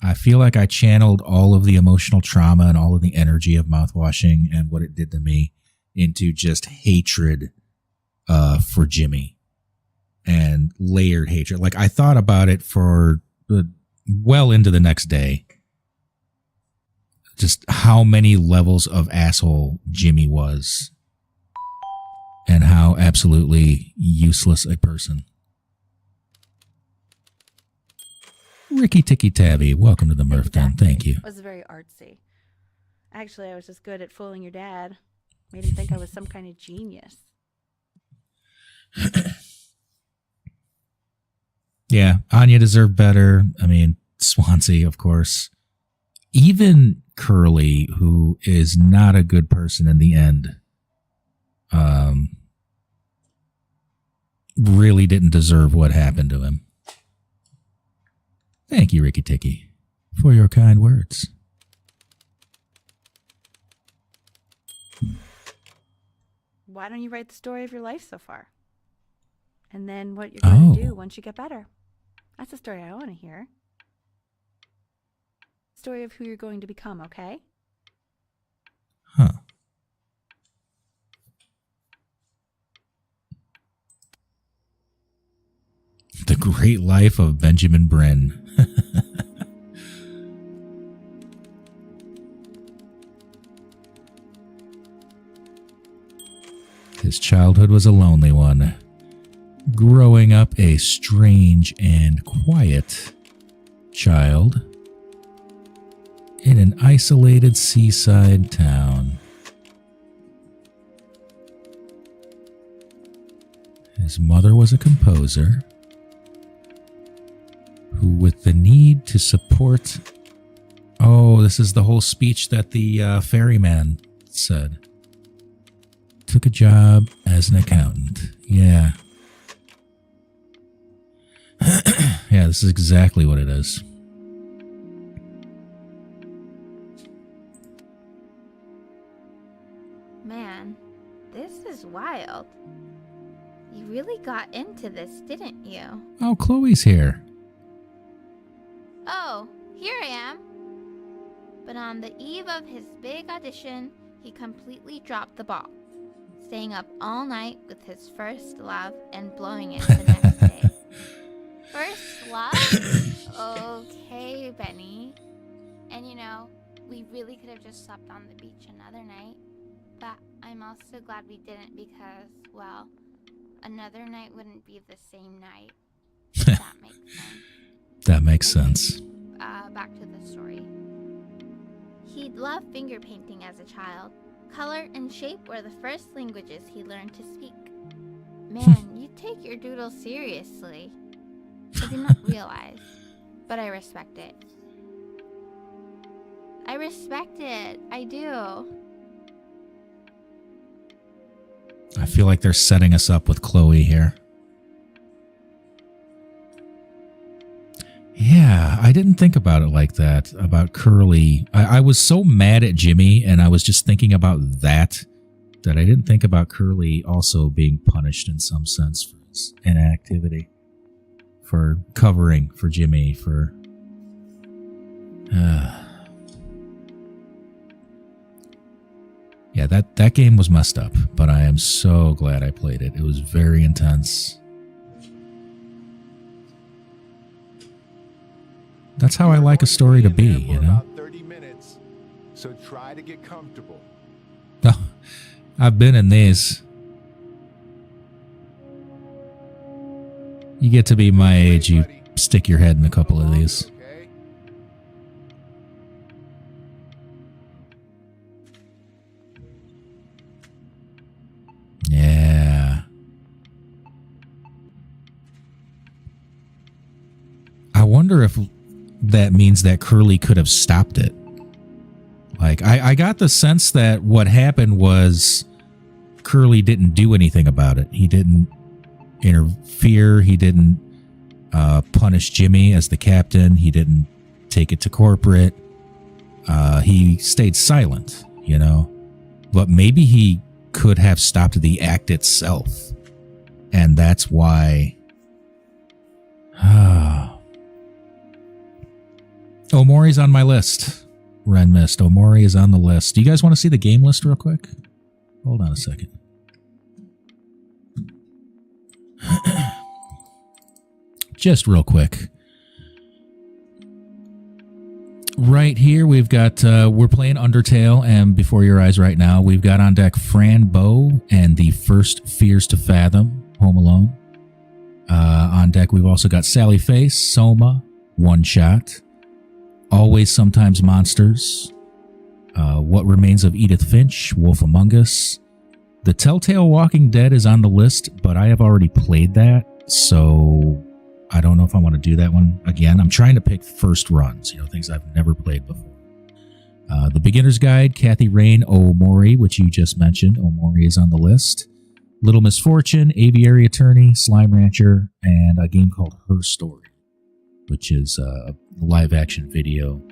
[SPEAKER 1] I feel like I channeled all of the emotional trauma and all of the energy of mouthwashing and what it did to me into just hatred for Jimmy and layered hatred. Like, I thought about it for well into the next day. Just how many levels of asshole Jimmy was. And how absolutely useless a person. Ricky Ticky Tabby, welcome to the Murph Den. Thank you.
[SPEAKER 8] It was very artsy. Actually, I was just good at fooling your dad. Made him think I was some kind of genius.
[SPEAKER 1] Yeah, Anya deserved better. I mean, Swansea, of course. Even Curly, who is not a good person in the end, really didn't deserve what happened to him. Thank you, Ricky Ticky, for your kind words.
[SPEAKER 8] Why don't you write the story of your life so far? And then what you're going to do once you get better. That's the story I want to hear. Story of who you're going to become, okay?
[SPEAKER 1] Huh. The Great Life of Benjamin Bryn. His childhood was a lonely one, growing up a strange and quiet child in an isolated seaside town. His mother was a composer who, with the need to support... Oh, this is the whole speech that the ferryman said. Took a job as an accountant. Yeah. Yeah, this is exactly what it is.
[SPEAKER 6] Man, this is wild. You really got into this, didn't you?
[SPEAKER 1] Oh, Chloe's here.
[SPEAKER 6] Oh, here I am. But on the eve of his big audition, he completely dropped the ball, staying up all night with his first love and blowing it the next day. First love? Okay, Benny. And you know, we really could have just slept on the beach another night. But I'm also glad we didn't because, well, another night wouldn't be the same night. That makes sense.
[SPEAKER 1] That makes sense.
[SPEAKER 6] Back to the story. He'd loved finger painting as a child. Color and shape were the first languages he learned to speak. Man, you take your doodle seriously. I did not realize, but I respect it. I respect it. I do.
[SPEAKER 1] I feel like they're setting us up with Chloe here. Yeah, I didn't think about it like that, about Curly. I was so mad at Jimmy, and I was just thinking about that I didn't think about Curly also being punished in some sense for his inactivity, for covering for Jimmy, for... Yeah, that game was messed up, but I am so glad I played it. It was very intense. That's how I like a story to be, you know?
[SPEAKER 18] About 30 minutes, so try to get comfortable.
[SPEAKER 1] Oh, I've been in these. You get to be my age, you stick your head in a couple of these. Yeah. I wonder if that means that Curly could have stopped it. Like, I got the sense that what happened was Curly didn't do anything about it. He didn't interfere. He didn't punish Jimmy as the captain. He didn't take it to corporate. He stayed silent, you know. But maybe he could have stopped the act itself. And that's why... Omori's on my list. Ren missed. Omori is on the list. Do you guys want to see the game list real quick? Hold on a second. Just real quick. Right here, we've got, we're playing Undertale, and before your eyes right now, we've got on deck Fran Bow and the first Fears to Fathom, Home Alone. On deck, we've also got Sally Face, Soma, One Shot, Always Sometimes Monsters, What Remains of Edith Finch, Wolf Among Us. The Telltale Walking Dead is on the list, but I have already played that, so I don't know if I want to do that one again. I'm trying to pick first runs, you know, things I've never played before. The Beginner's Guide, Kathy Rain, Omori, which you just mentioned. Omori is on the list. Little Misfortune, Aviary Attorney, Slime Rancher, and a game called Her Story, which is a live-action video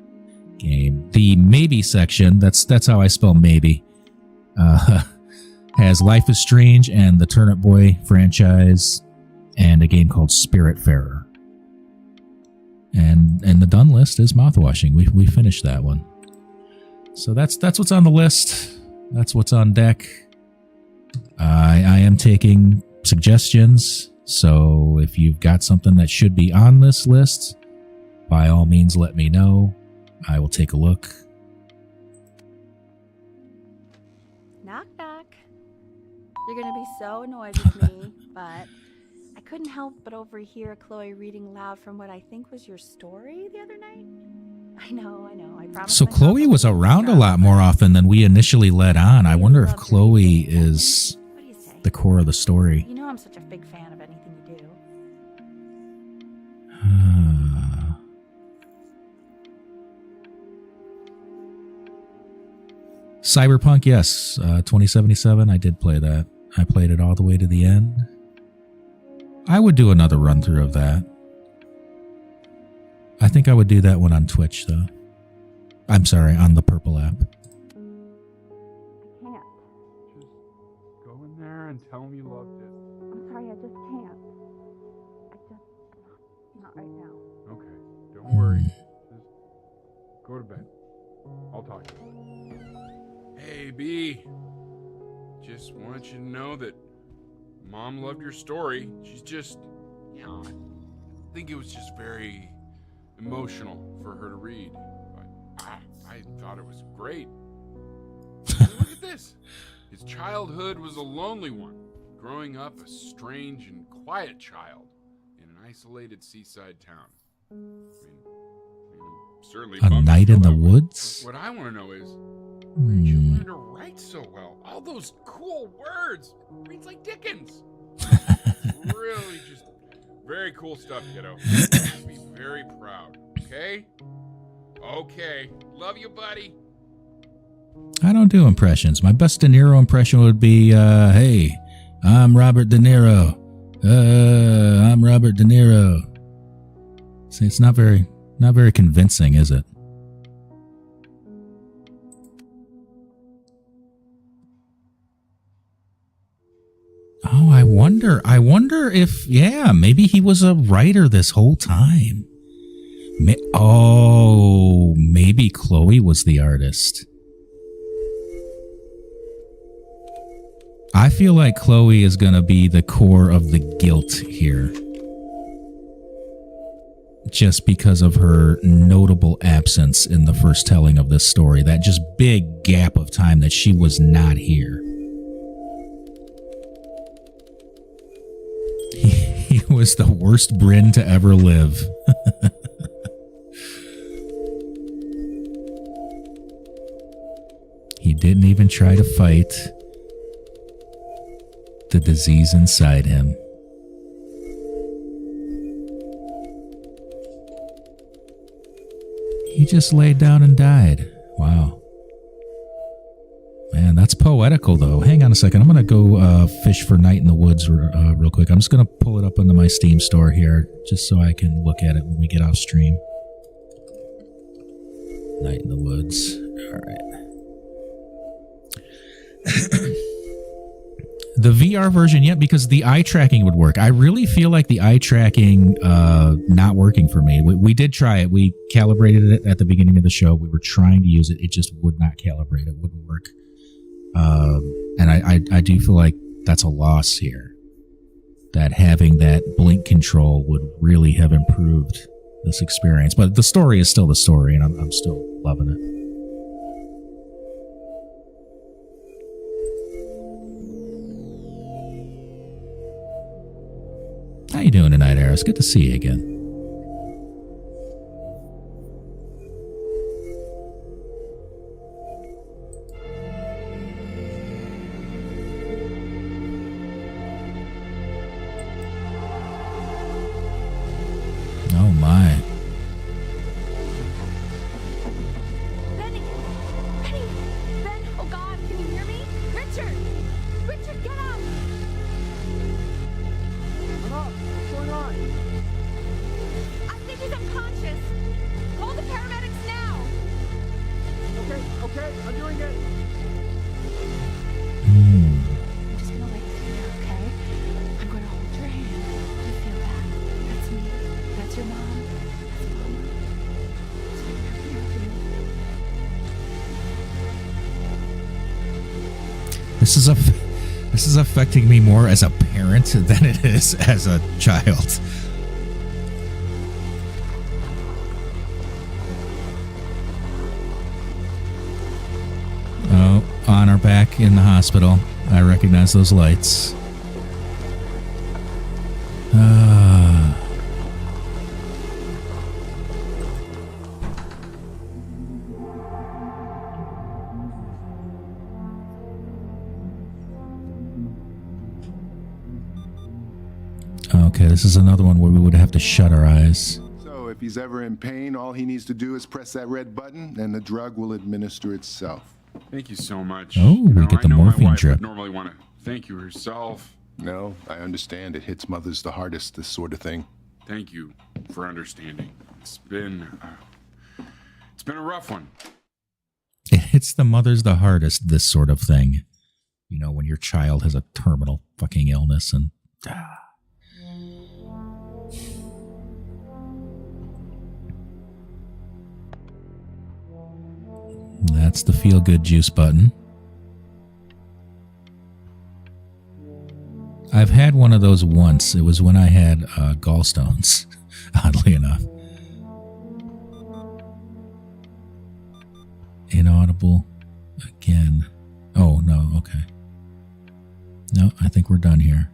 [SPEAKER 1] game. The Maybe section, that's how I spell maybe, has Life is Strange and the Turnip Boy franchise, and a game called Spiritfarer. And the done list is Mouthwashing. We finished that one. So that's what's on the list. That's what's on deck. I am taking suggestions, so if you've got something that should be on this list, by all means let me know. I will take a look.
[SPEAKER 8] Knock, knock. You're gonna be so annoyed with me, but I couldn't help but overhear Chloe reading loud from what I think was your story the other night. I know. I promise.
[SPEAKER 1] So Chloe was around a lot more often than we initially let on. I wonder if Chloe is the core of the story.
[SPEAKER 8] You know I'm such a big fan of anything you do.
[SPEAKER 1] Cyberpunk, yes. 2077, I did play that. I played it all the way to the end. I would do another run through of that. I think I would do that one on Twitch, though. I'm sorry, on the Purple app.
[SPEAKER 8] I can't.
[SPEAKER 5] Just go in there and tell him you loved it.
[SPEAKER 8] I'm sorry, I just can't. Not right now.
[SPEAKER 5] Okay, don't worry. Just go to bed. I'll talk to you. Hey, B. Just want you to know that Mom loved your story. She's just, you know, I think it was just very emotional for her to read. But I thought it was great. Look at this. His childhood was a lonely one, growing up a strange and quiet child in an isolated seaside town. I mean, certainly
[SPEAKER 1] A Night in the Woods?
[SPEAKER 5] What I want to know is, where did you learn to write so well? All those cool words. Reads like Dickens. Really just very cool stuff, kiddo. Be very proud. Okay? Okay. Love you, buddy.
[SPEAKER 1] I don't do impressions. My best De Niro impression would be, hey, I'm Robert De Niro. I'm Robert De Niro. See, it's not very convincing, is it? Oh, I wonder if, yeah, maybe he was a writer this whole time. Maybe Chloe was the artist. I feel like Chloe is going to be the core of the guilt here. Just because of her notable absence in the first telling of this story. That just big gap of time that she was not here. He was the worst Bryn to ever live. He didn't even try to fight the disease inside him. He just laid down and died. Wow. Man, that's poetical, though. Hang on a second. I'm going to go fish for Night in the Woods real quick. I'm just going to pull it up into my Steam store here, just so I can look at it when we get off stream. Night in the Woods. All right. The VR version, yeah, because the eye tracking would work. I really feel like the eye tracking not working for me. We did try it. We calibrated it at the beginning of the show. We were trying to use it. It just would not calibrate. It wouldn't work. And I do feel like that's a loss here. That having that blink control would really have improved this experience. But the story is still the story, and I'm still loving it. How you doing tonight, Eris? Good to see you again. Oh my.
[SPEAKER 8] Benny! Benny! Ben! Oh God, can you hear me? Richard! Richard, get up!
[SPEAKER 15] What up? What's going on?
[SPEAKER 8] I think he's unconscious. Call the paramedics now.
[SPEAKER 15] Okay, I'm doing it.
[SPEAKER 8] I'm just gonna lay you here, okay? I'm gonna hold your hand. You feel that? That's me. That's your mom. That's Mama. So I'm here for you.
[SPEAKER 1] This is affecting me more as a parent than it is as a child. Oh, on our back in the hospital. I recognize those lights. Okay, this is another one where we would have to shut our eyes.
[SPEAKER 18] So if he's ever in pain, all he needs to do is press that red button and the drug will administer itself.
[SPEAKER 11] Thank you so much.
[SPEAKER 1] Oh, we get the morphine drip.
[SPEAKER 11] Normally want to thank you herself.
[SPEAKER 18] No, I understand. It hits mothers the hardest, this sort of thing.
[SPEAKER 11] Thank you for understanding. It's been a rough one.
[SPEAKER 1] It hits the mothers the hardest, this sort of thing. You know, when your child has a terminal fucking illness and... That's the feel-good juice button. I've had one of those once. It was when I had gallstones, oddly enough. Inaudible again. Oh, no, okay. No, I think we're done here.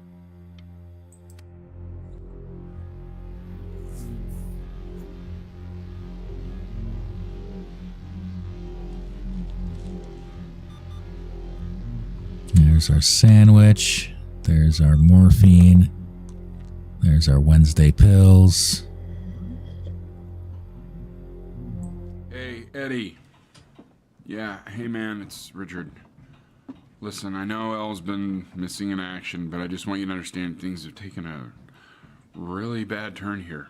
[SPEAKER 1] There's our sandwich. There's our morphine. There's our Wednesday pills.
[SPEAKER 11] Hey, Eddie. Yeah, hey man, it's Richard. Listen, I know Elle's been missing in action, but I just want you to understand things have taken a really bad turn here.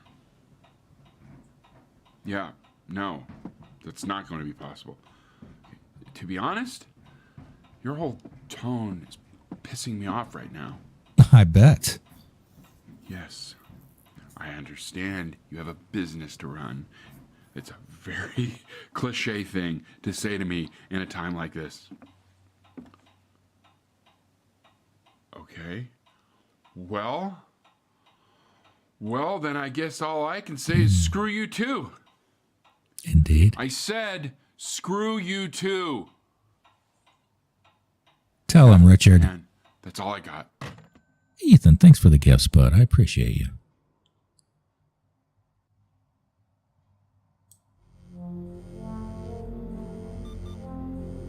[SPEAKER 11] Yeah, no, that's not going to be possible. To be honest, your whole tone is pissing me off right now.
[SPEAKER 1] I bet.
[SPEAKER 11] Yes, I understand you have a business to run. It's a very cliche thing to say to me in a time like this. Okay. Well, then I guess all I can say is screw you too.
[SPEAKER 1] Indeed.
[SPEAKER 11] I said screw you too.
[SPEAKER 1] Tell him, Richard.
[SPEAKER 11] Man, that's all I got.
[SPEAKER 1] Ethan, thanks for the gifts, bud. I appreciate you.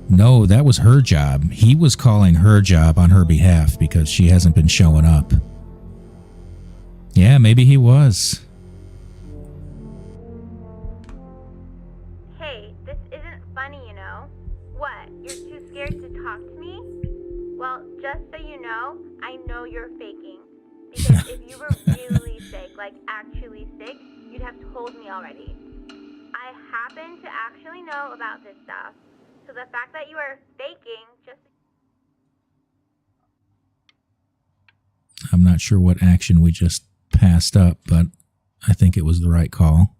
[SPEAKER 1] No, that was her job. He was calling her job on her behalf because she hasn't been showing up. Yeah, maybe he was.
[SPEAKER 9] funny, you know. What? You're too scared to talk to me? Well, just so you know, I know you're faking. Because if you were really sick, like actually sick, you'd have told me already. I happen to actually know about this stuff. So the fact that you are faking just...
[SPEAKER 1] I'm not sure what action we just passed up, but I think it was the right call.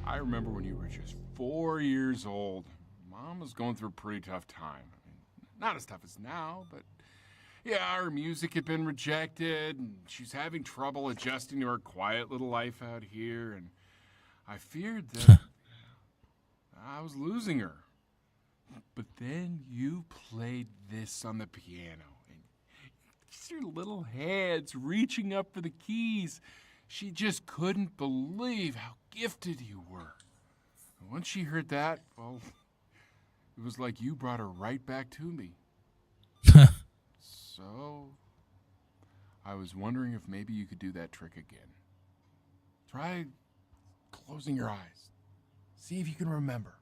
[SPEAKER 5] I remember when you were just 4 years old. Mom was going through a pretty tough time. I mean, not as tough as now, but yeah, her music had been rejected, and she's having trouble adjusting to her quiet little life out here, and I feared that I was losing her. But then you played this on the piano, and just your little hands reaching up for the keys. She just couldn't believe how gifted you were. And once she heard that, well, it was like you brought her right back to me. So, I was wondering if maybe you could do that trick again. Try closing your eyes. See if you can remember.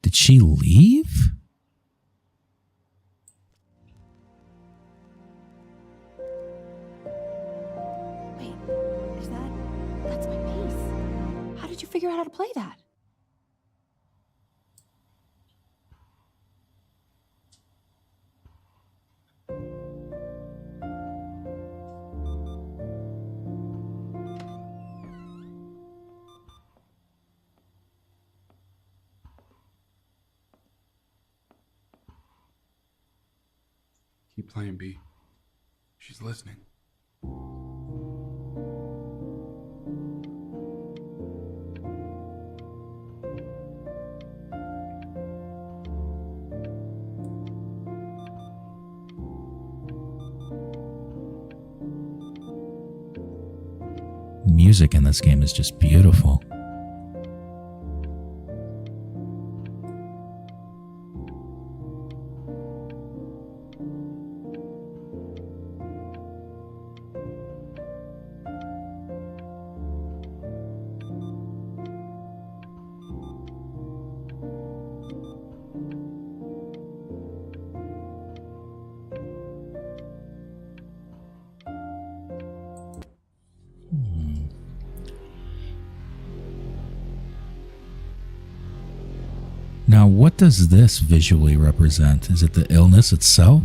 [SPEAKER 1] Did she leave?
[SPEAKER 8] Wait, is that... That's my bass. How did you figure out how to play that?
[SPEAKER 5] Keep playing, B. She's listening.
[SPEAKER 1] Music in this game is just beautiful. Now, what does this visually represent? Is it the illness itself?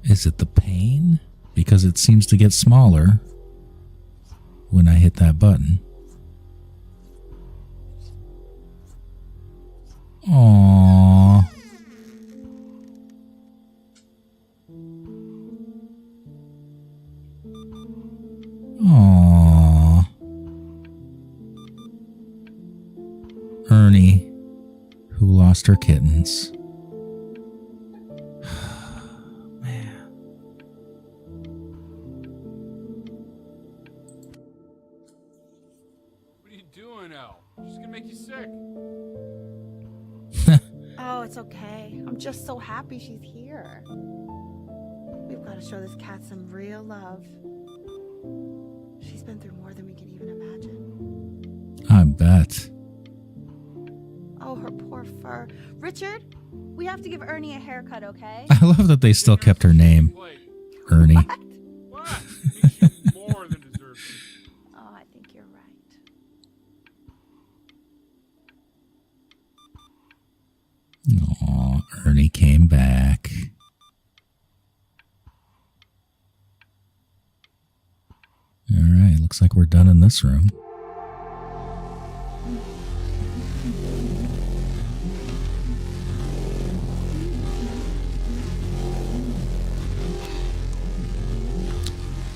[SPEAKER 1] Is it the pain? Because it seems to get smaller when I hit that button. Aww. Aww. Ernie, who lost her kittens. Man.
[SPEAKER 5] What are you doing, Elle? She's gonna make you sick.
[SPEAKER 8] Oh, it's okay. I'm just so happy she's here. We've got to show this cat some real love. She's been through more than we can even imagine.
[SPEAKER 1] I bet.
[SPEAKER 8] Oh, her poor fur. Richard, we have to give Ernie a haircut, okay?
[SPEAKER 1] I love that they still kept her name. Ernie.
[SPEAKER 5] What? She's more than deserves it.
[SPEAKER 8] Oh, I think you're right.
[SPEAKER 1] Aw, Ernie came back. Alright, looks like we're done in this room.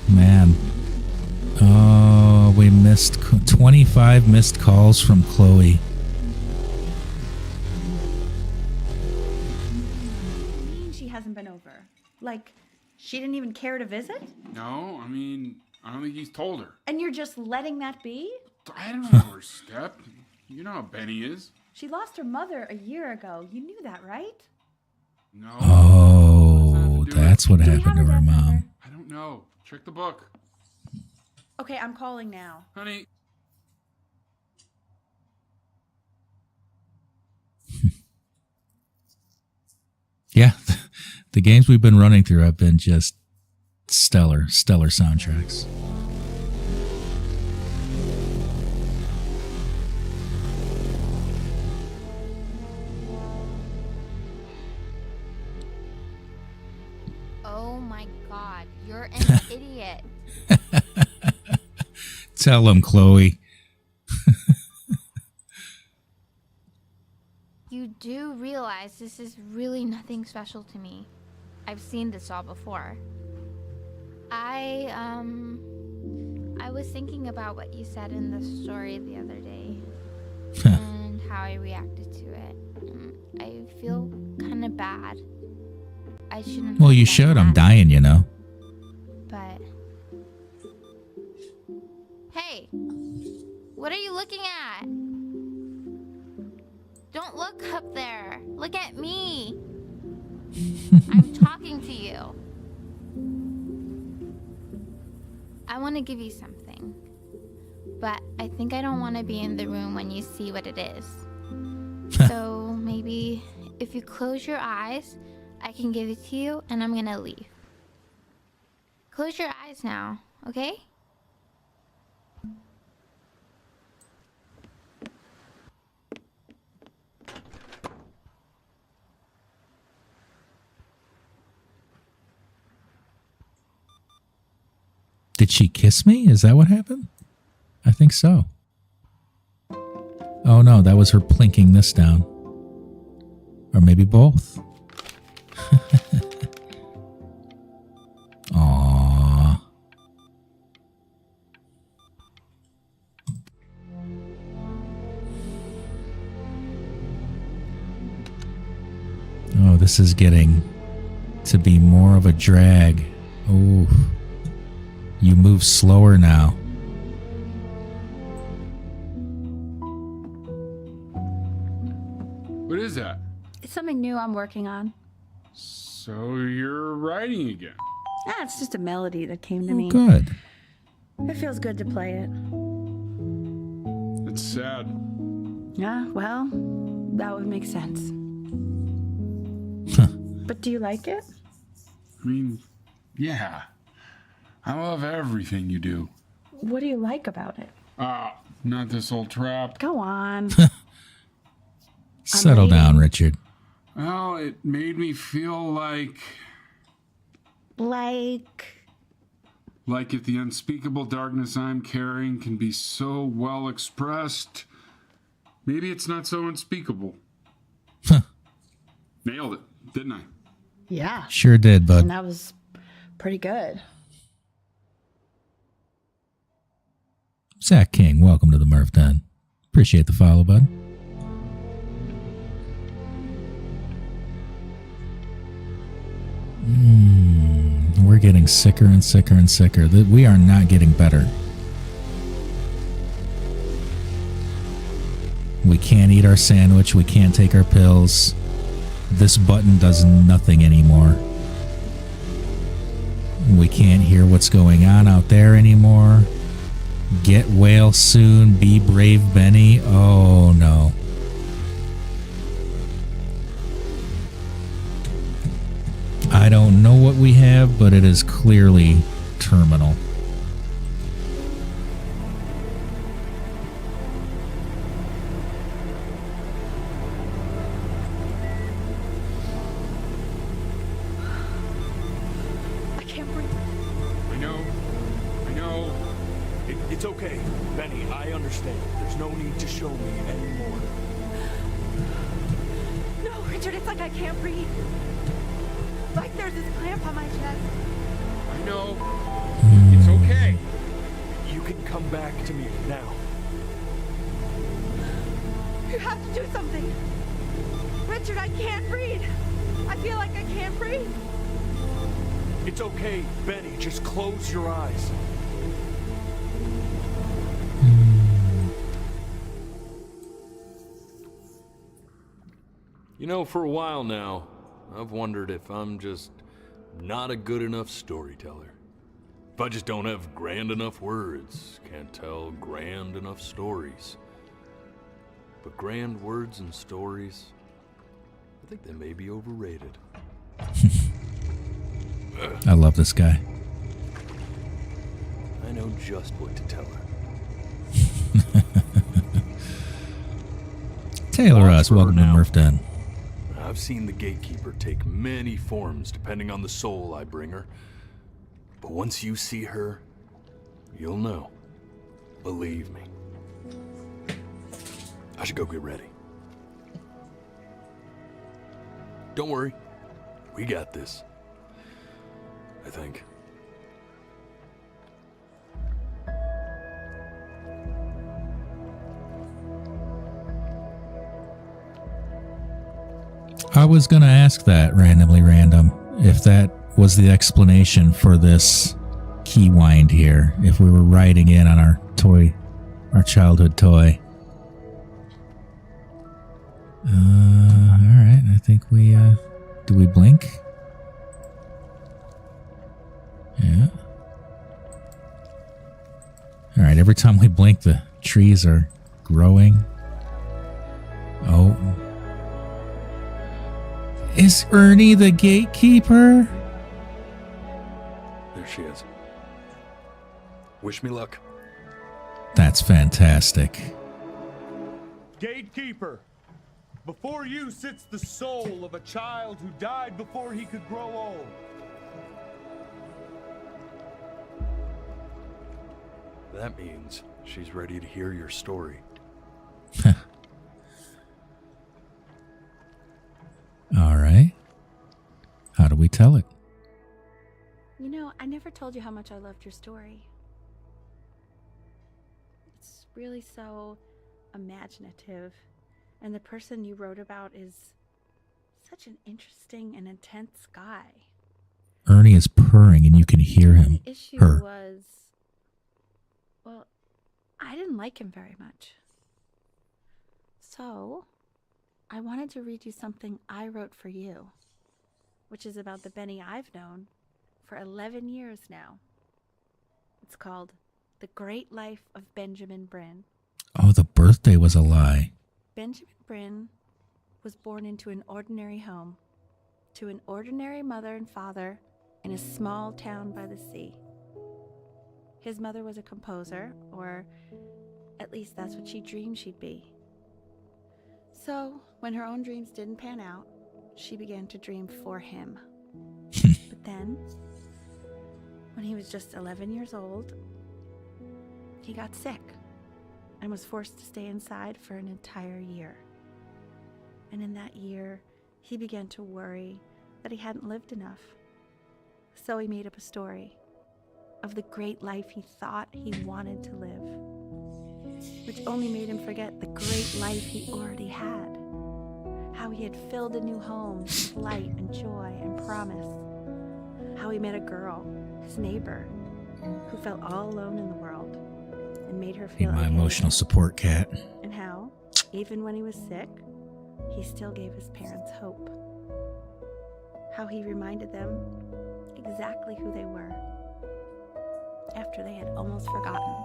[SPEAKER 1] Man. Oh, we missed 25 missed calls from Chloe.
[SPEAKER 8] She hasn't been over. Like, she didn't even care to visit?
[SPEAKER 5] No, I mean, I don't think he's told her.
[SPEAKER 8] And you're just letting that be?
[SPEAKER 5] I don't know her step. You know how Benny is.
[SPEAKER 8] She lost her mother a year ago. You knew that, right?
[SPEAKER 5] No.
[SPEAKER 1] Oh, that's what happened to her mom.
[SPEAKER 5] I don't know. Check the book.
[SPEAKER 8] Okay, I'm calling now.
[SPEAKER 5] Honey.
[SPEAKER 1] Yeah, the games we've been running through have been just stellar soundtracks.
[SPEAKER 6] Oh my god, you're an idiot.
[SPEAKER 1] Tell him, Chloe.
[SPEAKER 6] You do realize this is really nothing special to me. I've seen this all before. I was thinking about what you said in the story the other day and how I reacted to it. I feel kind of bad. I shouldn't.
[SPEAKER 1] Well, you should. I'm dying, you know.
[SPEAKER 6] But hey, what are you looking at? Don't look up there. Look at me. I'm talking to you. I want to give you something, but I think I don't want to be in the room when you see what it is. So maybe if you close your eyes, I can give it to you and I'm gonna leave. Close your eyes now, okay?
[SPEAKER 1] Did she kiss me? Is that what happened? I think so. Oh no, that was her plinking this down. Or maybe both. Aww. Oh, this is getting to be more of a drag. Oh. You move slower now.
[SPEAKER 5] What is that?
[SPEAKER 8] It's something new I'm working on.
[SPEAKER 5] So you're writing again?
[SPEAKER 8] Ah, it's just a melody that came to me.
[SPEAKER 1] Good.
[SPEAKER 8] It feels good to play it.
[SPEAKER 5] It's sad.
[SPEAKER 8] Yeah, well, that would make sense. But do you like it?
[SPEAKER 5] I mean, yeah. I love everything you do.
[SPEAKER 8] What do you like about it?
[SPEAKER 5] Not this old trap.
[SPEAKER 8] Go on.
[SPEAKER 1] Settle down, Richard.
[SPEAKER 5] Well, it made me feel like if the unspeakable darkness I'm carrying can be so well expressed, maybe it's not so unspeakable. Nailed it, didn't I?
[SPEAKER 8] Yeah.
[SPEAKER 1] Sure did, bud.
[SPEAKER 8] And that was pretty good.
[SPEAKER 1] Zach King, welcome to the Murph Den. Appreciate the follow, bud. We're getting sicker and sicker and sicker. We are not getting better. We can't eat our sandwich. We can't take our pills. This button does nothing anymore. We can't hear what's going on out there anymore. Get well soon. Be brave, Benny. Oh, no. I don't know what we have, but it is clearly terminal.
[SPEAKER 8] I can't breathe.
[SPEAKER 5] I know.
[SPEAKER 10] It's okay, Benny. I understand. There's no need to show me anymore.
[SPEAKER 8] No, Richard, it's like I can't breathe. Like there's this clamp on my chest.
[SPEAKER 5] I know. It's okay.
[SPEAKER 10] You can come back to me now.
[SPEAKER 8] You have to do something. Richard, I can't breathe. I feel like I can't breathe.
[SPEAKER 10] It's okay, Benny. Just close your eyes. You know, for a while now,
[SPEAKER 2] I've wondered if I'm just not a good enough storyteller. If I just don't have grand enough words, can't tell grand enough stories. But grand words and stories, I think they may be overrated.
[SPEAKER 1] I love this guy.
[SPEAKER 2] I know just what to tell her.
[SPEAKER 1] Taylor Us, welcome to Murph Den.
[SPEAKER 2] I've seen the gatekeeper take many forms depending on the soul I bring her. But once you see her, you'll know. Believe me. I should go get ready. Don't worry. We got this. I think.
[SPEAKER 1] I was going to ask that randomly random, if that was the explanation for this key wind here, if we were riding in on our toy, our childhood toy. Alright, I think we, do we blink? Yeah. Alright, every time we blink, the trees are growing. Oh. Is Ernie the gatekeeper?
[SPEAKER 2] There she is. Wish me luck.
[SPEAKER 1] That's fantastic.
[SPEAKER 10] Gatekeeper, before you sits the soul of a child who died before he could grow old.
[SPEAKER 2] That means she's ready to hear your story.
[SPEAKER 1] All right. How do we tell it?
[SPEAKER 8] You know, I never told you how much I loved your story. It's really so imaginative, and the person you wrote about is such an interesting and intense guy.
[SPEAKER 1] Ernie is purring and you can hear him.
[SPEAKER 8] The issue
[SPEAKER 1] Her.
[SPEAKER 8] was, well, I didn't like him very much. So, I wanted to read you something I wrote for you, which is about the Benny I've known for 11 years now. It's called The Great Life of Benjamin Bryn.
[SPEAKER 1] Oh, the birthday was a lie.
[SPEAKER 8] Benjamin Bryn was born into an ordinary home, to an ordinary mother and father in a small town by the sea. His mother was a composer, or at least that's what she dreamed she'd be. So, when her own dreams didn't pan out, she began to dream for him. But then, when he was just 11 years old, he got sick and was forced to stay inside for an entire year. And in that year, he began to worry that he hadn't lived enough. So he made up a story of the great life he thought he wanted to live, which only made him forget the great life he already had. How he had filled a new home with light and joy and promise. How he met a girl, his neighbor, who felt all alone in the world and made her
[SPEAKER 1] Be
[SPEAKER 8] feel
[SPEAKER 1] my
[SPEAKER 8] okay.
[SPEAKER 1] emotional support cat.
[SPEAKER 8] And how, even when he was sick, he still gave his parents hope. How he reminded them exactly who they were after they had almost forgotten.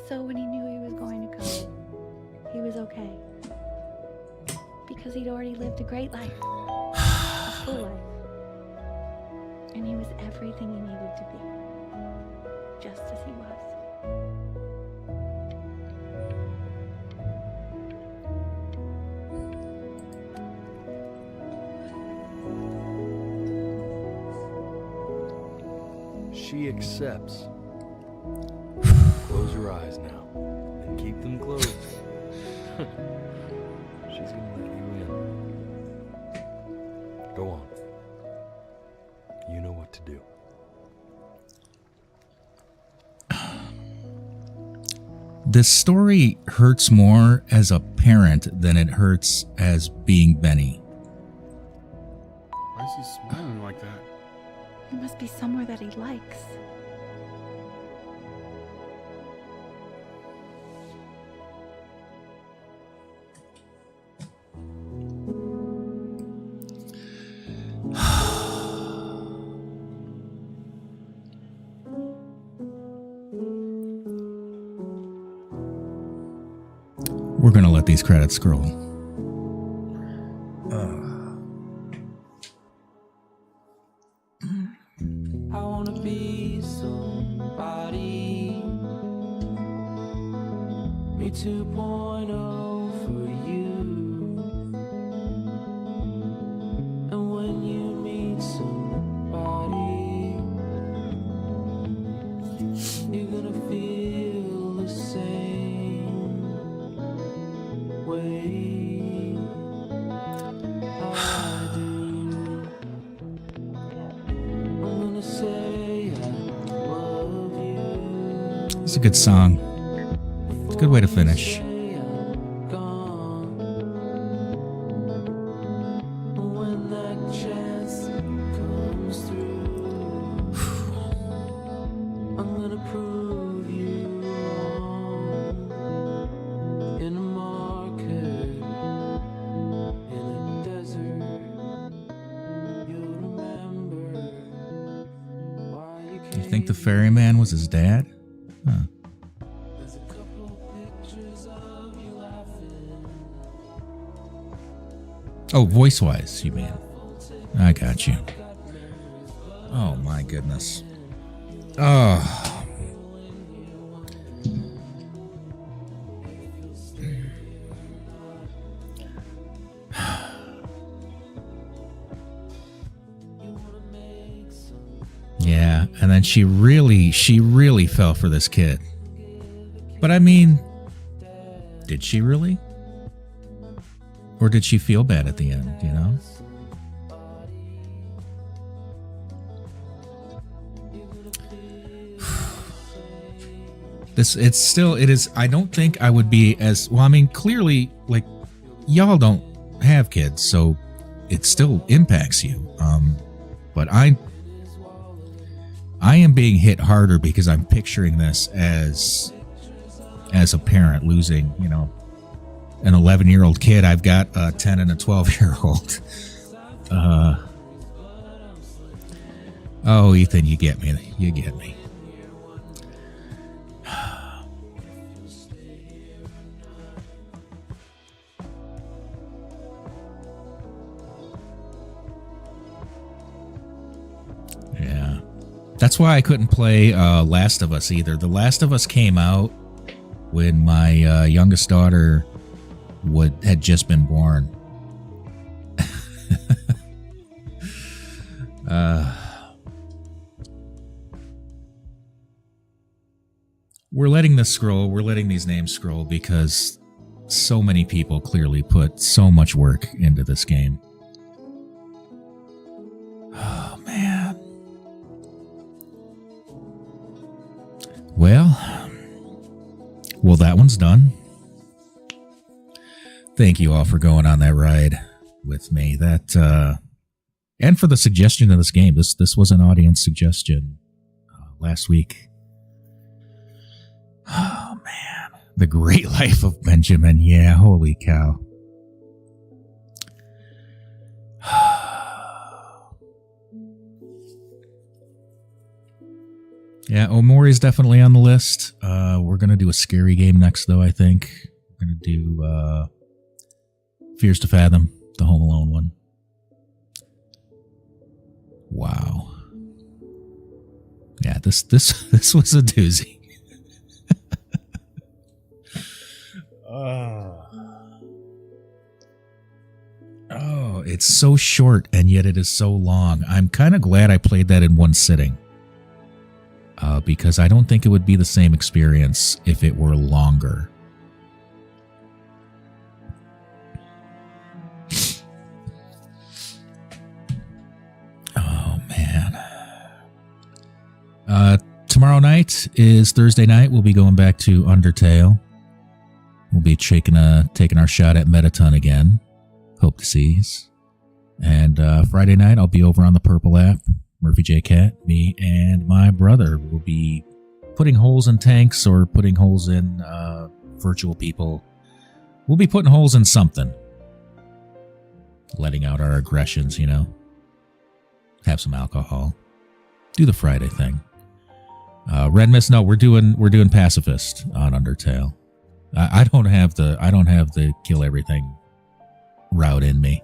[SPEAKER 8] So when he knew he was going to go, he was okay. Because he'd already lived a great life, a full life. And he was everything he needed to be, just as he was.
[SPEAKER 2] She accepts. Close your eyes now and keep them closed. She's gonna let you in. Go on. You know what to do.
[SPEAKER 1] This story hurts more as a parent than it hurts as being Benny.
[SPEAKER 5] Why is he smiling like that?
[SPEAKER 8] It must be somewhere that he likes.
[SPEAKER 1] We're gonna let these credits scroll.
[SPEAKER 19] I wanna be somebody. Me 2.0 for you. And when you meet somebody, you're gonna feel the same way I do. I'm gonna say I love you.
[SPEAKER 1] It's a good song. It's a good way to finish.
[SPEAKER 19] When that chance comes through, I'm gonna prove you wrong. In a market, in a desert, you'll remember why you
[SPEAKER 1] Do you think the ferryman was his dad? Huh. Oh, voice-wise, you mean? I got you. Oh, my goodness. Oh. Yeah, and then she really fell for this kid. But I mean, did she really? Or did she feel bad at the end, you know? It is, I don't think I would be as, well, I mean, clearly, like, y'all don't have kids, so it still impacts you. But I am being hit harder because I'm picturing this as a parent losing, you know, an 11-year-old kid. I've got a 10 and a 12-year-old. Oh, Ethan, you get me. You get me. Yeah. That's why I couldn't play Last of Us either. The Last of Us came out when my youngest daughter had just been born. We're letting this scroll. We're letting these names scroll because so many people clearly put so much work into this game. Oh, man. Well, that one's done. Thank you all for going on that ride with me. And for the suggestion of this game. This was an audience suggestion last week. Oh, man. The Great Life of Benjamin. Yeah, holy cow. Yeah, Omori's definitely on the list. We're going to do a scary game next, though, I think. We're going to do Fears to Fathom, the Home Alone one. Wow. Yeah, this was a doozy. Oh, it's so short and yet it is so long. I'm kind of glad I played that in one sitting. Because I don't think it would be the same experience if it were longer. Oh, man. Tomorrow night is Thursday night. We'll be going back to Undertale. We'll be taking our shot at Metaton again. Hope to see us. And Friday night, I'll be over on the Purple app. Murphy J. Cat, me, and my brother will be putting holes in tanks or putting holes in virtual people. We'll be putting holes in something. Letting out our aggressions, you know. Have some alcohol. Do the Friday thing. Red Mist, no, we're doing Pacifist on Undertale. I don't have the kill everything route in me.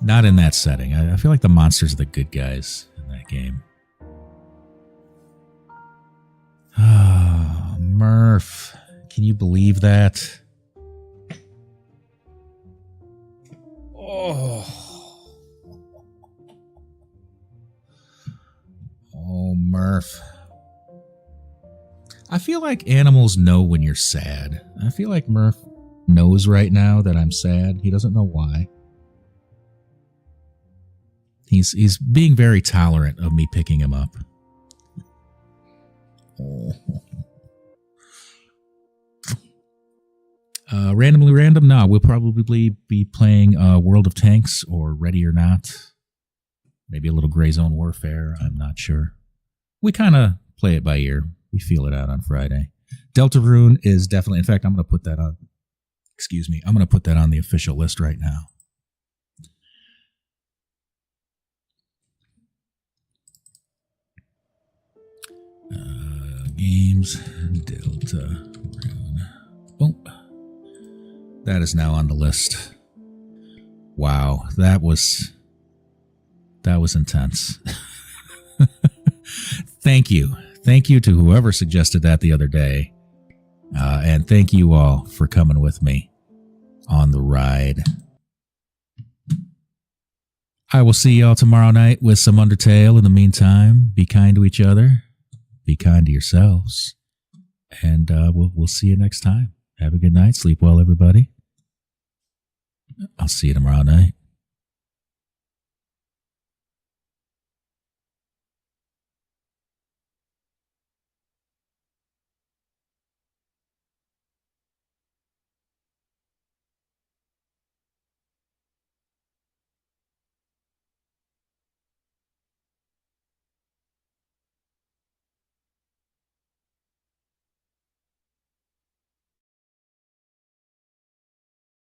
[SPEAKER 1] Not in that setting. I feel like the monsters are the good guys in that game. Ah, Murph. Can you believe that? Oh, Murph. I feel like animals know when you're sad. I feel like Murph knows right now that I'm sad. He doesn't know why. He's being very tolerant of me picking him up. Oh. Randomly random? No, we'll probably be playing World of Tanks or Ready or Not. Maybe a little Gray Zone Warfare. I'm not sure. We kind of play it by ear. We feel it out on Friday. Deltarune is definitely... In fact, I'm going to put that on... Excuse me. I'm going to put that on the official list right now. Games, Deltarune. Boom. That is now on the list. Wow, that was intense. Thank you. Thank you to whoever suggested that the other day. And thank you all for coming with me on the ride. I will see y'all tomorrow night with some Undertale. In the meantime, be kind to each other. Be kind to yourselves. And we'll see you next time. Have a good night. Sleep well, everybody. I'll see you tomorrow night.